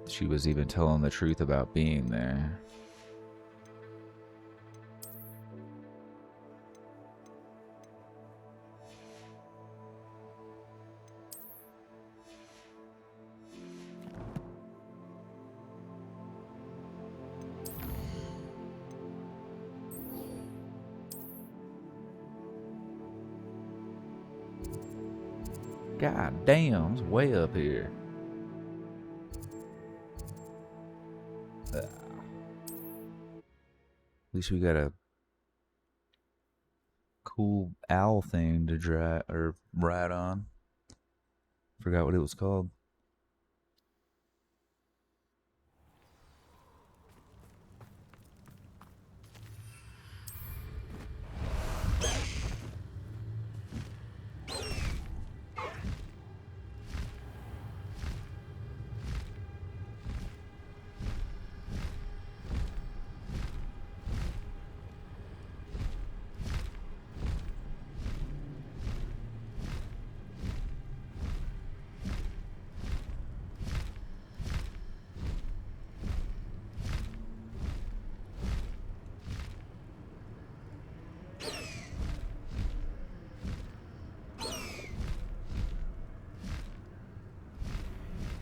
she was even telling the truth about being there. God damn, it's way up here. At least we got a cool owl thing to drive or ride on. Forgot what it was called.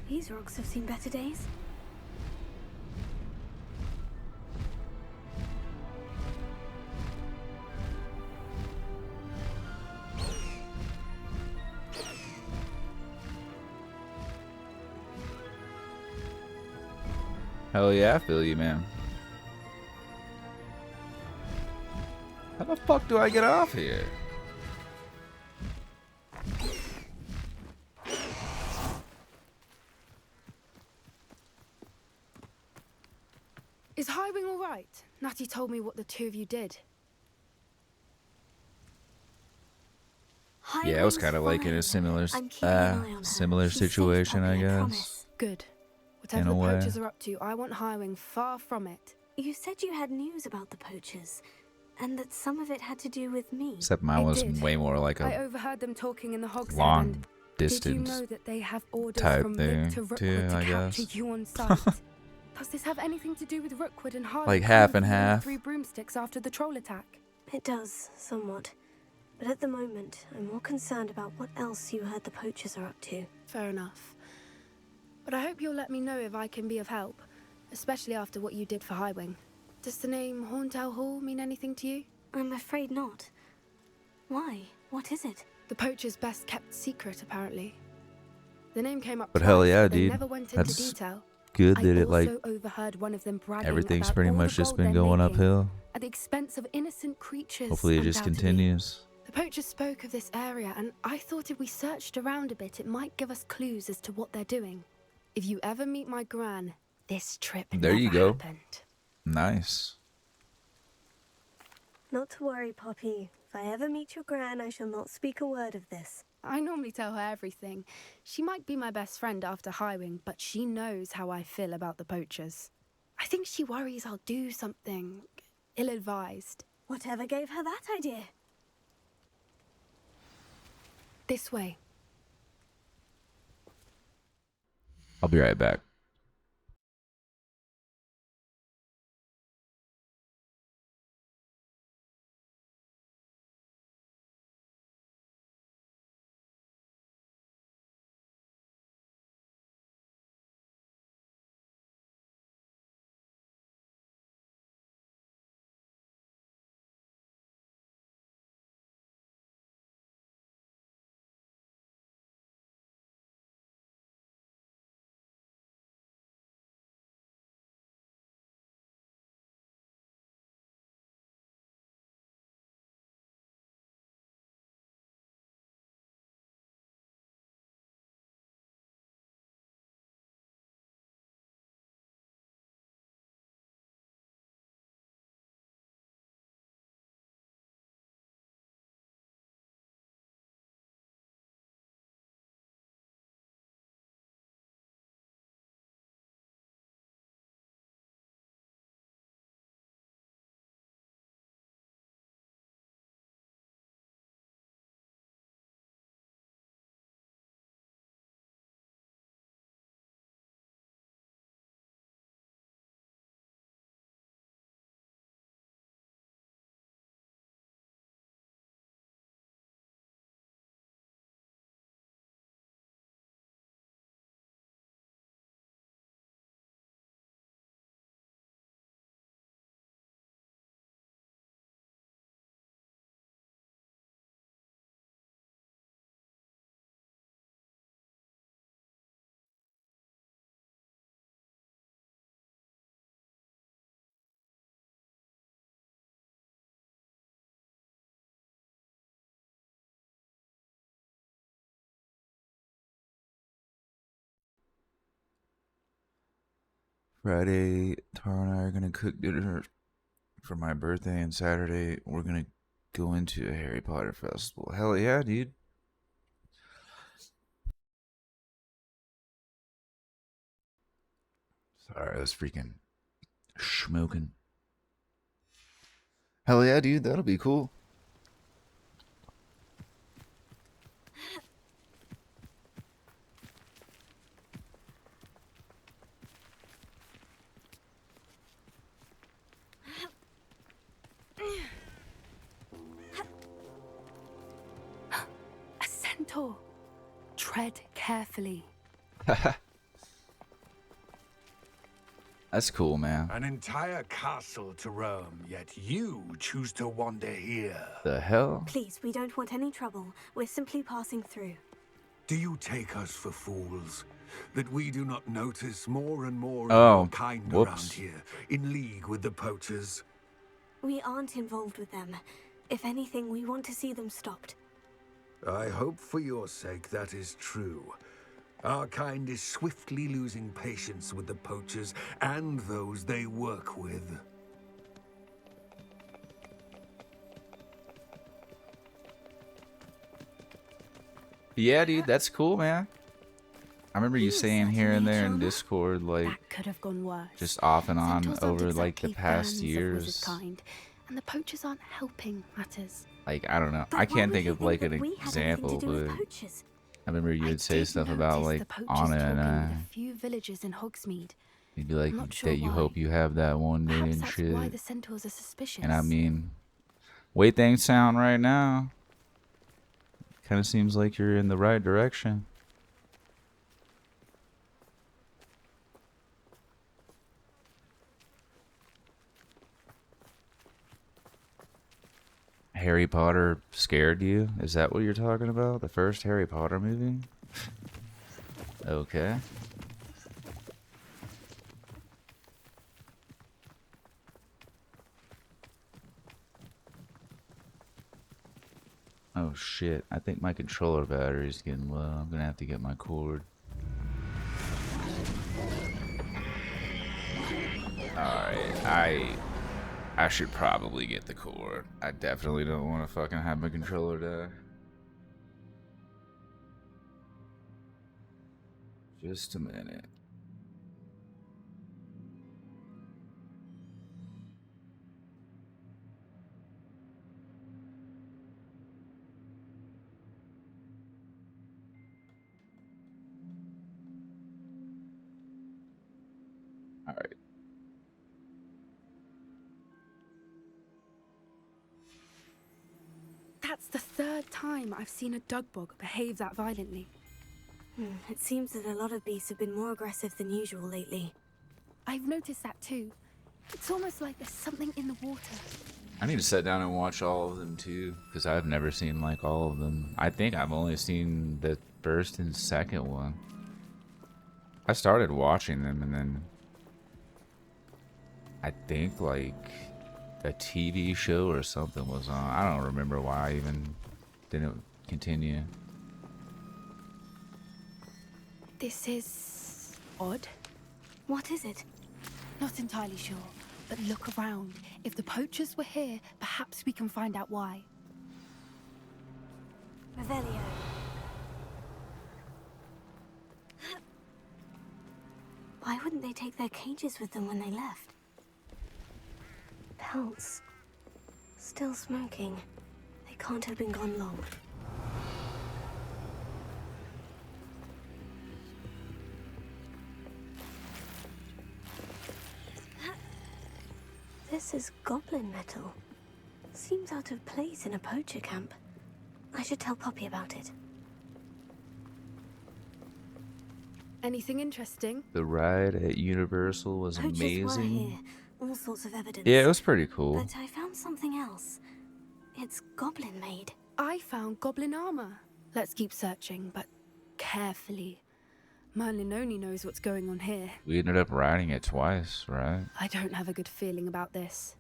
These rocks have seen better days. Hell yeah, I feel you, man. How the fuck do I get off here? Is Highwing all right? Natty told me what the two of you did. Yeah, I was kind of like in a similar situation, I guess. Good. In Whatever a the way. poachers are up to, I want Highwing far from it. You said you had news about the poachers, and that some of it had to do with me. Except mine was way more like I a overheard them talking in the Hogshead. long and distance Did you know that they have orders type from thing, Victor Rookwood too, to I capture guess. you on sight? Does this have anything to do with Rookwood and Highwing? Like half and coming for you half. 3 broomsticks after the troll attack? It does, somewhat. But at the moment, I'm more concerned about what else you heard the poachers are up to. Fair enough. But I hope you'll let me know if I can be of help, especially after what you did for Highwing. Does the name Horntail Hall mean anything to you? I'm afraid not. Why? What is it? The poacher's best kept secret, apparently. The name came up But twice, hell yeah, but they dude. never went into That's detail. good I that it, like, also overheard one of them bragging everything's about pretty all the much just gold been they're going making uphill. at the expense of innocent creatures. Hopefully it just undoubtedly. continues. The poacher spoke of this area, and I thought if we searched around a bit, it might give us clues as to what they're doing. If you ever meet my gran, this trip There never you go. happened. Nice. Not to worry, Poppy. If I ever meet your gran, I shall not speak a word of this. I normally tell her everything. She might be my best friend after Highwing, but she knows how I feel about the poachers. I think she worries I'll do something ill-advised. Whatever gave her that idea? This way. I'll be right back. Friday, Tara and I are gonna cook dinner for my birthday, and Saturday we're gonna go into a Harry Potter festival. Hell yeah, dude. Sorry, I was freaking smoking. Hell yeah, dude, that'll be cool. A centaur. Tread carefully. That's cool, man. An entire castle to roam, yet you choose to wander here. The hell? Please, we don't want any trouble. We're simply passing through. Do you take us for fools? That we do not notice more and more of Oh, your kind whoops. around here, in league with the poachers? We aren't involved with them. If anything, we want to see them stopped. I hope for your sake that is true. Our kind is swiftly losing patience with the poachers and those they work with. Yeah, dude, that's cool, man. I remember you saying here and there in Discord, like, That could have gone worse. just off and on Centaurs aren't over like the exactly past fans of wizard years. kind, and the poachers aren't helping matters. Like, I don't know. But I why can't would think he of like think an that we had example, anything to do with but poachers? I remember you would say did stuff about notice like the poachers Anna and talking with I. a few villagers in Hogsmeade. You'd be like, I'm not sure that you why. hope you have that one day Perhaps and that's shit. why the centaurs are suspicious. And I mean, way things sound right now, kind of seems like you're in the right direction. Harry Potter scared you? Is that what you're talking about? The first Harry Potter movie? Okay. Oh shit, I think my controller battery's getting low. I'm gonna have to get my cord. Alright, I should probably get the cord. I definitely don't want to fucking have my controller die. Just a minute. Alright. That's the third time I've seen a dugbog behave that violently. It seems that a lot of beasts have been more aggressive than usual lately. I've noticed that too. It's almost like there's something in the water. I need to sit down and watch all of them too, because I've never seen like all of them. I think I've only seen the first and second one. I started watching them and then I think like a TV show or something was on. I don't remember why I even didn't continue. This is odd. What is it? Not entirely sure, but look around. If the poachers were here, perhaps we can find out why. Revelio. Why wouldn't they take their cages with them when they left? Pelts. Still smoking. They can't have been gone long. This is goblin metal. Seems out of place in a poacher camp. I should tell Poppy about it. Anything interesting? The ride at Universal was Poachers amazing. were here. All sorts of evidence. Yeah, it was pretty cool. But I found something else. It's goblin made. I found goblin armor. Let's keep searching, but carefully. Merlin only knows what's going on here. We ended up riding it twice, right? I don't have a good feeling about this.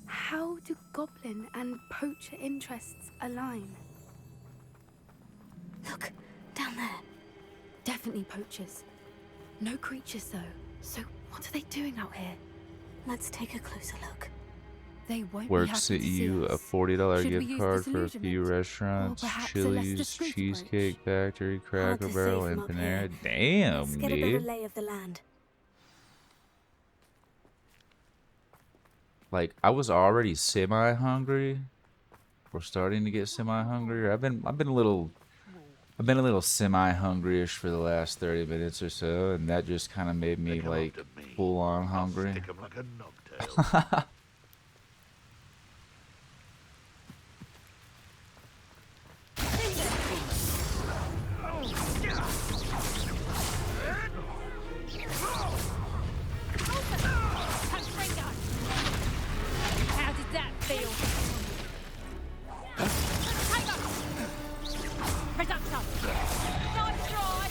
How do goblin and poacher interests align? Look, down there. definitely poachers. No creatures, though. So what are they doing out here? Let's take a closer look. They won't Works be at happy to you see a us. $40 Should we gift use card for a disillusionment? few Or restaurants, perhaps a Chili's, less discreet Cheesecake Factory, Hard Cracker to say Barrel, from and up Panera. here. Damn, Let's get a better dude. lay of the land. Like, I was already semi-hungry. We're starting to get semi-hungry. I've been a little semi-hungry-ish for the last 30 minutes or so, and that just kind of made me like full-on hungry. Stick 'em like a knocktail. How did that feel? Reduction. Nice try.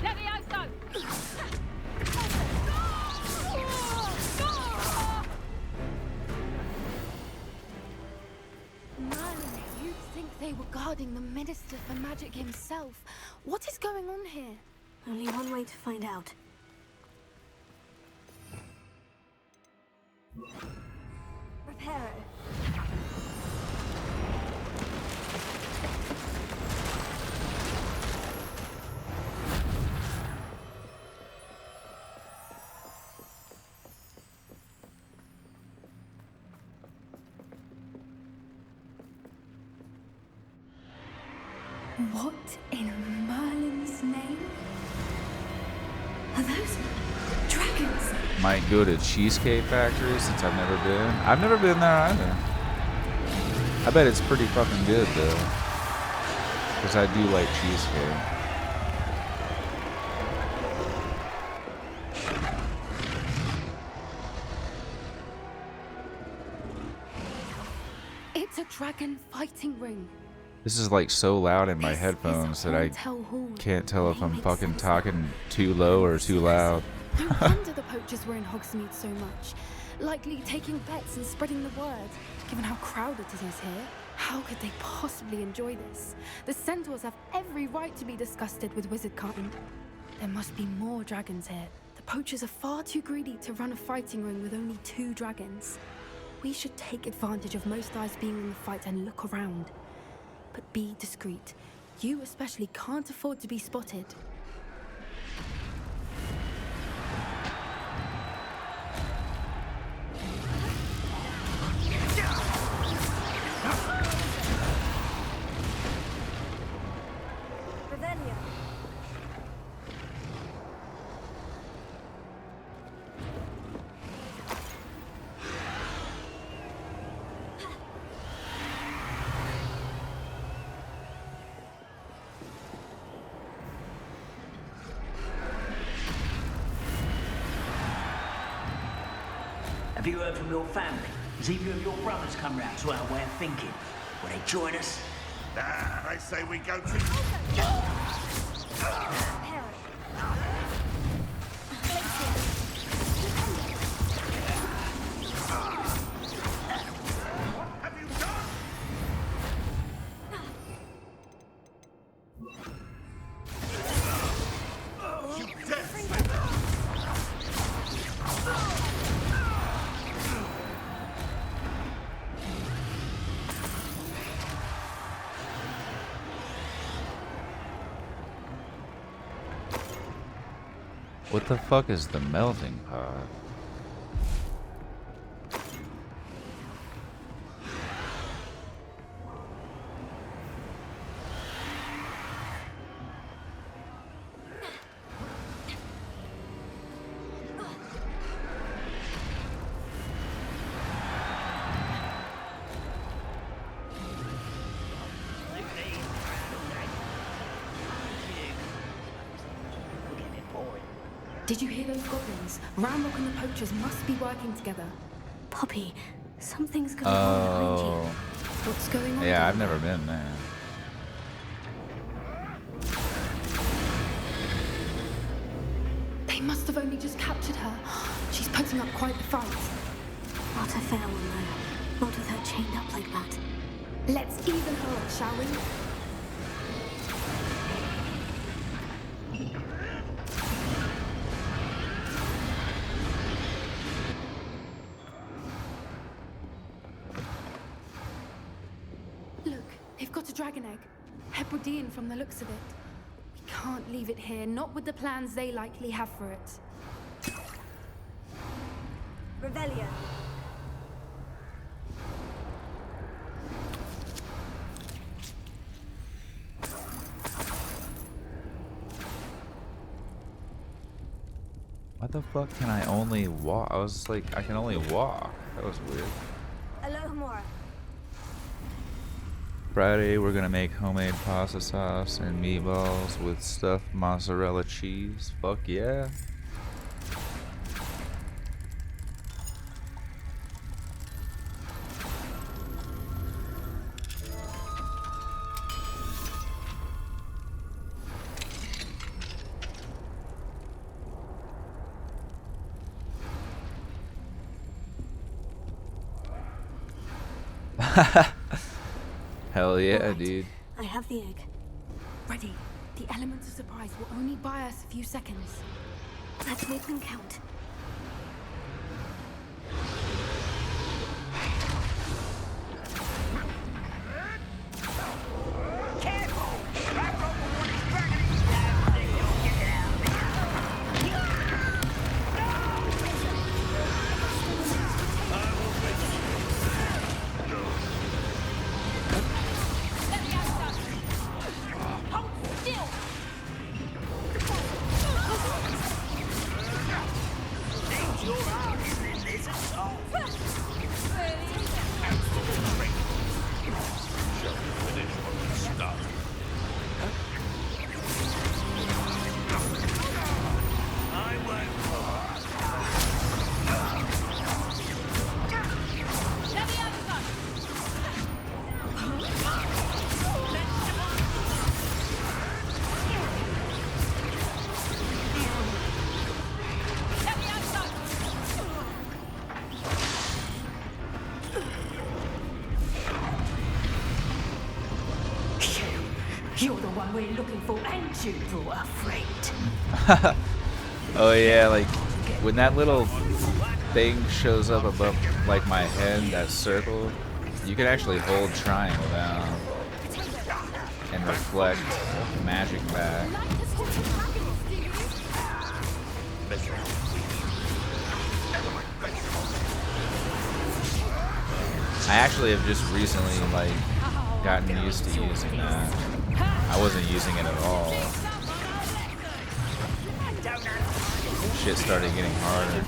Levioso. Merlin, you'd think they were guarding the Minister for Magic himself. What is going on here? Only one way to find out. Reparo. What in Merlin's name? Are those dragons? Might go to Cheesecake Factory since I've never been. I've never been there either. I bet it's pretty fucking good though, because I do like cheesecake. It's a dragon fighting ring. This is like so loud in my This is headphones that I Hotel Hall. can't tell if I'm fucking talking too low or too loud. No wonder the poachers were in Hogsmeade so much. Likely taking bets and spreading the word. Given how crowded it is here, how could they possibly enjoy this? The centaurs have every right to be disgusted with wizard kind. There must be more dragons here. The poachers are far too greedy to run a fighting ring with only 2 dragons. We should take advantage of most eyes being in the fight and look around. But be discreet. You especially can't afford to be spotted. Revelio. Have you heard from your family? Has either of your brothers come round to our way of thinking? Will they join us? Nah, they say we go to... What the fuck is the melting pot? Did you hear those goblins? Ramrock and the poachers must be working together. Poppy, something's going on behind you. What's going on? Yeah, I've never been there. They must have only just captured her. She's putting up quite the fight. Not a fair one, though. Not with her chained up like that. Let's even her up, shall we? dragon egg. Hebridean from the looks of it. We can't leave it here, not with the plans they likely have for it. Revelio. Why the fuck can I only walk? I was like, I can only walk. That was weird. Alohomora. Friday, we're gonna make homemade pasta sauce and meatballs with stuffed mozzarella cheese. Fuck yeah. Hell yeah, Alright, dude. I have the egg. Ready. The elements of surprise will only buy us a few seconds. Let's make them count. You're the one we're looking for, and you brought a friend. Oh yeah, like when that little thing shows up above like my head, that circle, you can actually hold triangle down and reflect magic back. I actually have just recently like gotten used to using that. I wasn't using it at all. Shit started getting harder.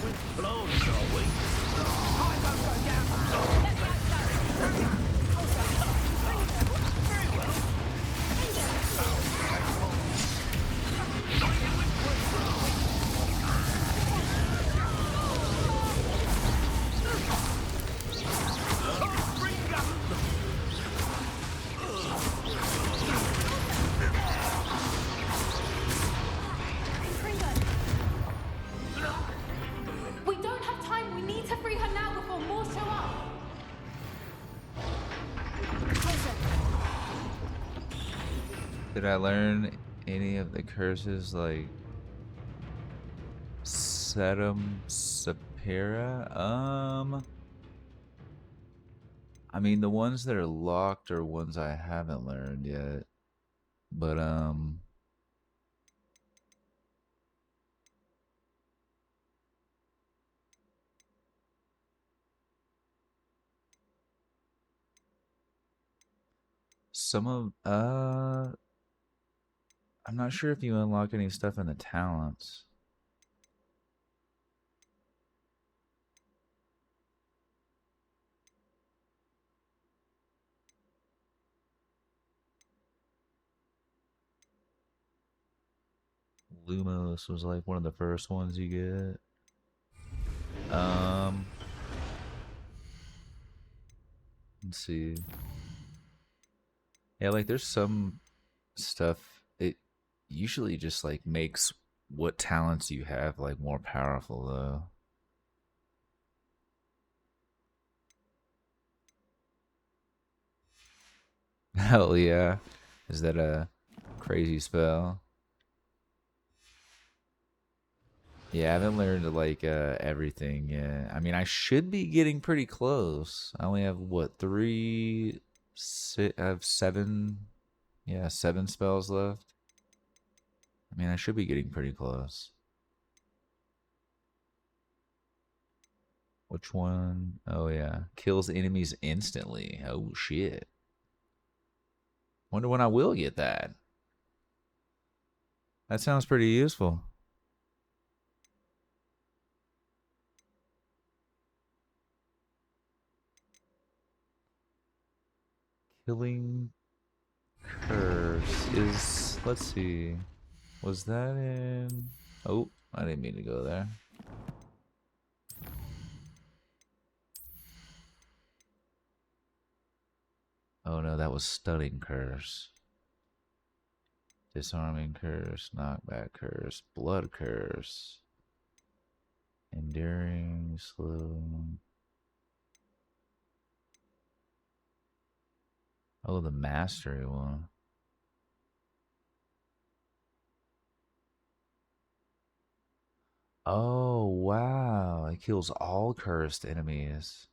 We don't have time. We need to free her now before more show up. Did I learn any of the curses like Sedum Sapira? I mean the ones that are locked are ones I haven't learned yet. But some of I'm not sure if you unlock any stuff in the talents. Lumos was like one of the first ones you get. Let's see. Yeah, like there's some stuff, it usually just like makes what talents you have like more powerful though. Hell yeah. Is that a crazy spell? Yeah, I haven't learned like everything yet. I mean, I should be getting pretty close. I only have what, 3 I have 7. Yeah, 7 spells left. I mean, I should be getting pretty close. Which one? Oh, yeah. Kills enemies instantly. Oh, shit. Wonder when I will get that. That sounds pretty useful. Killing curse is... Let's see. Was that in... Oh, I didn't mean to go there. Oh no, that was stunning curse. Disarming curse, knockback curse, blood curse. Enduring, slow. Oh, the mastery one. Oh, wow. It kills all cursed enemies.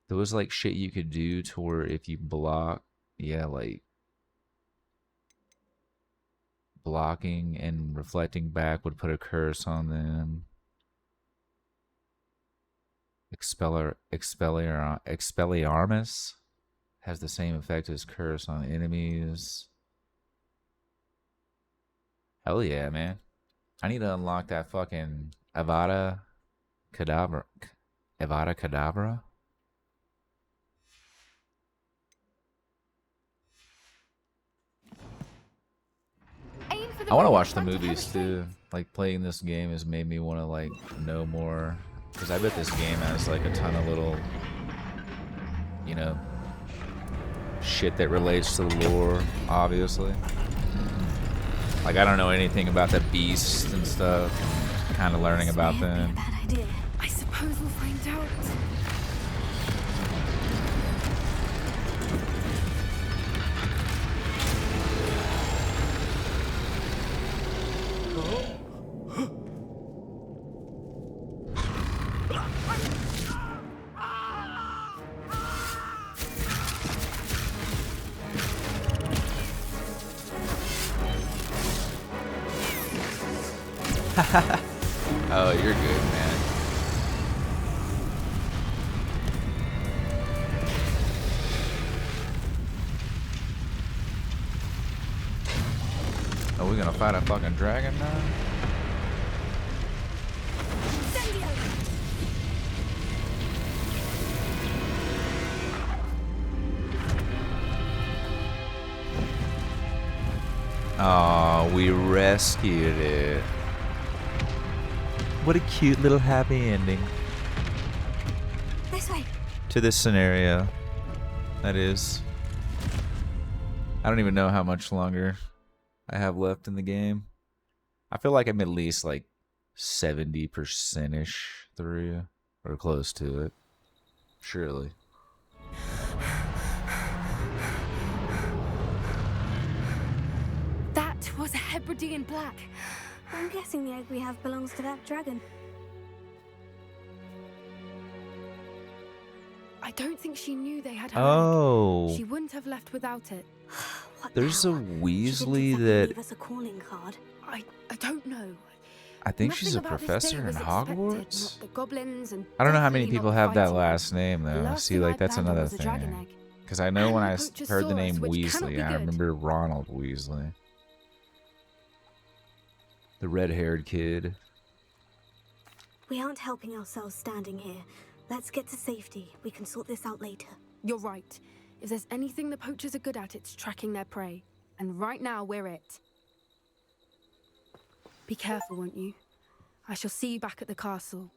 There was like shit you could do to where if you block, yeah, like blocking and reflecting back would put a curse on them. Expelliarmus has the same effect as curse on enemies. Hell yeah, man. I need to unlock that fucking Avada Kedavra. Avada Kedavra? I want to watch the movies too. Like, playing this game has made me want to like know more, because I bet this game has like a ton of little, you know, shit that relates to the lore, obviously. Like, I don't know anything about the beasts and stuff, and kind of learning about them. Bad idea. I suppose we'll find out. Oh, you're good, man. Are we gonna fight a fucking dragon now? Oh, we rescued it. What a cute little happy ending This way. to this scenario. That is. I don't even know how much longer I have left in the game. I feel like I'm at least like 70%-ish through, or close to it. Surely. That was a Hebridean black. I'm guessing the egg we have belongs to that dragon. I don't think she knew they had her Oh. egg. She wouldn't have left without it. There's a Weasley that Leave us a calling card. I don't know. I think she's a Nothing about this day professor in was expected, Hogwarts. not the goblins, and I don't know how many definitely people not have that fighting. last name The though. last See, thing like I that's planned on another was a dragon thing. egg. Because I know when I Poacher's heard the name sauce, which cannot Weasley, be I good. remember Ronald Weasley, the red-haired kid. We aren't helping ourselves standing here. Let's get to safety. We can sort this out later. You're right. If there's anything the poachers are good at, it's tracking their prey. And right now, we're it. Be careful, won't you? I shall see you back at the castle.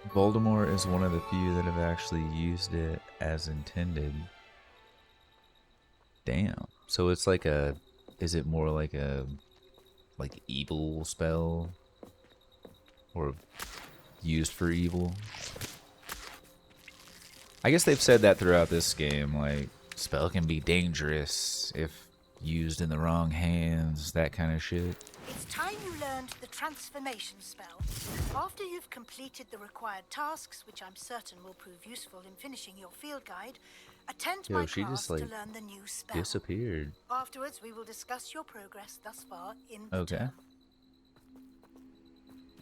Voldemort is one of the few that have actually used it as intended. Damn. So it's like a... Is it more like a... like evil spell? Or used for evil? I guess they've said that throughout this game, like, spell can be dangerous if used in the wrong hands, that kind of shit. It's time you learned the transformation spell. After you've completed the required tasks, which I'm certain will prove useful in finishing your field guide, attend Yo, my she class just like to learn the new spell. disappeared. Afterwards, we will discuss your progress thus far in the Okay. term.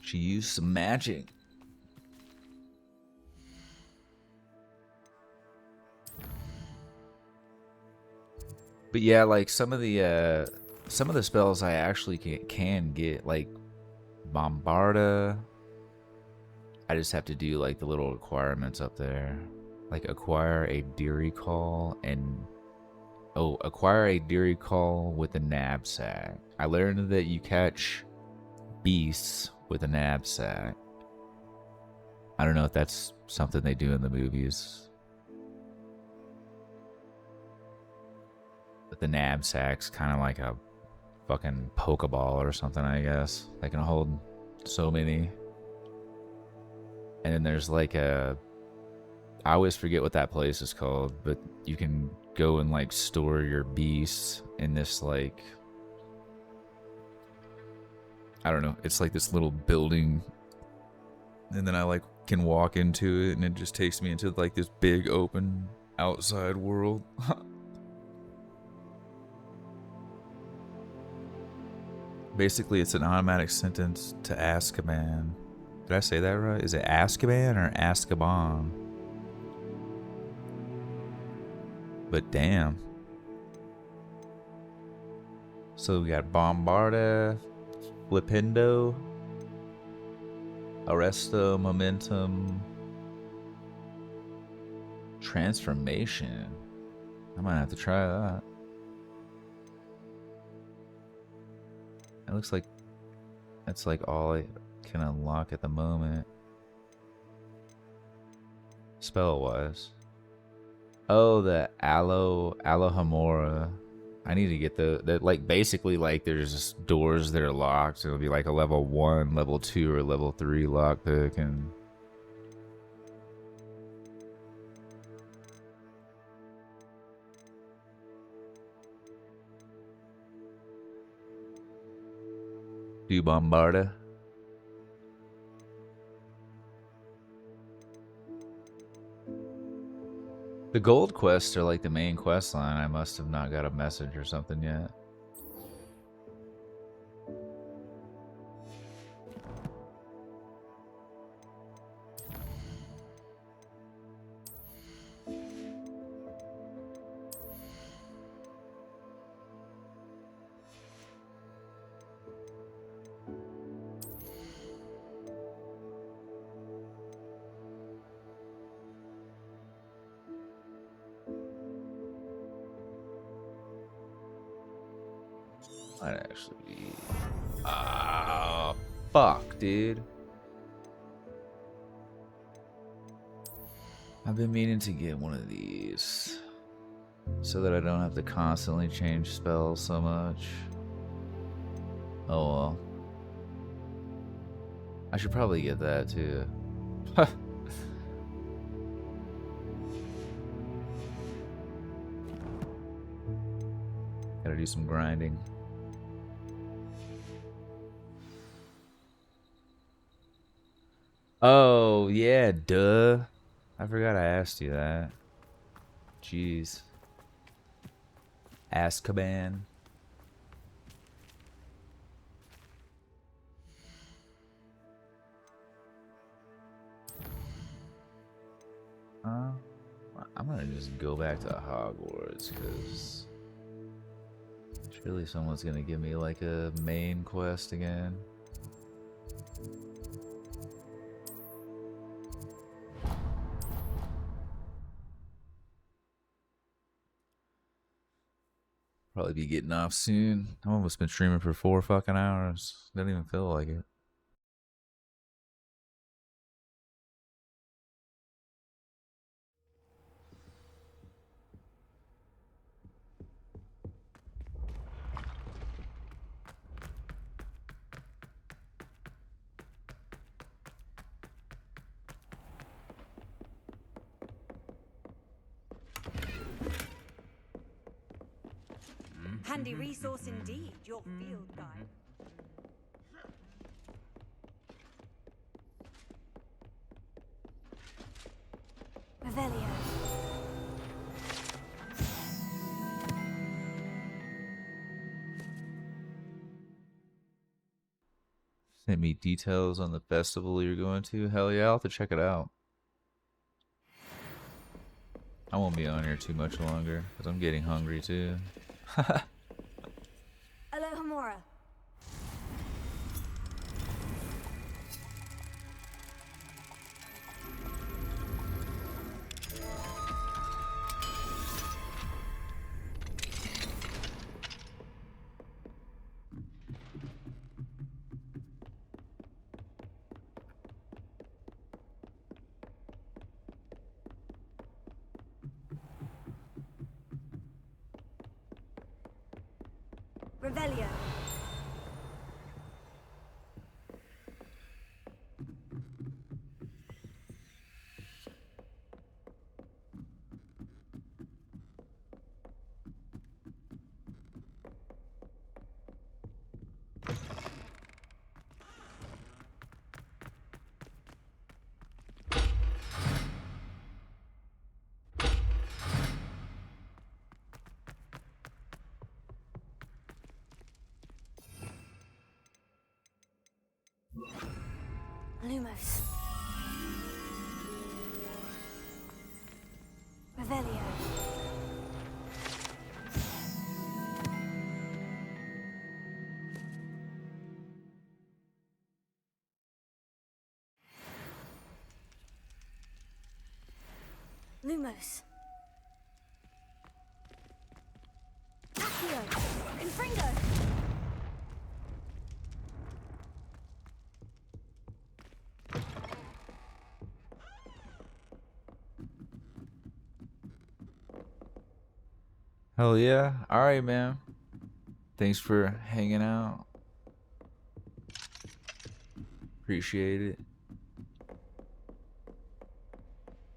She used some magic. But yeah, like some of the spells I actually can get, like Bombarda. I just have to do like the little requirements up there, like acquire a Deary Call and acquire a Deary Call with a knapsack. I learned that you catch beasts with a knapsack. I don't know if that's something they do in the movies. But the knapsack's kind of like a fucking Pokeball or something, I guess. They can hold so many. And then there's like I always forget what that place is called, but you can go and like store your beasts in this like, I don't know, it's like this little building. And then I like can walk into it and it just takes me into like this big open outside world. Basically, it's an automatic sentence to Azkaban. Did I say that right? Is it Azkaban or Azkaban? But damn. So we got Bombarda, Flipendo, Arresto, Momentum, Transformation. I might have to try that. It looks like that's like all I can unlock at the moment. Spell-wise. Oh, the Alohomora. I need to get the like basically like there's doors that are locked. It'll be like a level 1, level 2, or level 3 lockpick, and do Bombarda. The gold quests are like the main quest line. I must have not got a message or something yet. Might actually be. Ah, fuck, dude. I've been meaning to get one of these so that I don't have to constantly change spells so much. Oh well. I should probably get that too. Gotta do some grinding. Oh, yeah, duh. I forgot I asked you that. Jeez. Azkaban. I'm gonna just go back to Hogwarts, because surely someone's gonna give me like a main quest again. Probably be getting off soon. I've almost been streaming for 4 fucking hours. Doesn't even feel like it. Handy resource indeed, your field guide. Revelio. Send me details on the festival you're going to. Hell yeah, I'll have to check it out. I won't be on here too much longer because I'm getting hungry too. Alohomora. Revelio. Lumos. Revelio. Lumos. Accio. Infringo. Hell yeah. Alright, man. Thanks for hanging out. Appreciate it.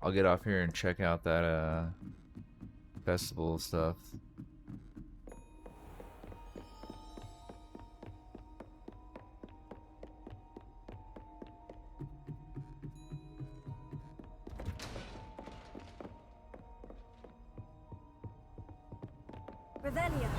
I'll get off here and check out that festival stuff. Revelio.